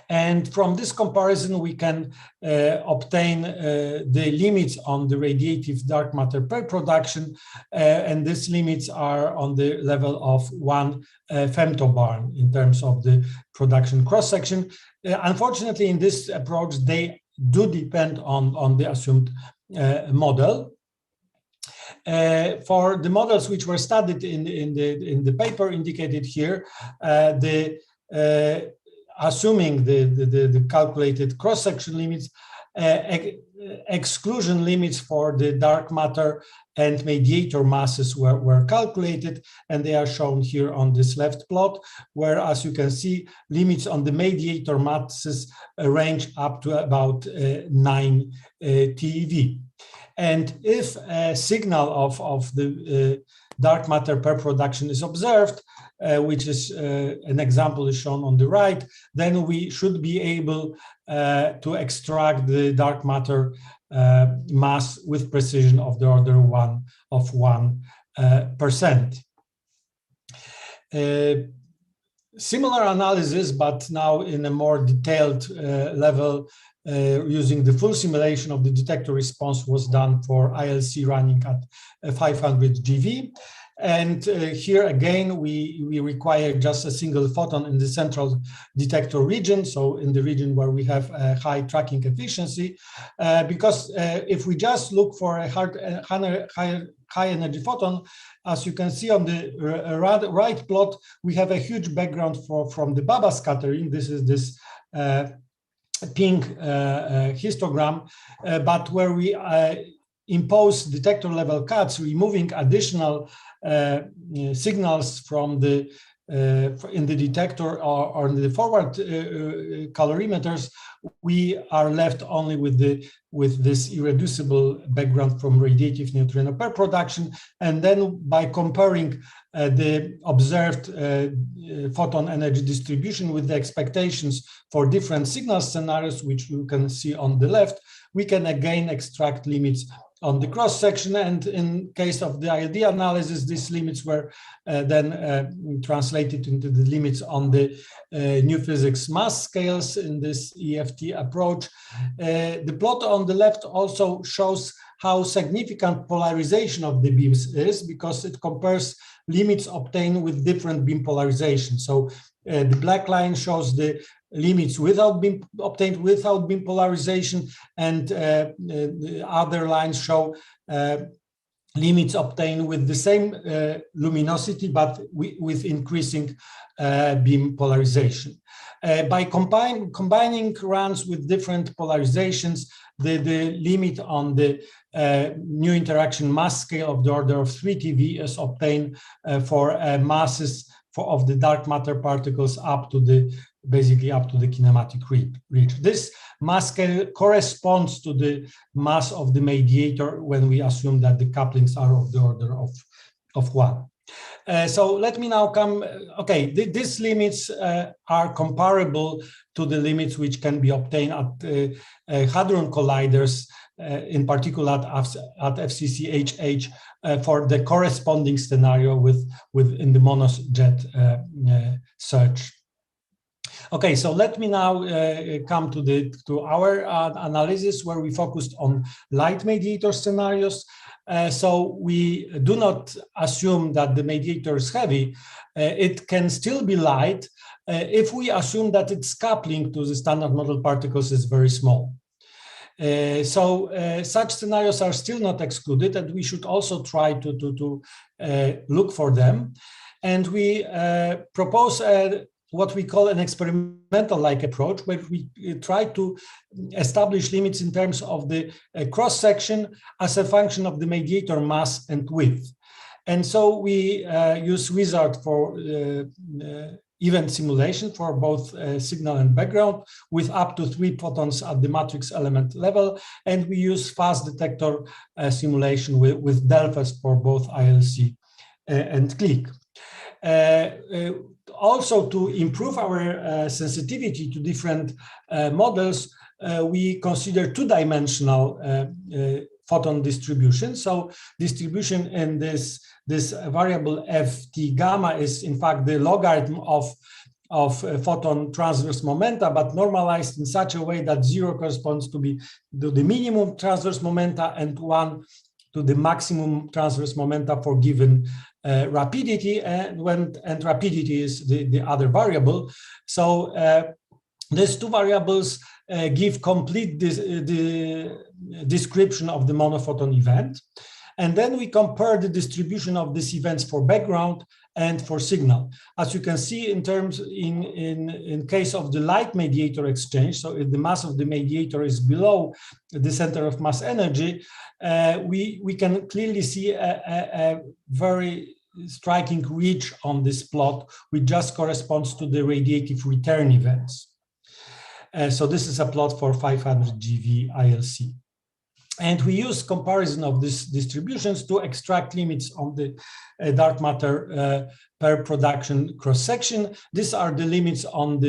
And from this comparison, we can obtain the limits on the radiative dark matter pair production, and these limits are on the level of 1 femtobarn in terms of the production cross-section. Unfortunately, in this approach, they do depend on the assumed model. For the models which were studied in the paper indicated here, assuming the calculated cross-section limits, exclusion limits for the dark matter and mediator masses were calculated, and they are shown here on this left plot, where, as you can see, limits on the mediator masses range up to about 9 TeV. And if a signal of the dark matter pair production is observed, which is an example is shown on the right, then we should be able to extract the dark matter mass with precision of the order of 1%. Similar analysis, but now in a more detailed level, using the full simulation of the detector response, was done for ILC running at 500 GeV. And here again, we require just a single photon in the central detector region, so in the region where we have a high tracking efficiency, because if we just look for a high energy photon, as you can see on the right plot, we have a huge background from the Baba scattering. This is this pink histogram, but where we impose detector level cuts, removing additional signals from the in the detector or in the forward colorimeters, we are left only with this irreducible background from radiative neutrino pair production. And then by comparing the observed photon energy distribution with the expectations for different signal scenarios, which you can see on the left, we can again extract limits on the cross section, and in case of the ILD analysis, these limits were then translated into the limits on the new physics mass scales in this EFT approach. The plot on the left also shows how significant polarization of the beams is, because it compares limits obtained with different beam polarization. So the black line shows the limits obtained without beam polarization, and the other lines show limits obtained with the same luminosity, but with increasing beam polarization. By combining runs with different polarizations, the limit on the new interaction mass scale of the order of 3 TeV is obtained for masses of the dark matter particles basically up to the kinematic reach. This mass scale corresponds to the mass of the mediator when we assume that the couplings are of the order of 1. So let me now come, okay, these limits are comparable to the limits which can be obtained at hadron colliders, in particular at FCC HH, for the corresponding scenario within the monos jet search. Okay, so let me now come to our analysis, where we focused on light mediator scenarios. So we do not assume that the mediator is heavy. It can still be light if we assume that its coupling to the standard model particles is very small. So such scenarios are still not excluded, and we should also try to look for them. And we propose what we call an experimental-like approach, where we try to establish limits in terms of the cross-section as a function of the mediator mass and width. And so we use Wizard for event simulation for both signal and background, with up to 3 photons at the matrix element level. And we use fast detector simulation with Delphas for both ILC and click. Also, to improve our sensitivity to different models, we consider 2-dimensional photon distribution. So distribution in this variable ft gamma is in fact the logarithm of photon transverse momenta, but normalized in such a way that 0 corresponds to the minimum transverse momenta and 1 to the maximum transverse momenta for given rapidity, and rapidity is the other variable. So these 2 variables give complete the description of the monophoton event. And then we compare the distribution of these events for background and for signal. As you can see, in case of the light mediator exchange, so if the mass of the mediator is below the center of mass energy, we can clearly see a very striking reach on this plot, which just corresponds to the radiative return events. So this is a plot for 500 GeV ILC. And we use comparison of these distributions to extract limits on the dark matter per production cross-section. These are the limits on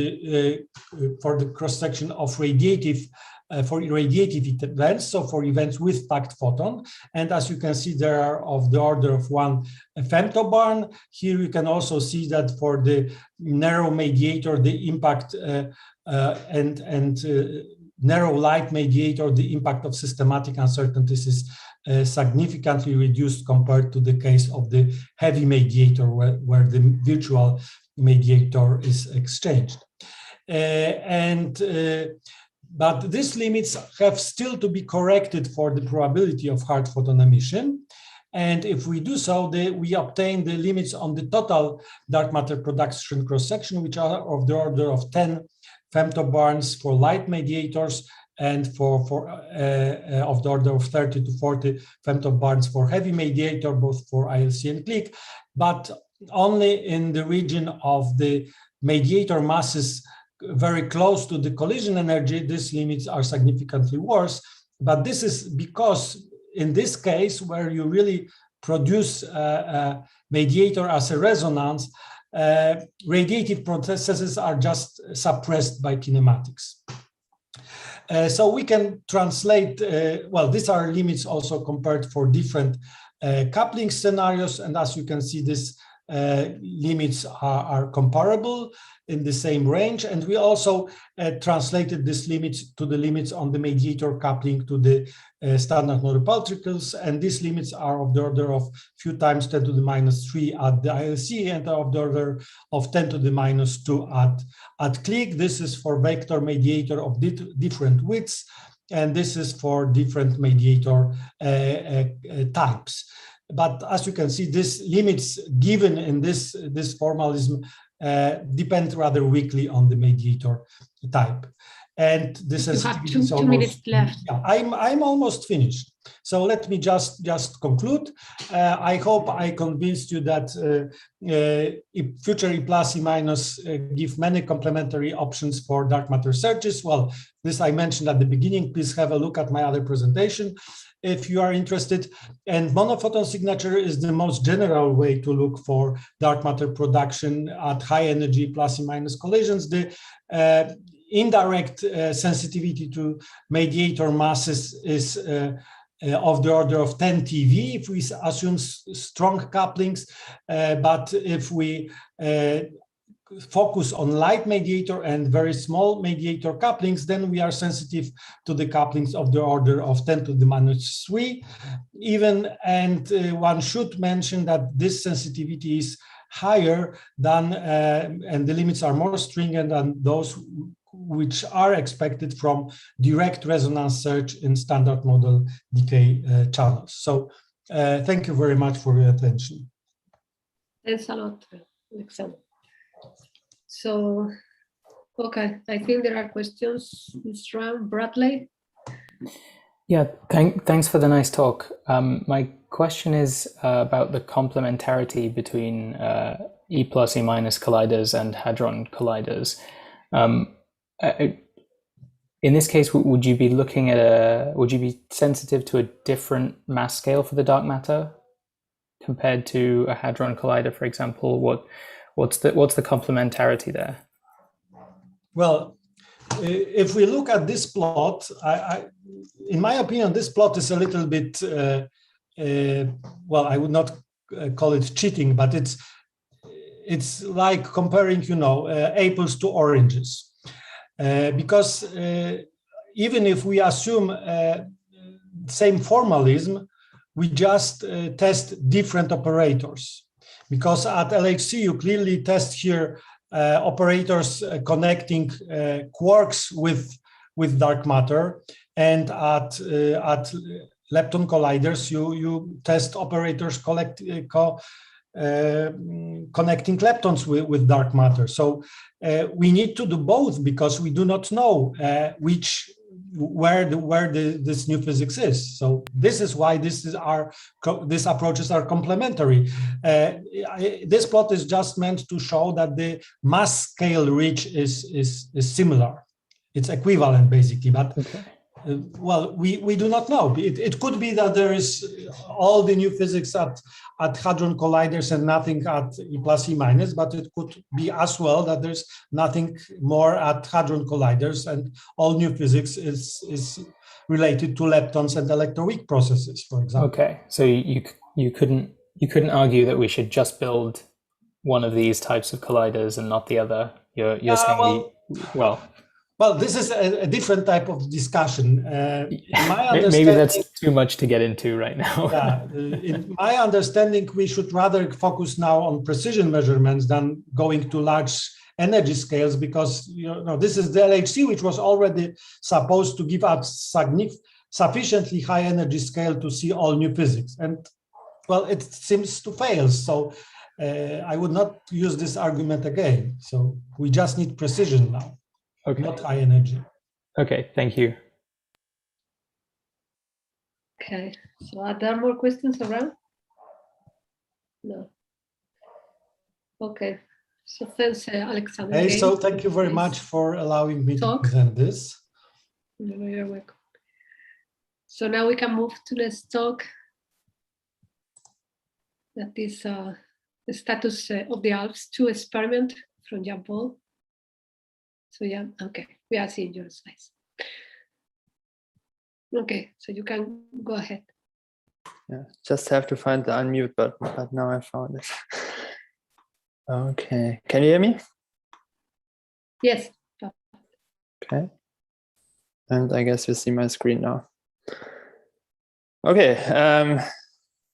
for the cross-section of radiative events, so for events with packed photon. And as you can see, there are of the order of 1 femtobarn. Here you can also see that for the narrow mediator, the impact narrow light mediator, the impact of systematic uncertainties is significantly reduced compared to the case of the heavy mediator, where the virtual mediator is exchanged. But these limits have still to be corrected for the probability of hard photon emission. And if we do so, we obtain the limits on the total dark matter production cross-section, which are of the order of 10 femtobarns for light mediators and of the order of 30 to 40 femtobarns for heavy mediator, both for ILC and click, but only in the region of the mediator masses very close to the collision energy, these limits are significantly worse. But this is because in this case, where you really produce a mediator as a resonance, radiative processes are just suppressed by kinematics. So we can translate, well, these are limits also compared for different coupling scenarios. And as you can see, these limits are comparable in the same range. And we also translated these limits to the limits on the mediator coupling to the standard model particles. And these limits are of the order of few times 10 to the minus 3 at the ILC and of the order of 10 to the minus 2 at click. This is for vector mediator of different widths. And this is for different mediator types. But as you can see, these limits given in this formalism depend rather weakly on the mediator type. And this is two minutes left. Yeah, I'm almost finished. So let me just conclude. I hope I convinced you that future E+E- give many complementary options for dark matter searches. Well, this I mentioned at the beginning. Please have a look at my other presentation if you are interested. And monophoton signature is the most general way to look for dark matter production at high energy +/- collisions. The indirect sensitivity to mediator masses is of the order of 10 TeV if we assume strong couplings, but if we focus on light mediator and very small mediator couplings, then we are sensitive to the couplings of the order of 10 to the minus 3 even. And one should mention that this sensitivity is higher than, and the limits are more stringent than those which are expected from direct resonance search in standard model decay channels. So thank you very much for your attention. Thanks a lot, Alexander. So, okay, I think there are questions this round. Bradley? Yeah, thanks for the nice talk. My question is about the complementarity between E+E- colliders and hadron colliders. In this case, would you be looking at would you be sensitive to a different mass scale for the dark matter compared to a hadron collider, for example? What's the complementarity there? Well, if we look at this plot, in my opinion, this plot is a little bit, well, I would not call it cheating, but it's like comparing, apples to oranges. Because even if we assume same formalism, we just test different operators. Because at LHC, you clearly test here operators connecting quarks with dark matter, and at lepton colliders, you test operators connecting leptons with dark matter. So we need to do both because we do not know where this new physics is. So this is why these approaches are complementary. This plot is just meant to show that the mass scale reach is similar. It's equivalent basically, but okay. Well, we do not know. It could be that there is all the new physics at hadron colliders and nothing at E+E-, but it could be as well that there's nothing more at hadron colliders and all new physics is related to leptons and electroweak processes, for example. Okay, so you couldn't argue that we should just build one of these types of colliders and not the other. You're saying well. Well, this is a different type of discussion. Maybe that's too much to get into right now. Yeah, in my understanding, we should rather focus now on precision measurements than going to large energy scales, because this is the LHC, which was already supposed to give us sufficiently high energy scale to see all new physics. And well, it seems to fail. So I would not use this argument again. So we just need precision now, okay, not high energy. Okay, thank you. Okay, so are there more questions around? No. Okay, so thanks, Alexander. Hey, so thank you very much for allowing me to present this. You're welcome. So now we can move to this talk. That is the status of the ALPS 2 experiment from Jean-Paul. So yeah, okay, we are seeing your slides. Okay, so you can go ahead. Yeah, just have to find the unmute button, but now I found it. Okay, can you hear me? Yes. Okay, and I guess you see my screen now. Okay,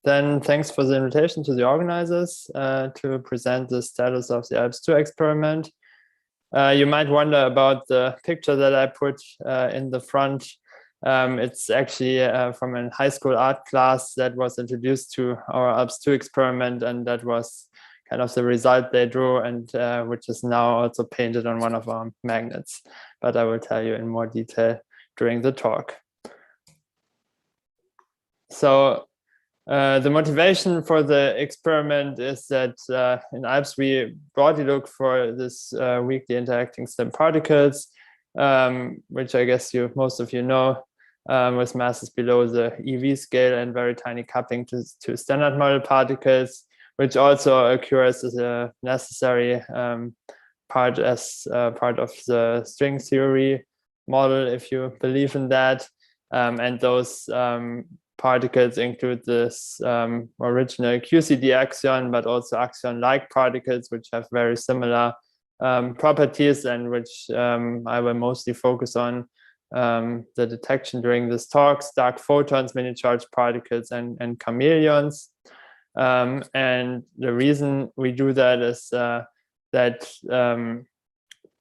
then thanks for the invitation to the organizers to present the status of the ALPS 2 experiment. You might wonder about the picture that I put in the front. It's actually from a high school art class that was introduced to our ALPS 2 experiment, and that was kind of the result they drew, and which is now also painted on one of our magnets. But I will tell you in more detail during the talk. So the motivation for the experiment is that in ALPS we broadly look for this weakly interacting slim particles, which I guess most of you know, with masses below the EV scale and very tiny coupling to standard model particles, which also occurs as a necessary part of the string theory model, if you believe in that. And those particles include this original QCD axion, but also axion-like particles, which have very similar properties, and which I will mostly focus on the detection during this talk: dark photons, mini-charged particles, and chameleons. And the reason we do that is that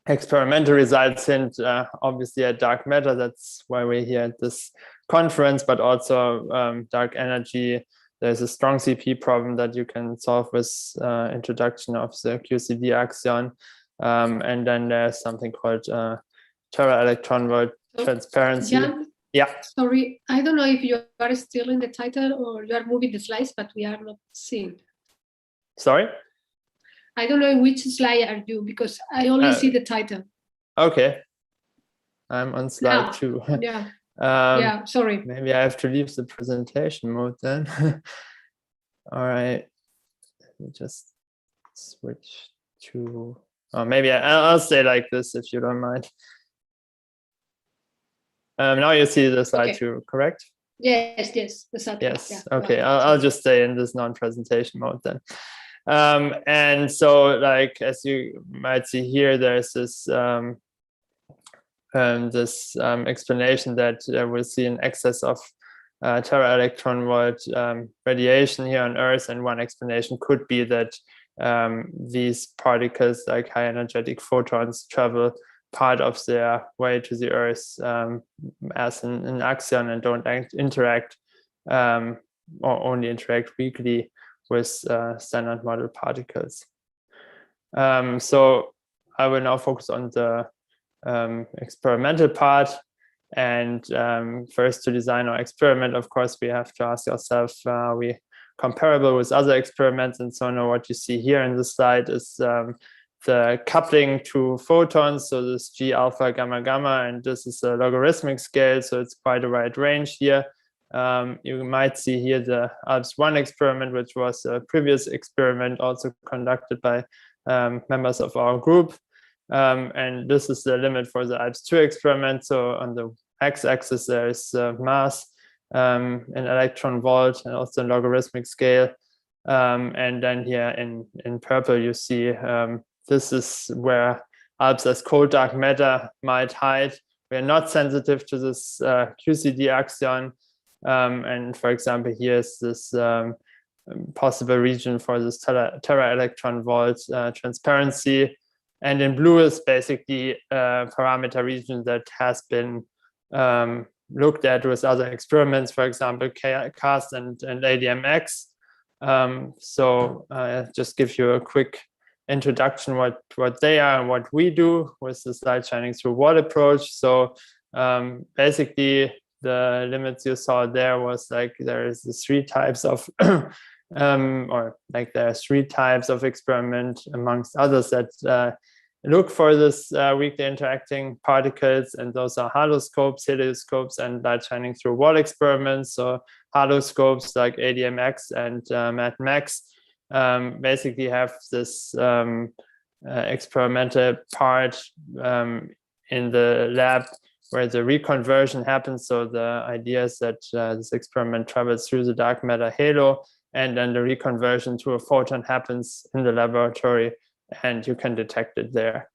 experimental results hint obviously at dark matter. That's why we're here at this conference, but also dark energy. There's a strong CP problem that you can solve with introduction of the QCD axion. And then there's something called tera-electron volt transparency. Jan, yeah. Sorry, I don't know if you are still in the title or you are moving the slides, but we are not seeing. Sorry? I don't know in which slide are you, because I only see the title. Okay. I'm on slide 2. Yeah. Yeah, sorry. Maybe I have to leave the presentation mode then. All right. Let me just switch to, maybe I'll stay like this if you don't mind. Now you see the slide 2, correct? Yes, the slide. Yes, yeah, okay. I'll just stay in this non-presentation mode then. And so, like, as you might see here, there's this explanation that we'll see an excess of tera-electron volt radiation here on Earth, and one explanation could be that these particles, like high energetic photons, travel part of their way to the Earth as an axion and don't interact or only interact weakly with standard model particles. So I will now focus on the experimental part. And first, to design our experiment, of course, we have to ask ourselves, are we comparable with other experiments? And so now what you see here in this slide is the coupling to photons. So this G alpha gamma gamma, and this is a logarithmic scale. So it's quite a wide range here. You might see here the ALPS 1 experiment, which was a previous experiment also conducted by members of our group. And this is the limit for the ALPS 2 experiment. So on the x-axis, there is mass in electron volt and also logarithmic scale. And then here in purple, you see this is where Alps as cold dark matter might hide. We are not sensitive to this QCD axion. And for example, here's this possible region for this tera electron volt transparency. And in blue is basically a parameter region that has been looked at with other experiments, for example, CAST and LDMX. So just give you a quick introduction what they are and what we do with the slide shining through wall approach. So basically the limits you saw there was like there is the 3 types of or like there are 3 types of experiment amongst others that look for this weakly interacting particles, and those are haloscopes, helioscopes, and light shining through wall experiments. So haloscopes like LDMX and MadMax basically have this experimental part in the lab where the reconversion happens. So the idea is that this experiment travels through the dark matter halo, and then the reconversion to a photon happens in the laboratory, and you can detect it there.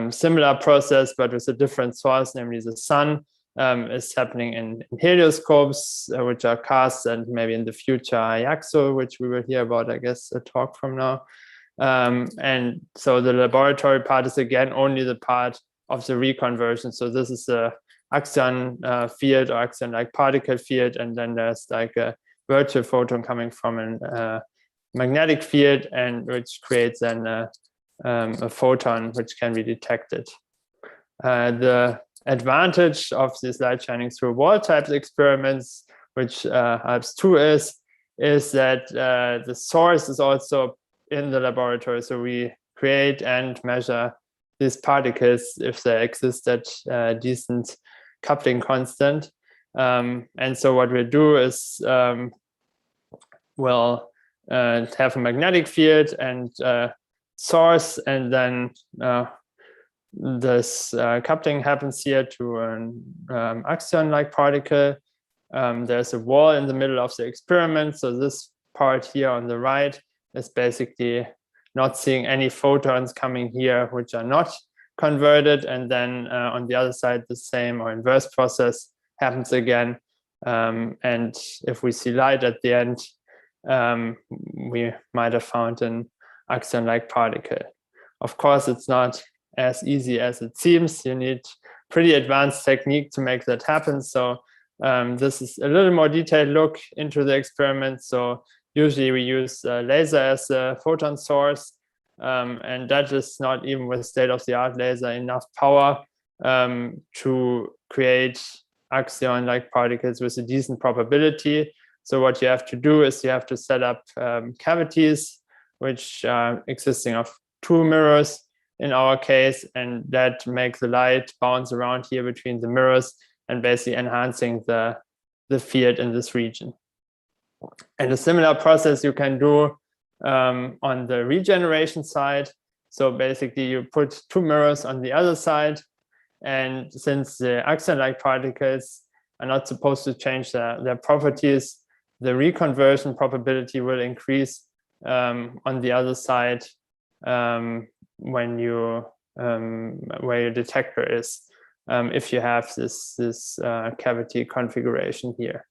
Similar process, but with a different source, namely the sun, is happening in helioscopes, which are CAST, and maybe in the future IAXO, which we will hear about, I guess, a talk from now. And so the laboratory part is again only the part of the reconversion. So this is the axion field or axion-like particle field, and then there's like a virtual photon coming from a magnetic field, and which creates then a photon which can be detected. The advantage of these light shining through wall types experiments, which Alps 2 is that the source is also in the laboratory. So we create and measure these particles if they exist at decent coupling constant. And so what we'll do is we'll have a magnetic field and source, and then this coupling happens here to an axion-like particle. There's a wall in the middle of the experiment. So this part here on the right is basically not seeing any photons coming here, which are not converted. And then on the other side, the same or inverse process happens again. And if we see light at the end, we might have found an axion-like particle. Of course, it's not as easy as it seems. You need pretty advanced technique to make that happen. So this is a little more detailed look into the experiment. So usually we use a laser as a photon source, and that is not even with state-of-the-art laser enough power to create axion-like particles with a decent probability. So what you have to do is you have to set up cavities, which are existing of 2 mirrors in our case, and that makes the light bounce around here between the mirrors and basically enhancing the field in this region. And a similar process you can do on the regeneration side. So basically you put 2 mirrors on the other side, and since the axion-like particles are not supposed to change their properties, the reconversion probability will increase on the other side when you where your detector is, if you have this cavity configuration here.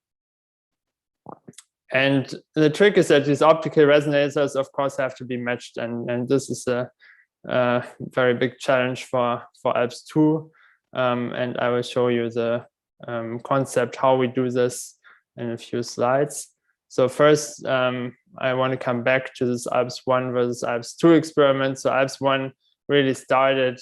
And the trick is that these optical resonators, of course, have to be matched, and this is a very big challenge for Alps 2. And I will show you the concept how we do this in a few slides. So first, I want to come back to this Alps 1 versus Alps 2 experiment. So Alps 1 really started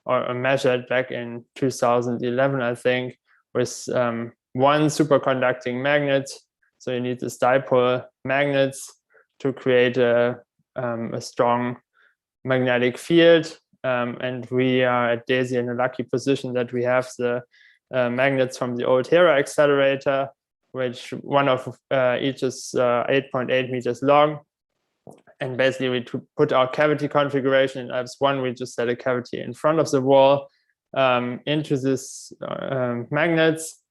or measured back in 2011, I think, with 1 superconducting magnet. So you need this dipole magnets to create a strong magnetic field. And we are at DESY in a lucky position that we have the magnets from the old Hera accelerator, which one of each is 8.8 meters long. And basically we put our cavity configuration in Alps 1, we just set a cavity in front of the wall into this magnets.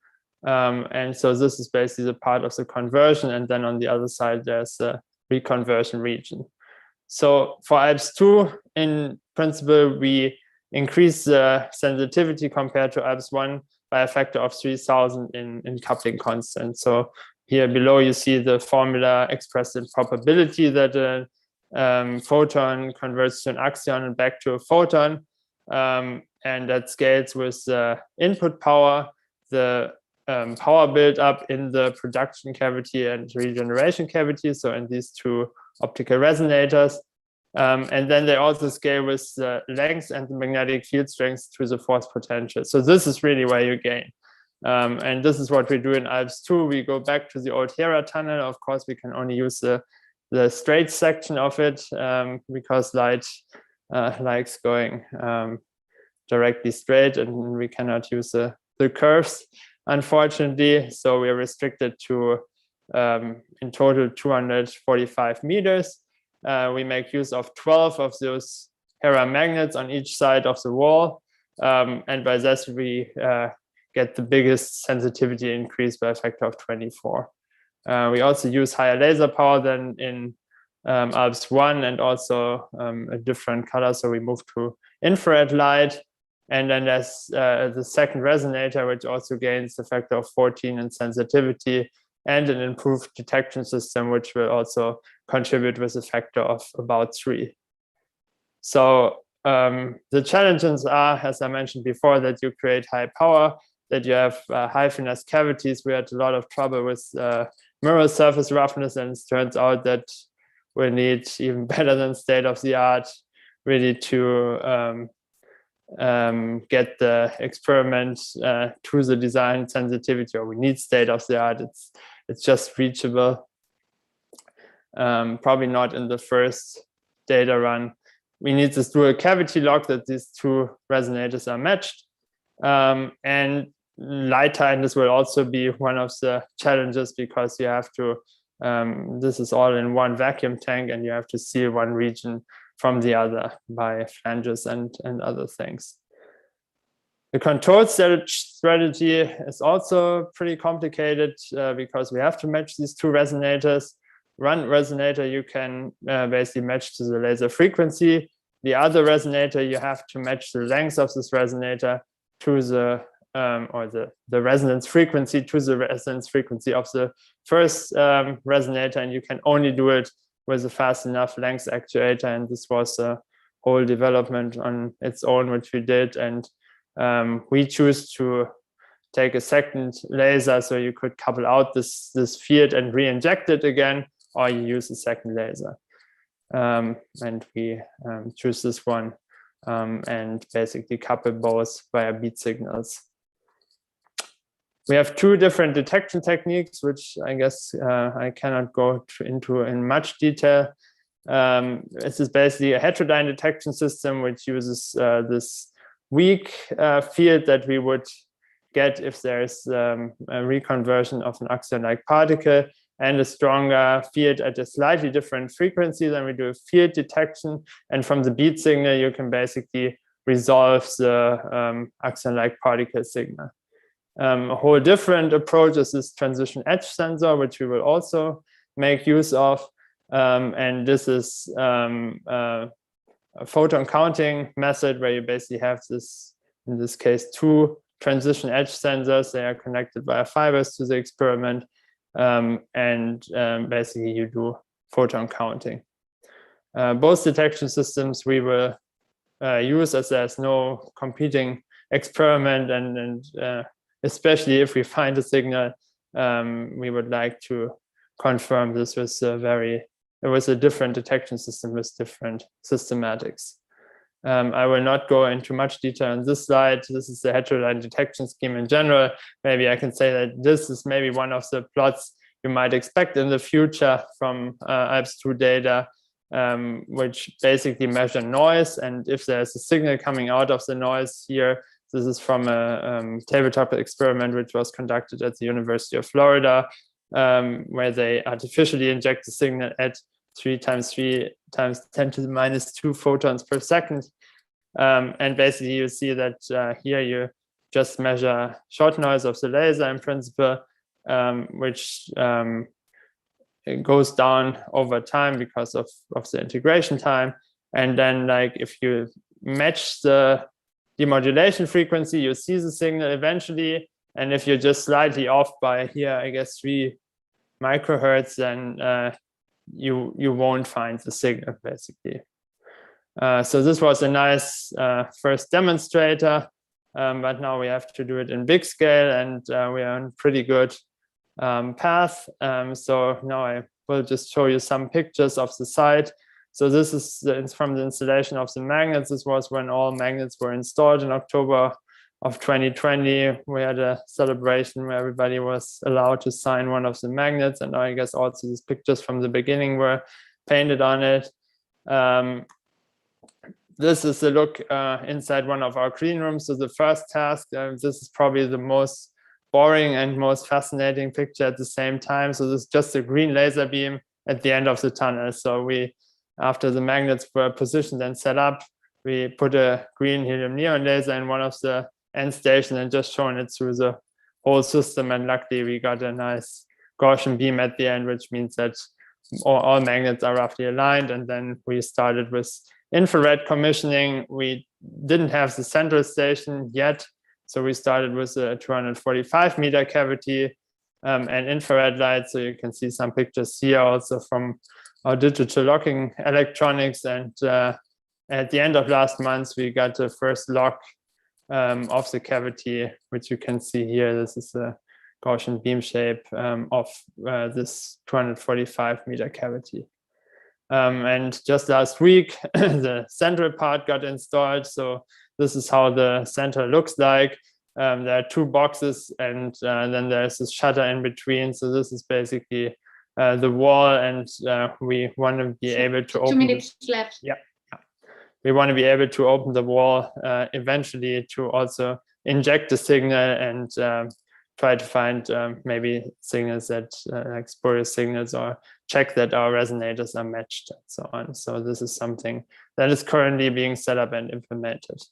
And so this is basically the part of the conversion. And then on the other side, there's a reconversion region. So for ALPS2, in principle, we increase the sensitivity compared to ALPS1 by a factor of 3,000 in coupling constant. So here below, you see the formula expressed in probability that a photon converts to an axion and back to a photon. And that scales with the input power, the power buildup in the production cavity and regeneration cavity. So in these two optical resonators. And then they also scale with the length and the magnetic field strength to the force potential. So this is really where you gain. And this is what we do in ALPS2. We go back to the old Hera tunnel. Of course, we can only use the straight section of it because light likes going directly straight, and we cannot use the curves, unfortunately. So we are restricted to, in total, 245 meters. We make use of 12 of those Hera magnets on each side of the wall. And by this, we get the biggest sensitivity increase by a factor of 24. We also use higher laser power than in ALPS1 and also a different color. So we move to infrared light. And then there's the second resonator, which also gains a factor of 14 in sensitivity and an improved detection system, which will also contribute with a factor of about 3. So the challenges are, as I mentioned before, that you create high power, that you have high finesse cavities. We had a lot of trouble with mirror surface roughness, and it turns out that we need even better than state-of-the-art really to get the experiment to the design sensitivity, or we need state-of-the-art. It's just reachable. Probably not in the first data run. We need this dual cavity lock that these two resonators are matched. And light tightness will also be one of the challenges, because you have to, this is all in one vacuum tank, and you have to seal one region from the other by flanges and other things. The control strategy is also pretty complicated because we have to match these two resonators. One resonator you can basically match to the laser frequency. The other resonator, you have to match the length of this resonator to the the resonance frequency to the resonance frequency of the first resonator, and you can only do it with a fast enough length actuator. And this was a whole development on its own, which we did. And we choose to take a second laser, so you could couple out this field and re-inject it again, or you use a second laser. And we choose this one and basically couple both via beat signals. We have two different detection techniques, which I guess I cannot go into in much detail. This is basically a heterodyne detection system, which uses this weak field that we would get if there's a reconversion of an axion-like particle, and a stronger field at a slightly different frequency. Then we do a field detection, and from the beat signal, you can basically resolve the axion-like particle signal. A whole different approach is this transition edge sensor, which we will also make use of. And this is a photon counting method where you basically have this, in this case, two transition edge sensors. They are connected via fibers to the experiment. And basically you do photon counting. Both detection systems we will use, as there's no competing experiment, and especially if we find a signal, we would like to confirm this with a different detection system with different systematics. I will not go into much detail on this slide. This is the heterodyne detection scheme in general. Maybe I can say that this is maybe one of the plots you might expect in the future from ALPS2 data, which basically measure noise. And if there's a signal coming out of the noise here, this is from a tabletop experiment which was conducted at the University of Florida, where they artificially inject the signal at 3 × 3 × 10⁻² photons per second. And basically you see that here you just measure short noise of the laser in principle, which it goes down over time because of the integration time. And then like if you match the demodulation frequency, you see the signal eventually. And if you're just slightly off by here, I guess 3 microhertz, then you won't find the signal basically. So this was a nice first demonstrator, but now we have to do it in big scale, and we are on pretty good path. So now I will just show you some pictures of the site. So this is from the installation of the magnets. This was when all magnets were installed in October of 2020. We had a celebration where everybody was allowed to sign one of the magnets, and I guess also these pictures from the beginning were painted on it. This is a look inside one of our clean rooms. So the first task, this is probably the most boring and most fascinating picture at the same time. So this is just a green laser beam at the end of the tunnel. So we, after the magnets were positioned and set up, we put a green helium neon laser in one of the end stations and just shown it through the whole system. And luckily we got a nice Gaussian beam at the end, which means that all magnets are roughly aligned. And then we started with infrared commissioning. We didn't have the central station yet, so we started with a 245 meter cavity and infrared light. So you can see some pictures here also from our digital locking electronics. And at the end of last month, we got the first lock of the cavity, which you can see here. This is a Gaussian beam shape of this 245 meter cavity. And just last week, the central part got installed. So this is how the center looks like. There are 2 boxes, and then there's this shutter in between. So this is basically the wall, and we want to be able to open. 2 minutes left. Yeah. We want to be able to open the wall eventually to also inject the signal and try to find maybe signals that like spurious signals, or check that our resonators are matched and so on. So this is something that is currently being set up and implemented.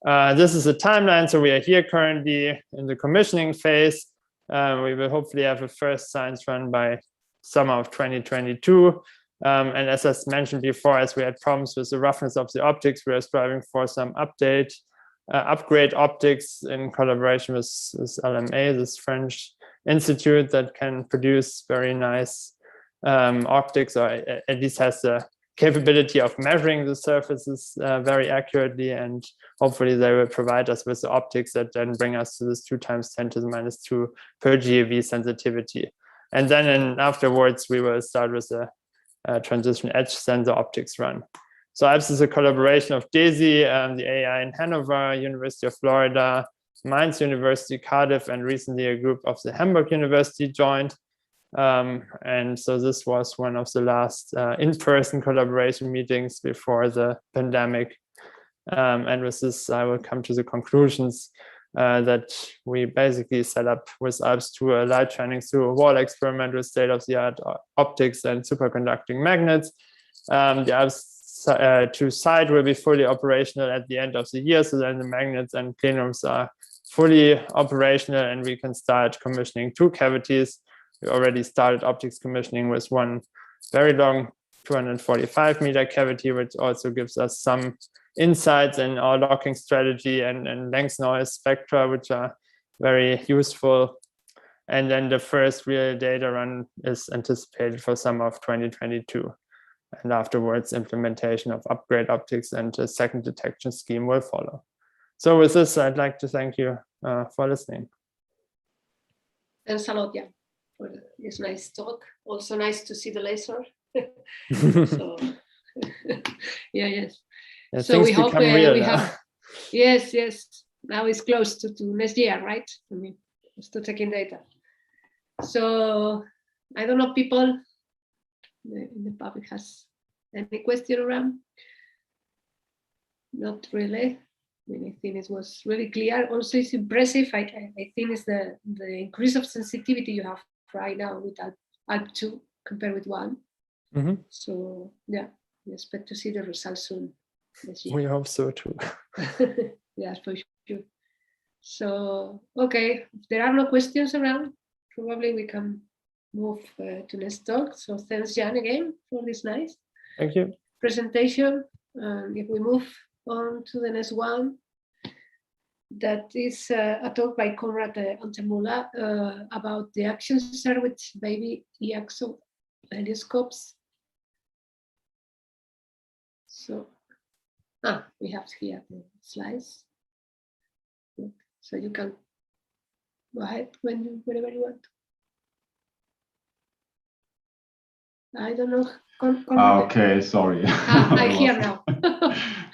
This is a timeline. So we are here currently in the commissioning phase. We will hopefully have a first science run by summer of 2022. And as I mentioned before, as we had problems with the roughness of the optics, we are striving for some upgrade optics in collaboration with LMA, this French institute that can produce very nice optics, or at least has the capability of measuring the surfaces very accurately. And hopefully they will provide us with the optics that then bring us to this 2 × 10⁻² per GeV sensitivity. And then afterwards, we will start with a transition edge sensor optics run. So ALPS is a collaboration of DESY, the AI in Hanover, University of Florida, Mainz University, Cardiff, and recently a group of the Hamburg University joined. And so this was one of the last in-person collaboration meetings before the pandemic. And with this, I will come to the conclusions that we basically set up with ALPS to a light shining through a wall experiment with state-of-the-art optics and superconducting magnets. The ALPS 2 site will be fully operational at the end of the year. So then the magnets and clean rooms are fully operational, and we can start commissioning 2 cavities. We already started optics commissioning with one very long 245 meter cavity, which also gives us some insights in our locking strategy and length noise spectra, which are very useful. And then the first real data run is anticipated for summer of 2022. And afterwards, implementation of upgrade optics and a second detection scheme will follow. So with this, I'd like to thank you for listening. Thanks a lot, for this nice talk. Also nice to see the laser. So, yes. Yeah, so we hope we now. have. Yes. Now it's close to next year, right? I mean, just to taking data. So I don't know, people in the public has any question around? Not really. I mean, I think it was really clear. Also, it's impressive. I think it's the increase of sensitivity you have right now with ALP2 compared with 1. Mm-hmm. So yeah, we expect to see the results soon. We hope so too. Yeah, for sure. So okay, if there are no questions around, probably we can move to next talk. So thanks, Jan, again for this nice Thank you. presentation. And if we move on to the next one, that is a talk by Konrad Antemula about the actions shared with baby EXO helioscopes. So, we have here the slides. So you can go ahead whenever you want. I don't know. Okay, sorry. I hear now.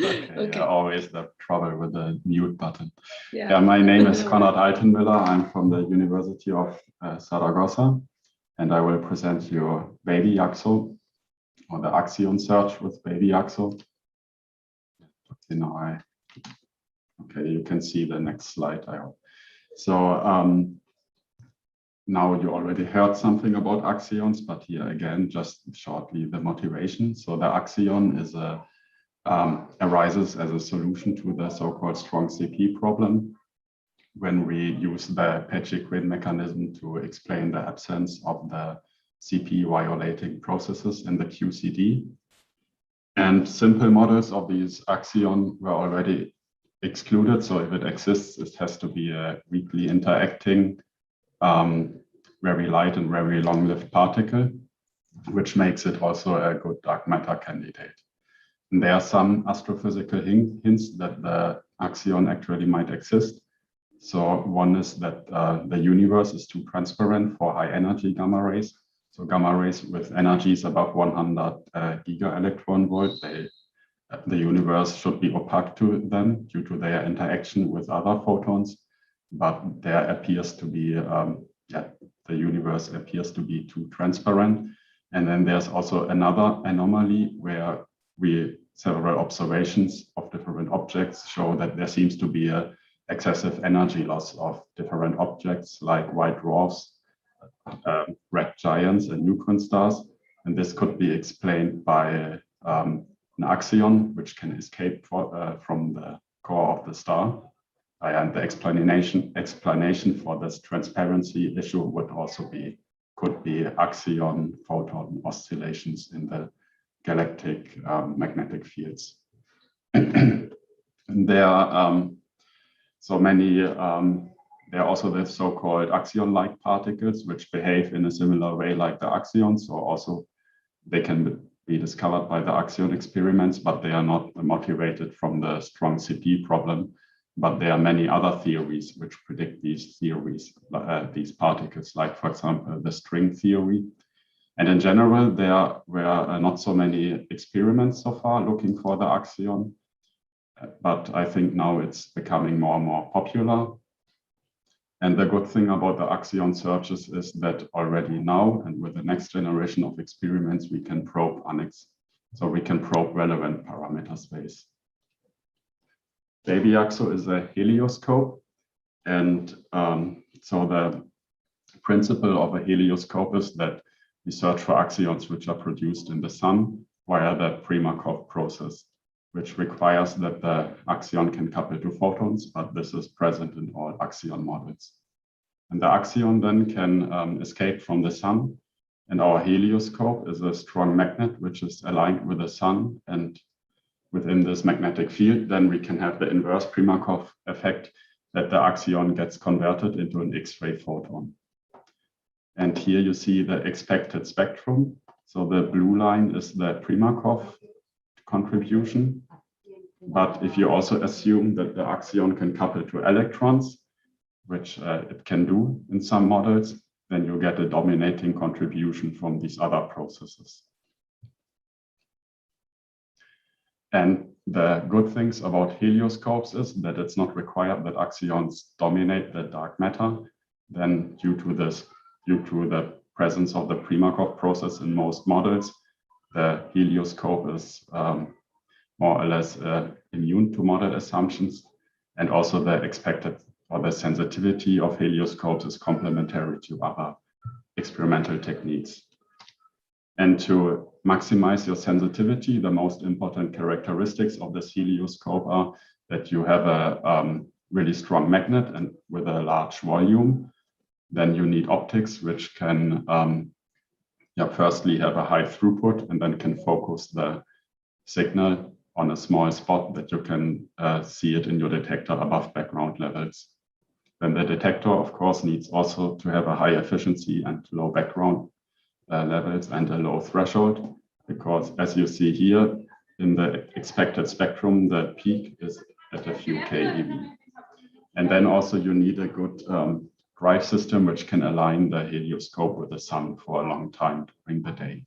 Okay. Always the trouble with the mute button. Yeah, my name is Konrad Altenmüller. I'm from the University of Saragossa, and I will present you baby AXO, or the axion search with baby AXO. Okay, you can see the next slide, I hope. So now you already heard something about axions, but here again, just shortly the motivation. So the axion is arises as a solution to the so-called strong CP problem when we use the Pecci-Quinn mechanism to explain the absence of the CP violating processes in the QCD. And simple models of these axion were already excluded. So if it exists, it has to be a weakly interacting very light and very long-lived particle, which makes it also a good dark matter candidate. And there are some astrophysical hints that the axion actually might exist. So one is that the universe is too transparent for high energy gamma rays. So gamma rays with energies above 100 giga-electron volt, the universe should be opaque to them due to their interaction with other photons. But there appears to be, the universe appears to be too transparent. And then there's also another anomaly where several observations of different objects show that there seems to be a excessive energy loss of different objects like white dwarfs, red giants, and neutron stars. And this could be explained by an axion, which can escape from the core of the star. And the explanation for this transparency issue could be axion photon oscillations in the galactic magnetic fields. And there are there are also the so-called axion-like particles, which behave in a similar way like the axion. So also they can be discovered by the axion experiments, but they are not motivated from the strong CP problem. But there are many other theories which predict these these particles, like, for example, the string theory. And in general, there were not so many experiments so far looking for the axion. But I think now it's becoming more and more popular. And the good thing about the axion searches is that already now, and with the next generation of experiments, we can probe relevant parameter space. Baby AXO is a helioscope. And so the principle of a helioscope is that we search for axions which are produced in the sun via the Primakov process, which requires that the axion can couple to photons, but this is present in all axion models. And the axion then can escape from the sun. And our helioscope is a strong magnet, which is aligned with the sun. And within this magnetic field, then we can have the inverse Primakov effect that the axion gets converted into an X-ray photon. And here you see the expected spectrum. So the blue line is the Primakov contribution. But if you also assume that the axion can couple to electrons, which it can do in some models, then you get a dominating contribution from these other processes. And the good things about helioscopes is that it's not required that axions dominate the dark matter. Then due to the presence of the Primakov process in most models, the helioscope is more or less immune to model assumptions. And also the expected or the sensitivity of helioscopes is complementary to other experimental techniques. And to maximize your sensitivity, the most important characteristics of this helioscope are that you have a really strong magnet and with a large volume. then you need optics, which can firstly have a high throughput and then can focus the signal on a small spot that you can see it in your detector above background levels. Then the detector, of course, needs also to have a high efficiency and low background levels and a low threshold, because as you see here in the expected spectrum, the peak is at a few keV. And then also you need a good drive system which can align the helioscope with the sun for a long time during the day.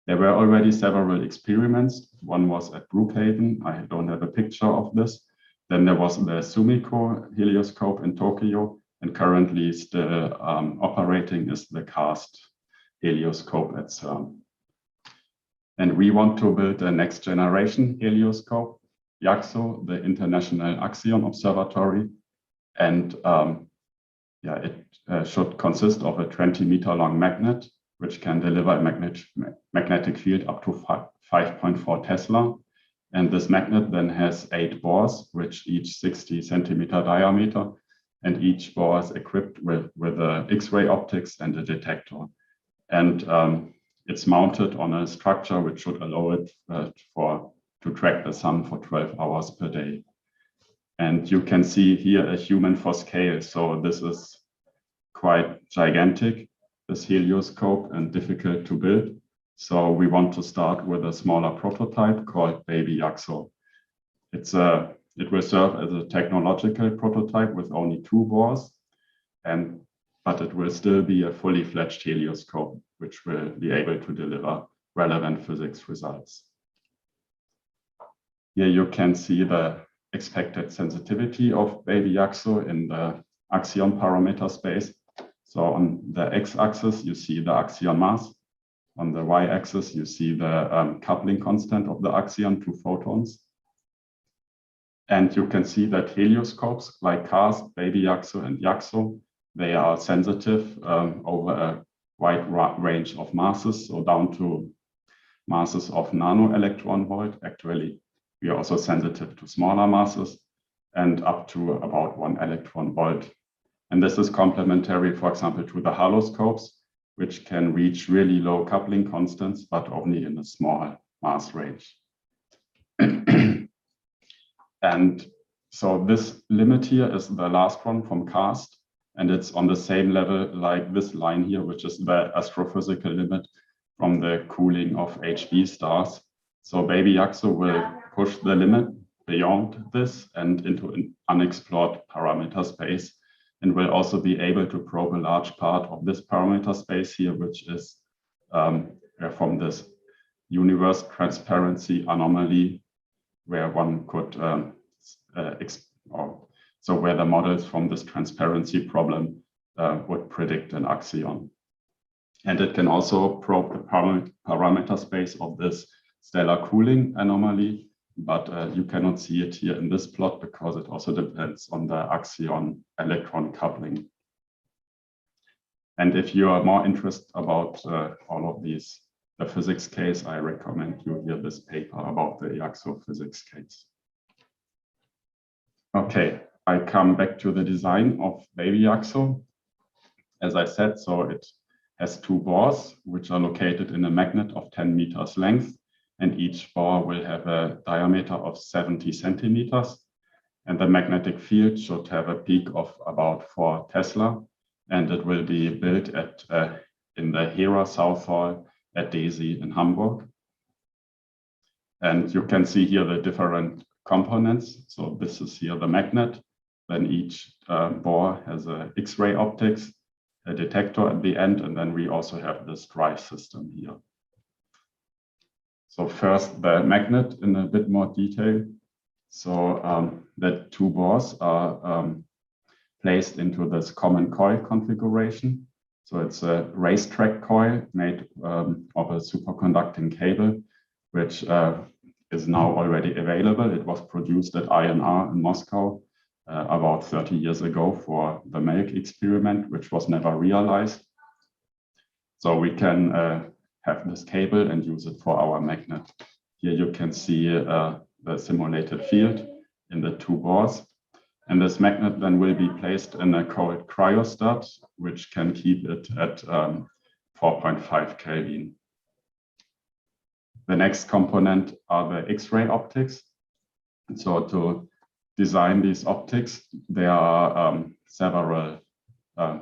There were already several experiments. One was at Brookhaven. I don't have a picture of this. Then there was the Sumiko helioscope in Tokyo, and currently still operating is the CAST helioscope at CERN. And we want to build a next generation helioscope, JAXO, the International Axion Observatory. And it should consist of a 20-meter long magnet, which can deliver a magnetic field up to 5.4 Tesla. And this magnet then has 8 bores, which each 60 centimeter diameter, and each bore is equipped with X-ray optics and a detector. And it's mounted on a structure which should allow it to track the sun for 12 hours per day. And you can see here a human for scale. So this is quite gigantic, this helioscope, and difficult to build. So we want to start with a smaller prototype called Baby JAXO. It will serve as a technological prototype with only 2 bores, but it will still be a fully fledged helioscope, which will be able to deliver relevant physics results. Here you can see the expected sensitivity of Baby JAXO in the axion parameter space. So on the x-axis, you see the axion mass. On the y-axis, you see the coupling constant of the axion to photons. And you can see that helioscopes like CAST, Baby JAXO, and JAXO, they are sensitive over a wide range of masses, so down to masses of nano electron volt. Actually, we are also sensitive to smaller masses and up to about 1 electron volt. And this is complementary, for example, to the haloscopes, which can reach really low coupling constants, but only in a small mass range. And so this limit here is the last one from CAST, and it's on the same level like this line here, which is the astrophysical limit from the cooling of HB stars. So Baby JAXO will push the limit beyond this and into an unexplored parameter space, and will also be able to probe a large part of this parameter space here, which is from this universe transparency anomaly, where one could, so where the models from this transparency problem would predict an axion. And it can also probe the parameter space of this stellar cooling anomaly, but you cannot see it here in this plot because it also depends on the axion electron coupling. And if you are more interested about all of these, the physics case, I recommend you hear this paper about the JAXO physics case. Okay, I come back to the design of Baby JAXO. As I said, so it has 2 bores, which are located in a magnet of 10 meters length, and each bore will have a diameter of 70 centimeters. And the magnetic field should have a peak of about 4 Tesla, and it will be built at in the Hera South Hall at DESY in Hamburg. And you can see here the different components. So this is here the magnet. Then each bore has a X-ray optics, a detector at the end, and then we also have this drive system here. So first, the magnet in a bit more detail. So the 2 bores are placed into this common coil configuration. So it's a racetrack coil made of a superconducting cable, which is now already available. It was produced at INR in Moscow about 30 years ago for the Melk experiment, which was never realized. So we can have this cable and use it for our magnet. Here you can see the simulated field in the 2 bores. And this magnet then will be placed in a cold cryostat, which can keep it at 4.5 Kelvin. The next component are the X-ray optics. So to design these optics, there are several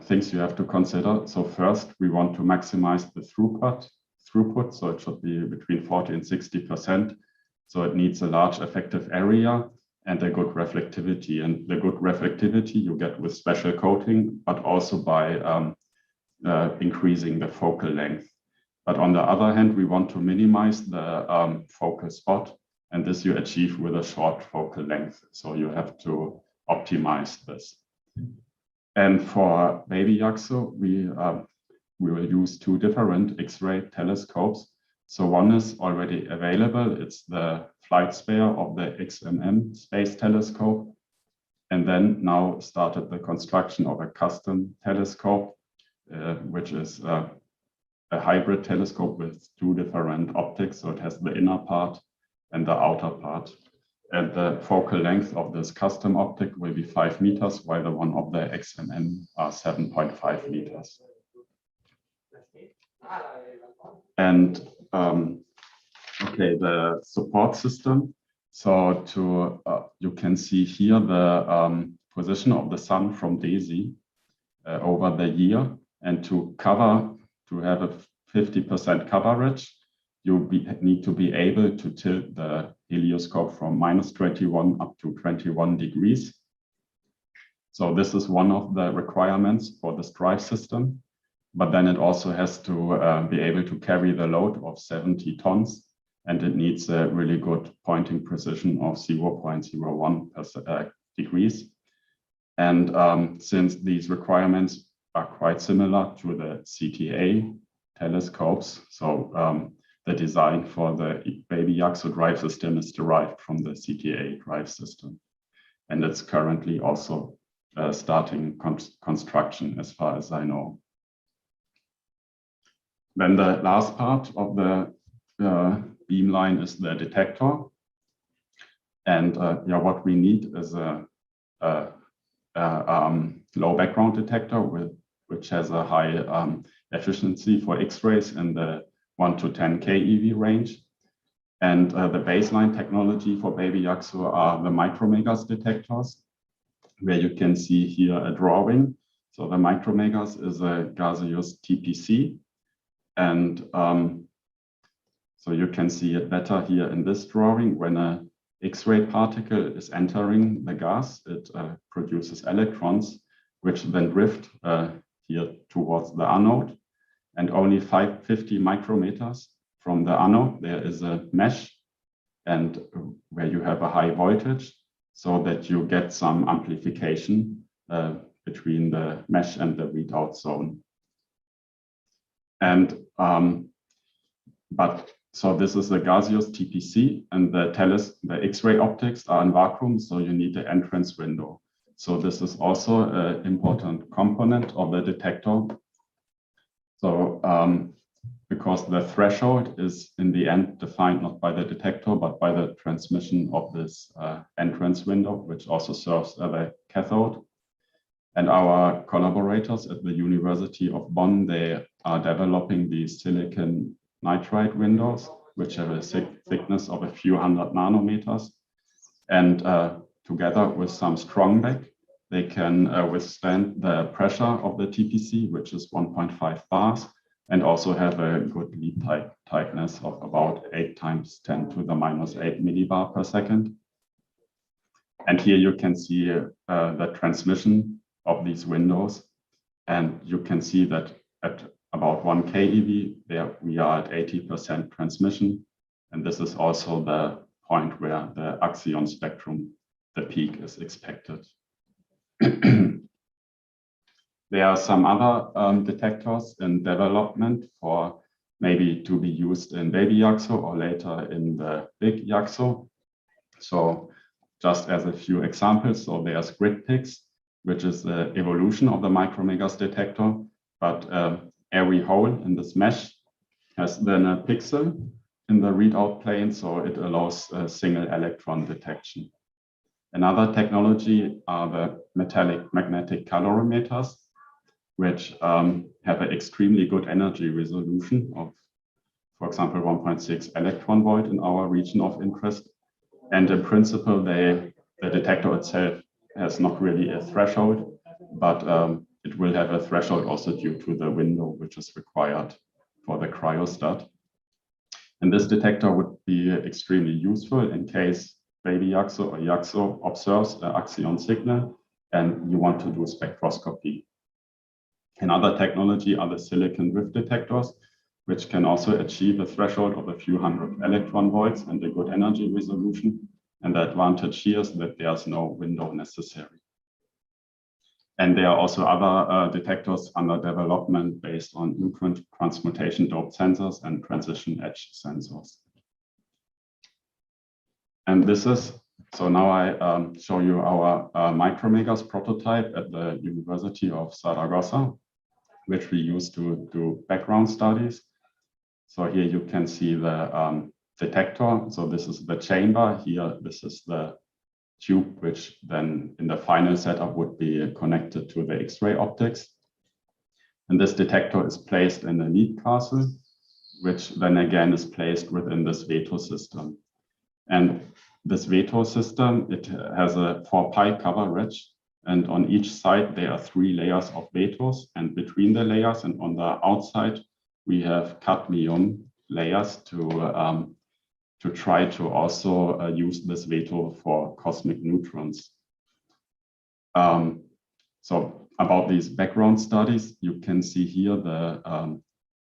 things you have to consider. So first, we want to maximize the throughput. So it should be between 40 and 60%. So it needs a large effective area and a good reflectivity. And the good reflectivity you get with special coating, but also by increasing the focal length. But on the other hand, we want to minimize the focal spot, and this you achieve with a short focal length. So you have to optimize this. And for baby YAXO, we will use two different X-ray telescopes. So one is already available. It's the flight spare of the XMM space telescope. And then now started the construction of a custom telescope, which is a hybrid telescope with two different optics. So it has the inner part and the outer part. And the focal length of this custom optic will be 5 meters, while the one of the XMM are 7.5 meters. And okay, the support system. So you can see here the position of the sun from DESY over the year, and to have a 50% coverage, you need to be able to tilt the helioscope from -21 up to 21 degrees. So this is one of the requirements for this drive system, but then it also has to be able to carry the load of 70 tons, and it needs a really good pointing precision of 0.01 degrees. And since these requirements are quite similar to the CTA telescopes, so the design for the baby YAXO drive system is derived from the CTA drive system. And it's currently also starting construction, as far as I know. Then the last part of the beamline is the detector. And yeah, what we need is a low background detector which has a high efficiency for X-rays in the 1 to 10 keV range. And the baseline technology for baby YAXO are the micromegas detectors, where you can see here a drawing. So the micromegas is a gaseous TPC. And so you can see it better here in this drawing. When a X-ray particle is entering the gas, it produces electrons, which then drift here towards the anode. And only 50 micrometers from the anode, there is a mesh, and where you have a high voltage, so that you get some amplification between the mesh and the readout zone. And so this is a gaseous TPC, and the X-ray optics are in vacuum, so you need the entrance window. So this is also an important component of the detector. So because the threshold is in the end defined not by the detector, but by the transmission of this entrance window, which also serves as a cathode. And our collaborators at the University of Bonn, they are developing these silicon nitride windows, which have a thickness of a few hundred nanometers. And together with some strong back, they can withstand the pressure of the TPC, which is 1.5 bars, and also have a good lead tightness of about 8 × 10⁻⁸ millibar per second. And here you can see the transmission of these windows. And you can see that at about 1 keV, there we are at 80% transmission. And this is also the point where the Axion spectrum, the peak, is expected. There are some other detectors in development for maybe to be used in baby YAXO or later in the big YAXO. So just as a few examples, so there's grid picks, which is the evolution of the micromegas detector, but every hole in this mesh has then a pixel in the readout plane, so it allows a single electron detection. Another technology are the metallic magnetic calorimeters, which have an extremely good energy resolution of, for example, 1.6 electron volt in our region of interest. And in principle, the detector itself has not really a threshold, but it will have a threshold also due to the window which is required for the cryostat. And this detector would be extremely useful in case baby YAXO or YAXO observes an axion signal and you want to do spectroscopy. Another technology are the silicon drift detectors, which can also achieve a threshold of a few hundred electron volts and a good energy resolution. And the advantage here is that there's no window necessary. And there are also other detectors under development based on neutron transmutation doped sensors and transition edge sensors. And this is, so now I show you our micromegas prototype at the University of Zaragoza, which we use to do background studies. So here you can see the detector. So this is the chamber. Here, this is the tube, which then in the final setup would be connected to the X-ray optics. And this detector is placed in a lead castle, which then again is placed within this veto system. And this veto system, it has a 4-pi coverage. And on each side, there are 3 layers of vetos. And between the layers and on the outside, we have cadmium layers to try to also use this veto for cosmic neutrons. So about these background studies, you can see here the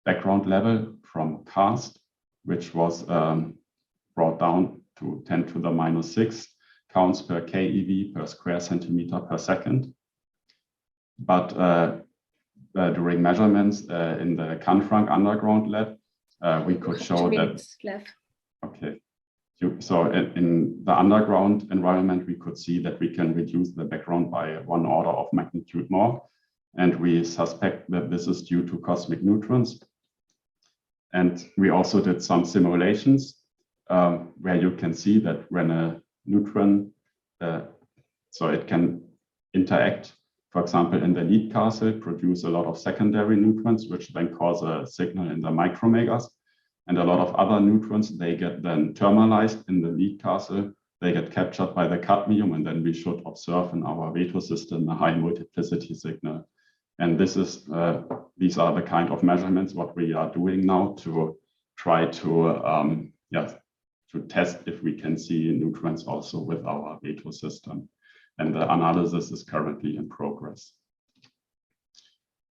background level from CAST, which was brought down to 10 to the minus 6 counts per keV per square centimeter per second. But during measurements in the Canfranc underground lab, we could show that. Okay. So in the underground environment, we could see that we can reduce the background by 1 order of magnitude more. And we suspect that this is due to cosmic neutrons. And we also did some simulations where you can see that when a neutron, so it can interact, for example, in the lead castle, produce a lot of secondary neutrons, which then cause a signal in the micromegas. And a lot of other neutrons, they get then thermalized in the lead castle. They get captured by the cadmium, and then we should observe in our veto system a high multiplicity signal. And this is, these are the kind of measurements what we are doing now to try to, to test if we can see neutrons also with our veto system. And the analysis is currently in progress.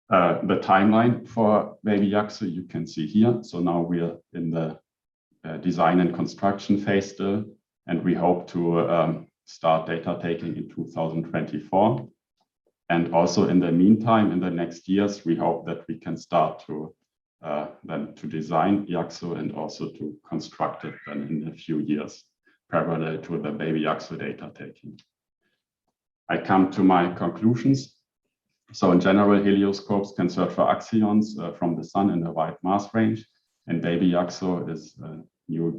The timeline for baby YAXO you can see here. So now we are in the design and construction phase still, and we hope to start data taking in 2024. And also in the meantime, in the next years, we hope that we can start to then to design YAXO and also to construct it then in a few years, parallel to the baby YAXO data taking. I come to my conclusions. So in general, helioscopes can search for axions from the sun in a wide mass range. And baby YAXO is a new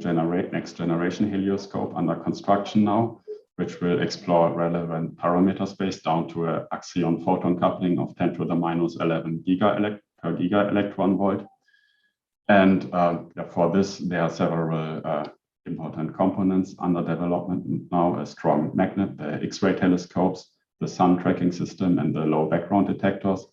next generation helioscope under construction now, which will explore relevant parameter space down to an axion photon coupling of 10 to the minus 11 per giga electron volt. And for this, there are several important components under development now: a strong magnet, the X-ray telescopes, the sun tracking system, and the low background detectors.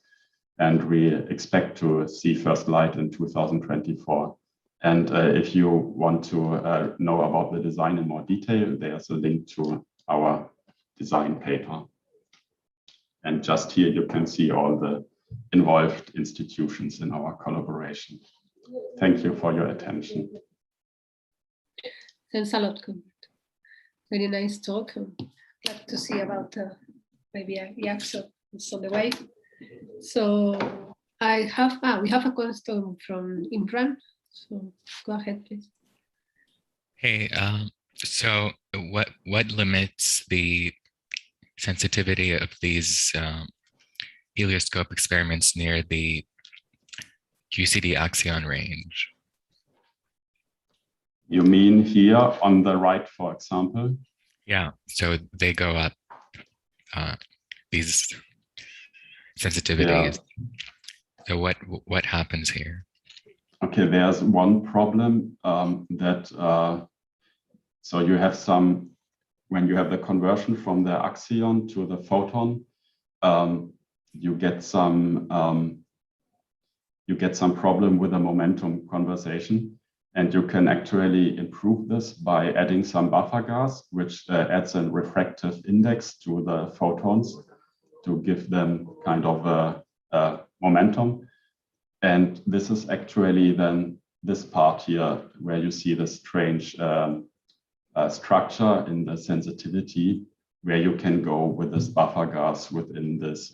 And we expect to see first light in 2024. And if you want to know about the design in more detail, there's a link to our design paper. And just here you can see all the involved institutions in our collaboration. Thank you for your attention. Thanks a lot, Conrad. Very nice talk. Glad to see about maybe YAXO is on the way. So we have a question from Imran. So go ahead, please. Hey, so what limits the sensitivity of these helioscope experiments near the QCD axion range? You mean here on the right, for example? Yeah, so they go up, these sensitivities. So what happens here? Okay, there's one problem that, so you have some, when you have the conversion from the axion to the photon, you get some problem with the momentum conservation. And you can actually improve this by adding some buffer gas, which adds a refractive index to the photons to give them kind of a momentum. And this is actually then this part here where you see the strange structure in the sensitivity, where you can go with this buffer gas within this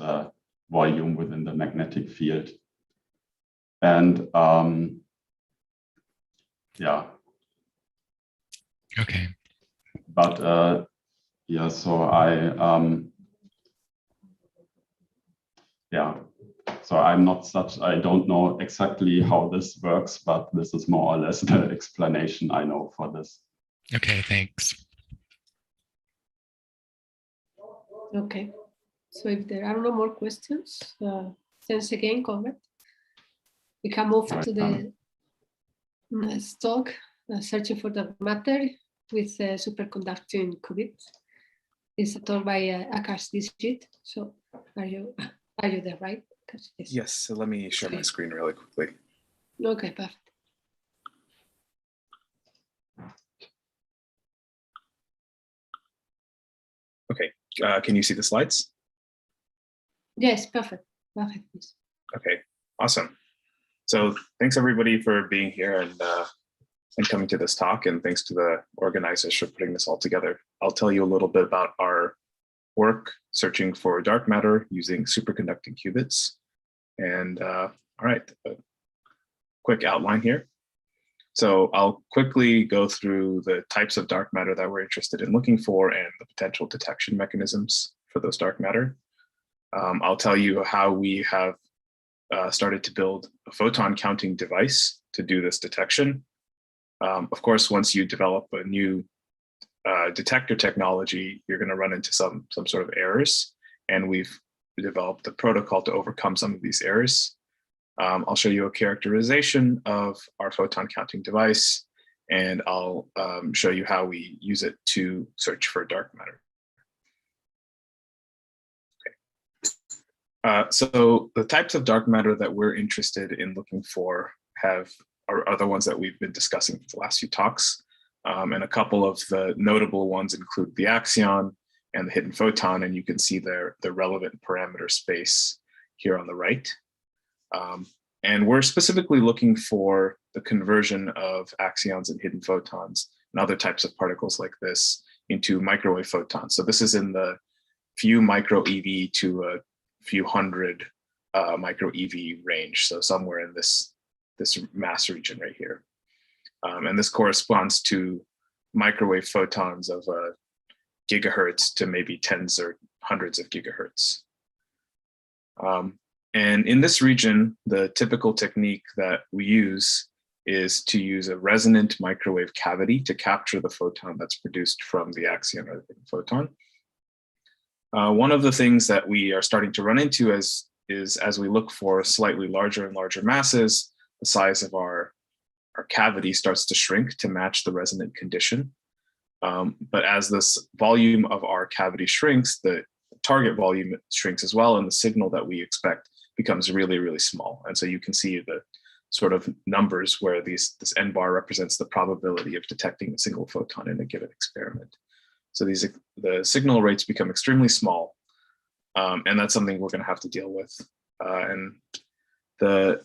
volume within the magnetic field. And yeah. Okay. But yeah, so yeah, so I'm not such, I don't know exactly how this works, but this is more or less the explanation I know for this. Okay, thanks. Okay, so if there are no more questions, thanks again, Conrad. We can move to the next talk, Searching for Dark Matter with Superconducting Qubits. It's a talk by Akash Dishit. So are you there, right? Yes, so let me share my screen really quickly. Okay, perfect. Okay, can you see the slides? Yes, perfect. Perfect, please. Okay, awesome. So thanks everybody for being here and coming to this talk, and thanks to the organizers for putting this all together. I'll tell you a little bit about our work searching for dark matter using superconducting qubits. And all right, a quick outline here. So I'll quickly go through the types of dark matter that we're interested in looking for and the potential detection mechanisms for those dark matter. I'll tell you how we have started to build a photon counting device to do this detection. Of course, once you develop a new detector technology, you're going to run into some sort of errors, and we've developed a protocol to overcome some of these errors. I'll show you a characterization of our photon counting device, and I'll show you how we use it to search for dark matter. Okay. So the types of dark matter that we're interested in looking for are the ones that we've been discussing for the last few talks. And a couple of the notable ones include the axion and the hidden photon, and you can see the relevant parameter space here on the right. And we're specifically looking for the conversion of axions and hidden photons and other types of particles like this into microwave photons. So this is in the few micro eV to a few hundred micro eV range. So somewhere in this mass region right here. And this corresponds to microwave photons of gigahertz to maybe tens or hundreds of gigahertz. And in this region, the typical technique that we use is to use a resonant microwave cavity to capture the photon that's produced from the axion or the photon. One of the things that we are starting to run into is as we look for slightly larger and larger masses, the size of our cavity starts to shrink to match the resonant condition. But as this volume of our cavity shrinks, the target volume shrinks as well, and the signal that we expect becomes really, really small. And so you can see the sort of numbers where this n bar represents the probability of detecting a single photon in a given experiment. So the signal rates become extremely small, and that's something we're going to have to deal with. And the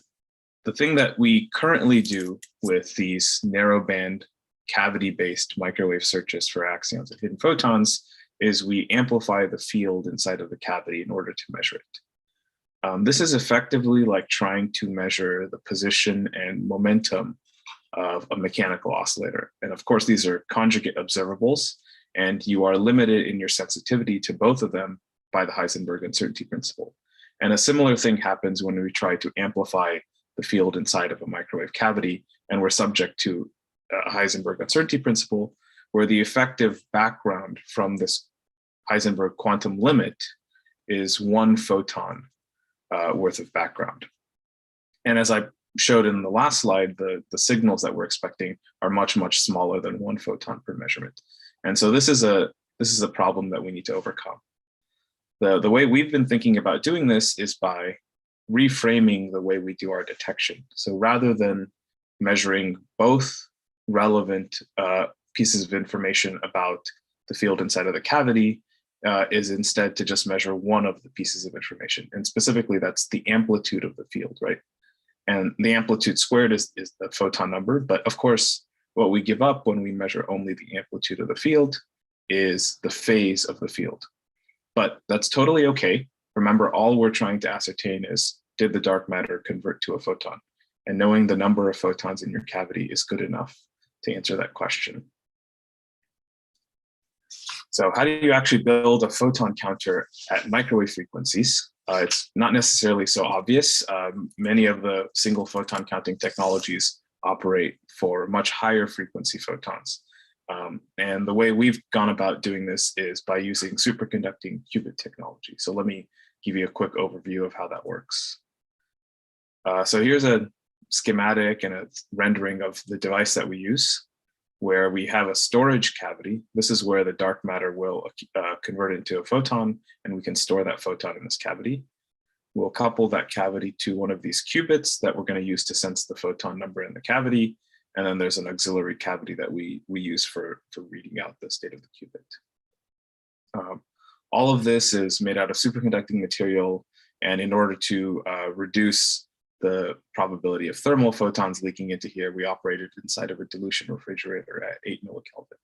thing that we currently do with these narrowband cavity-based microwave searches for axions and hidden photons is we amplify the field inside of the cavity in order to measure it. This is effectively like trying to measure the position and momentum of a mechanical oscillator. And of course, these are conjugate observables, and you are limited in your sensitivity to both of them by the Heisenberg uncertainty principle. And a similar thing happens when we try to amplify the field inside of a microwave cavity, and we're subject to a Heisenberg uncertainty principle, where the effective background from this Heisenberg quantum limit is 1 photon worth of background. And as I showed in the last slide, the signals that we're expecting are much, much smaller than 1 photon per measurement. And so this is a problem that we need to overcome. The way we've been thinking about doing this is by reframing the way we do our detection. So rather than measuring both relevant pieces of information about the field inside of the cavity, is instead to just measure one of the pieces of information. And specifically, that's the amplitude of the field, right? And the amplitude squared is the photon number. But of course, what we give up when we measure only the amplitude of the field is the phase of the field. But that's totally okay. Remember, all we're trying to ascertain is, did the dark matter convert to a photon? And knowing the number of photons in your cavity is good enough to answer that question. So how do you actually build a photon counter at microwave frequencies? It's not necessarily so obvious. Many of the single photon counting technologies operate for much higher frequency photons. And the way we've gone about doing this is by using superconducting qubit technology. So let me give you a quick overview of how that works. So here's a schematic and a rendering of the device that we use, where we have a storage cavity. This is where the dark matter will convert into a photon, and we can store that photon in this cavity. We'll couple that cavity to one of these qubits that we're going to use to sense the photon number in the cavity. And then there's an auxiliary cavity that we use for reading out the state of the qubit. All of this is made out of superconducting material. And in order to reduce the probability of thermal photons leaking into here, we operated inside of a dilution refrigerator at 8 millikelvin.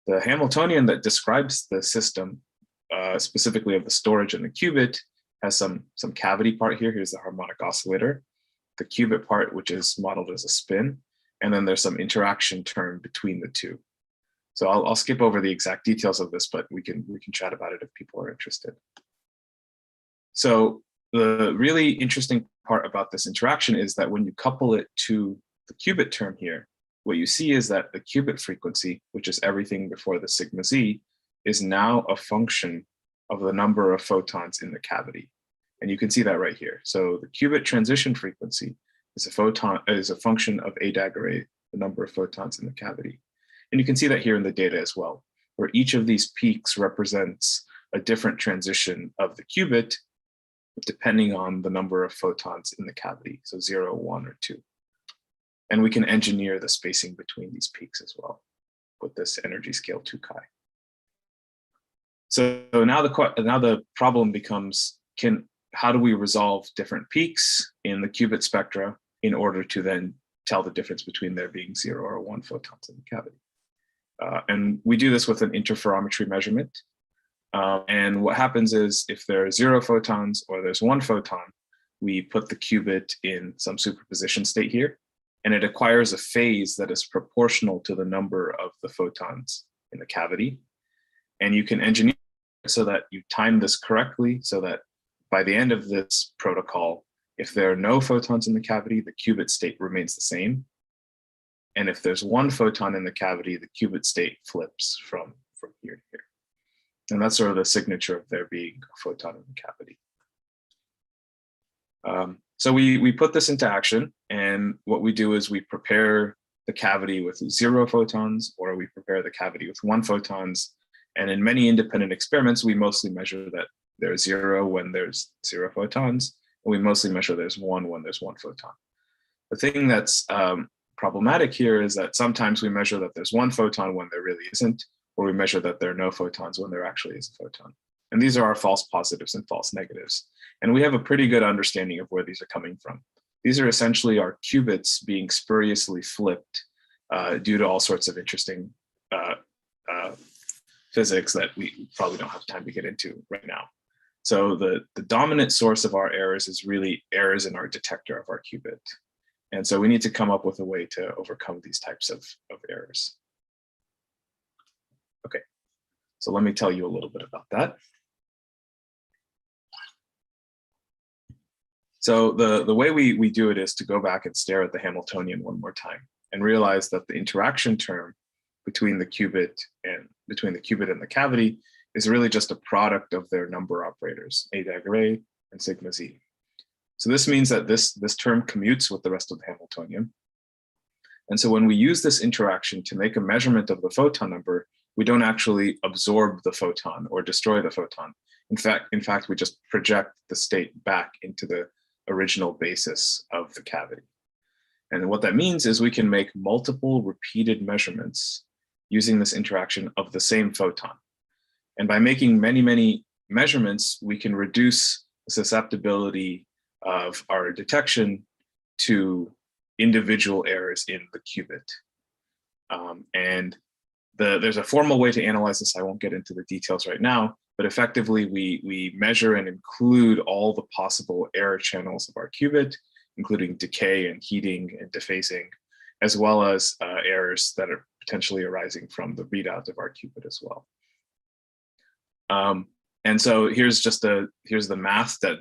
The Hamiltonian that describes the system, specifically of the storage and the qubit, has some cavity part here. Here's the harmonic oscillator, the qubit part, which is modeled as a spin, and then there's some interaction term between the two. So I'll skip over the exact details of this, but we can chat about it if people are interested. So the really interesting part about this interaction is that when you couple it to the qubit term here, what you see is that the qubit frequency, which is everything before the sigma z, is now a function of the number of photons in the cavity. And you can see that right here. So the qubit transition frequency is a function of A dagger A, the number of photons in the cavity. And you can see that here in the data as well, where each of these peaks represents a different transition of the qubit depending on the number of photons in the cavity, so 0, 1, or 2. And we can engineer the spacing between these peaks as well with this energy scale 2 chi. So now the problem becomes, how do we resolve different peaks in the qubit spectra in order to then tell the difference between there being 0 or 1 photons in the cavity? And we do this with an interferometry measurement. And what happens is, if there are 0 photons or there's 1 photon, we put the qubit in some superposition state here, and it acquires a phase that is proportional to the number of the photons in the cavity. And you can engineer it so that you time this correctly, so that by the end of this protocol, if there are no photons in the cavity, the qubit state remains the same. And if there's 1 photon in the cavity, the qubit state flips from here to here. And that's sort of the signature of there being a photon in the cavity. So we put this into action, and what we do is we prepare the cavity with 0 photons, or we prepare the cavity with 1 photons. And in many independent experiments, we mostly measure that there's 0 when there's 0 photons, and we mostly measure there's 1 when there's 1 photon. The thing that's problematic here is that sometimes we measure that there's 1 photon when there really isn't, or we measure that there are no photons when there actually is a photon. And these are our false positives and false negatives. And we have a pretty good understanding of where these are coming from. These are essentially our qubits being spuriously flipped due to all sorts of interesting physics that we probably don't have time to get into right now. So the dominant source of our errors is really errors in our detector of our qubit. And so we need to come up with a way to overcome these types of errors. Okay, so let me tell you a little bit about that. So the way we do it is to go back and stare at the Hamiltonian one more time and realize that the interaction term between the qubit and the cavity is really just a product of their number operators, A dagger A and sigma Z. So this means that this term commutes with the rest of the Hamiltonian. And so when we use this interaction to make a measurement of the photon number, we don't actually absorb the photon or destroy the photon. In fact, we just project the state back into the original basis of the cavity. And what that means is we can make multiple repeated measurements using this interaction of the same photon. And by making many, many measurements, we can reduce the susceptibility of our detection to individual errors in the qubit. There's a formal way to analyze this. I won't get into the details right now, but effectively we measure and include all the possible error channels of our qubit, including decay and heating and dephasing, as well as errors that are potentially arising from the readout of our qubit as well. And so here's the math that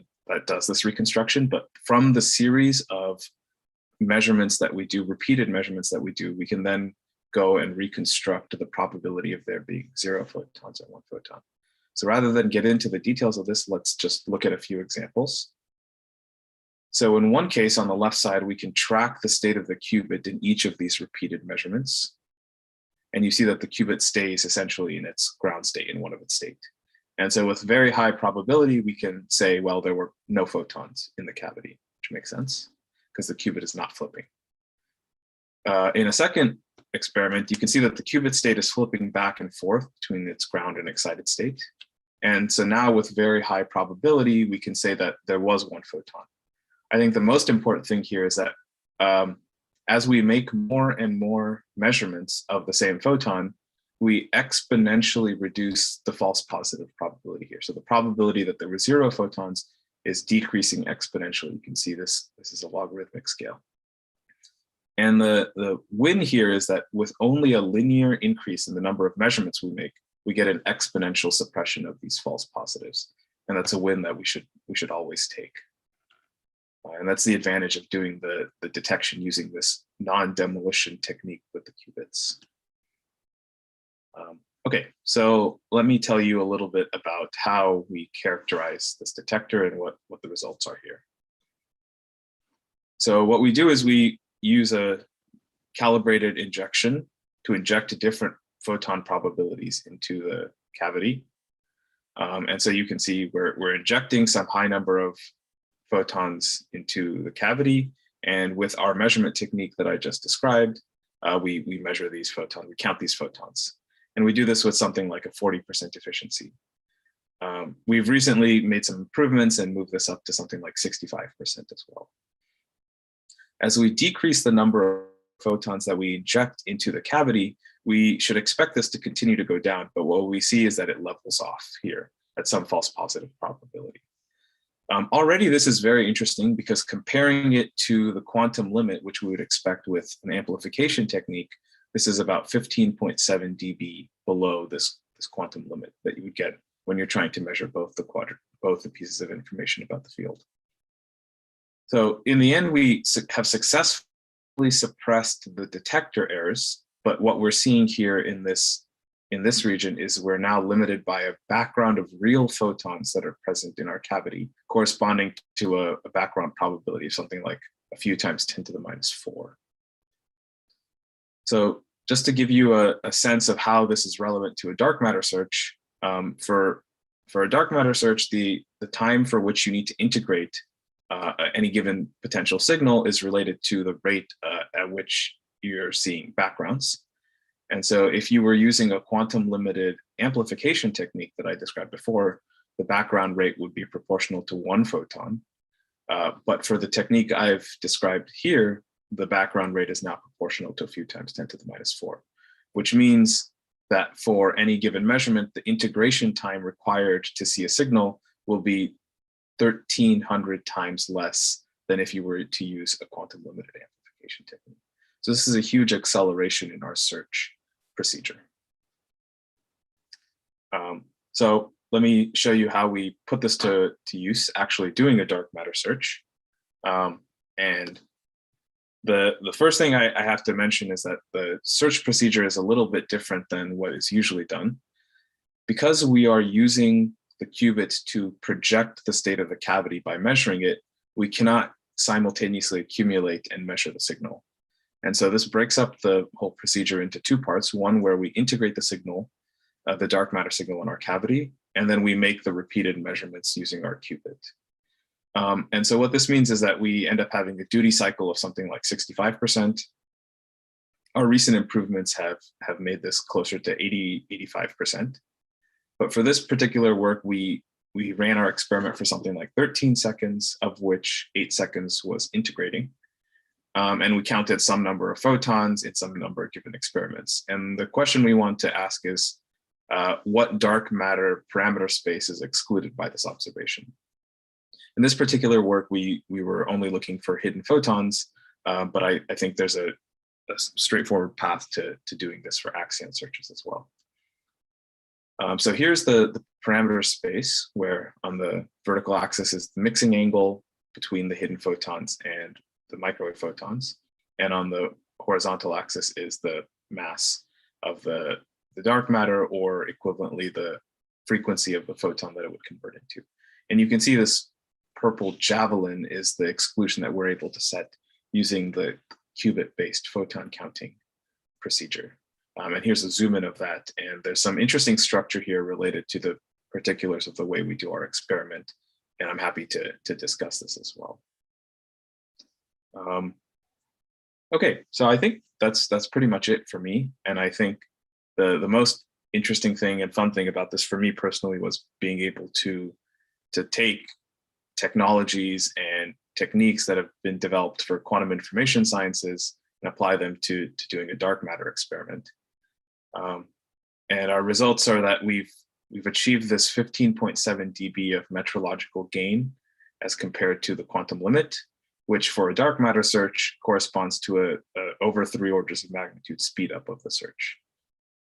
does this reconstruction, but from the series of measurements that we do, repeated measurements that we do, we can then go and reconstruct the probability of there being 0 photons or 1 photon. So rather than get into the details of this, let's just look at a few examples. So in one case on the left side, we can track the state of the qubit in each of these repeated measurements. And you see that the qubit stays essentially in its ground state, in one of its state. And so with very high probability, we can say, well, there were no photons in the cavity, which makes sense because the qubit is not flipping. In a second experiment, you can see that the qubit state is flipping back and forth between its ground and excited state. And so now with very high probability, we can say that there was 1 photon. I think the most important thing here is that as we make more and more measurements of the same photon, we exponentially reduce the false positive probability here. So the probability that there were 0 photons is decreasing exponentially. You can see this is a logarithmic scale. And the win here is that with only a linear increase in the number of measurements we make, we get an exponential suppression of these false positives. And that's a win that we should always take. And that's the advantage of doing the detection using this non-demolition technique with the qubits. Okay, so let me tell you a little bit about how we characterize this detector and what the results are here. So what we do is we use a calibrated injection to inject different photon probabilities into the cavity. And so you can see we're injecting some high number of photons into the cavity. And with our measurement technique that I just described, we measure these photons, we count these photons. And we do this with something like a 40% efficiency. We've recently made some improvements and moved this up to something like 65% as well. As we decrease the number of photons that we inject into the cavity, we should expect this to continue to go down, but what we see is that it levels off here at some false positive probability. Already this is very interesting because comparing it to the quantum limit, which we would expect with an amplification technique, this is about 15.7 dB below this quantum limit that you would get when you're trying to measure both the pieces of information about the field. So in the end, we have successfully suppressed the detector errors, but what we're seeing here in this region is we're now limited by a background of real photons that are present in our cavity, corresponding to a background probability of something like a few times 10 to the minus 4. So just to give you a sense of how this is relevant to a dark matter search, for a dark matter search, the time for which you need to integrate any given potential signal is related to the rate at which you're seeing backgrounds. And so if you were using a quantum limited amplification technique that I described before, the background rate would be proportional to 1 photon. But for the technique I've described here, the background rate is now proportional to a few times 10 to the minus 4, which means that for any given measurement, the integration time required to see a signal will be 1,300 times less than if you were to use a quantum limited amplification technique. So this is a huge acceleration in our search procedure. So let me show you how we put this to use, actually doing a dark matter search. And The first thing I have to mention is that the search procedure is a little bit different than what is usually done. Because we are using the qubit to project the state of the cavity by measuring it, we cannot simultaneously accumulate and measure the signal. And so this breaks up the whole procedure into two parts, one where we integrate the signal, the dark matter signal in our cavity, and then we make the repeated measurements using our qubit. And so what this means is that we end up having a duty cycle of something like 65%. Our recent improvements have made this closer to 85%. But for this particular work, we ran our experiment for something like 13 seconds, of which 8 seconds was integrating. And we counted some number of photons in some number of given experiments. And the question we want to ask is, what dark matter parameter space is excluded by this observation? In this particular work, we were only looking for hidden photons, but I think there's a straightforward path to doing this for axion searches as well. So here's the parameter space, where on the vertical axis is the mixing angle between the hidden photons and the microwave photons. And on the horizontal axis is the mass of the dark matter, or equivalently the frequency of the photon that it would convert into. And you can see this purple javelin is the exclusion that we're able to set using the qubit-based photon counting procedure. And here's a zoom in of that. And there's some interesting structure here related to the particulars of the way we do our experiment. And I'm happy to discuss this as well. Okay, so I think that's pretty much it for me. And I think the most interesting thing and fun thing about this for me personally was being able to take technologies and techniques that have been developed for quantum information sciences and apply them to doing a dark matter experiment. And our results are that we've achieved this 15.7 dB of metrological gain as compared to the quantum limit, which for a dark matter search corresponds to a over 3 orders of magnitude speed up of the search.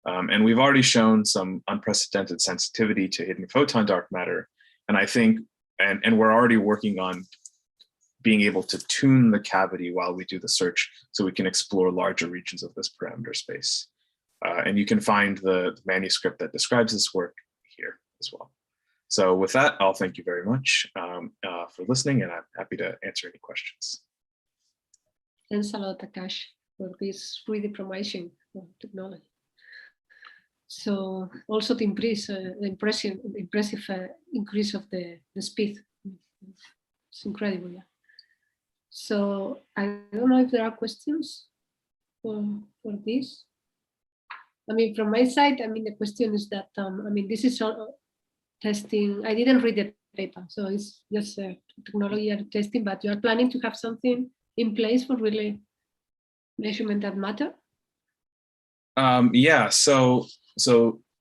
And we've already shown some unprecedented sensitivity to hidden photon dark matter. And I think, and we're already working on being able to tune the cavity while we do the search so we can explore larger regions of this parameter space. And you can find the manuscript that describes this work here as well. So with that, I'll thank you very much for listening, and I'm happy to answer any questions. Thanks a lot, Akash, for this really promising technology. So also to increase the impressive increase of the speed. It's incredible, yeah. So I don't know if there are questions for this. I mean, from my side, I mean, the question is that, I mean, this is all testing. I didn't read the paper, so it's just technology testing, but you are planning to have something in place for really measurement that matter? Yeah, so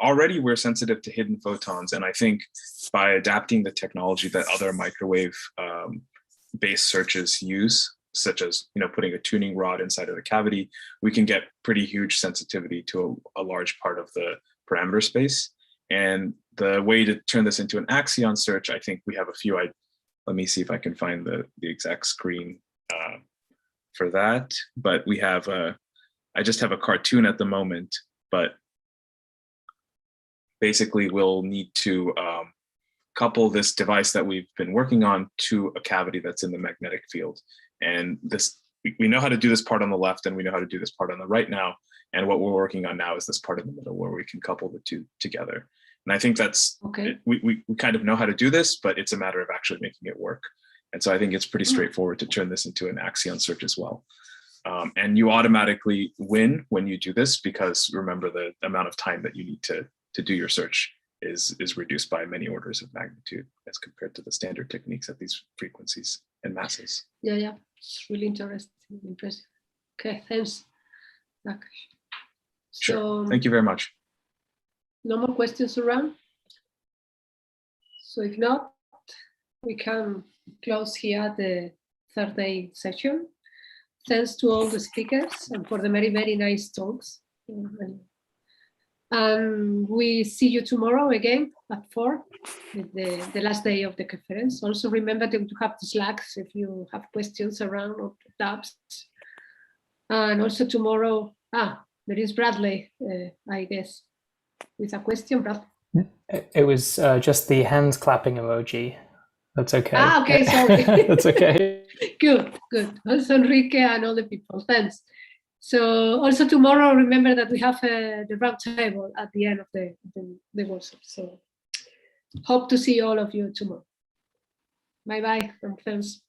already we're sensitive to hidden photons, and I think by adapting the technology that other microwave based searches use, such as putting a tuning rod inside of the cavity, we can get pretty huge sensitivity to a large part of the parameter space. And the way to turn this into an axion search, I think we have a few. Let me see if I can find the exact screen for that. But we have I just have a cartoon at the moment, but basically we'll need to couple this device that we've been working on to a cavity that's in the magnetic field. And this, we know how to do this part on the left, and we know how to do this part on the right now. And what we're working on now is this part in the middle where we can couple the two together. And I think that's, okay. We kind of know how to do this, but it's a matter of actually making it work. And so I think it's pretty straightforward to turn this into an axion search as well. And you automatically win when you do this, because remember, the amount of time that you need to do your search is reduced by many orders of magnitude as compared to the standard techniques at these frequencies and masses. Yeah, it's really interesting, impressive. Okay, thanks, Akash. Sure, So, thank you very much. No more questions around? So if not, we can close here the third day session. Thanks to all the speakers and for the very, very nice talks. And we see you tomorrow again at 4, with the last day of the conference. Also remember to have the Slacks if you have questions around or doubts. And also tomorrow, there is Bradley, I guess, with a question, Bradley. It was just the hands clapping emoji. That's okay. Okay, sorry. That's okay. Good. Also Enrique and all the people, thanks. So also tomorrow, remember that we have the round table at the end of the workshop. So hope to see all of you tomorrow. Bye-bye, and thanks.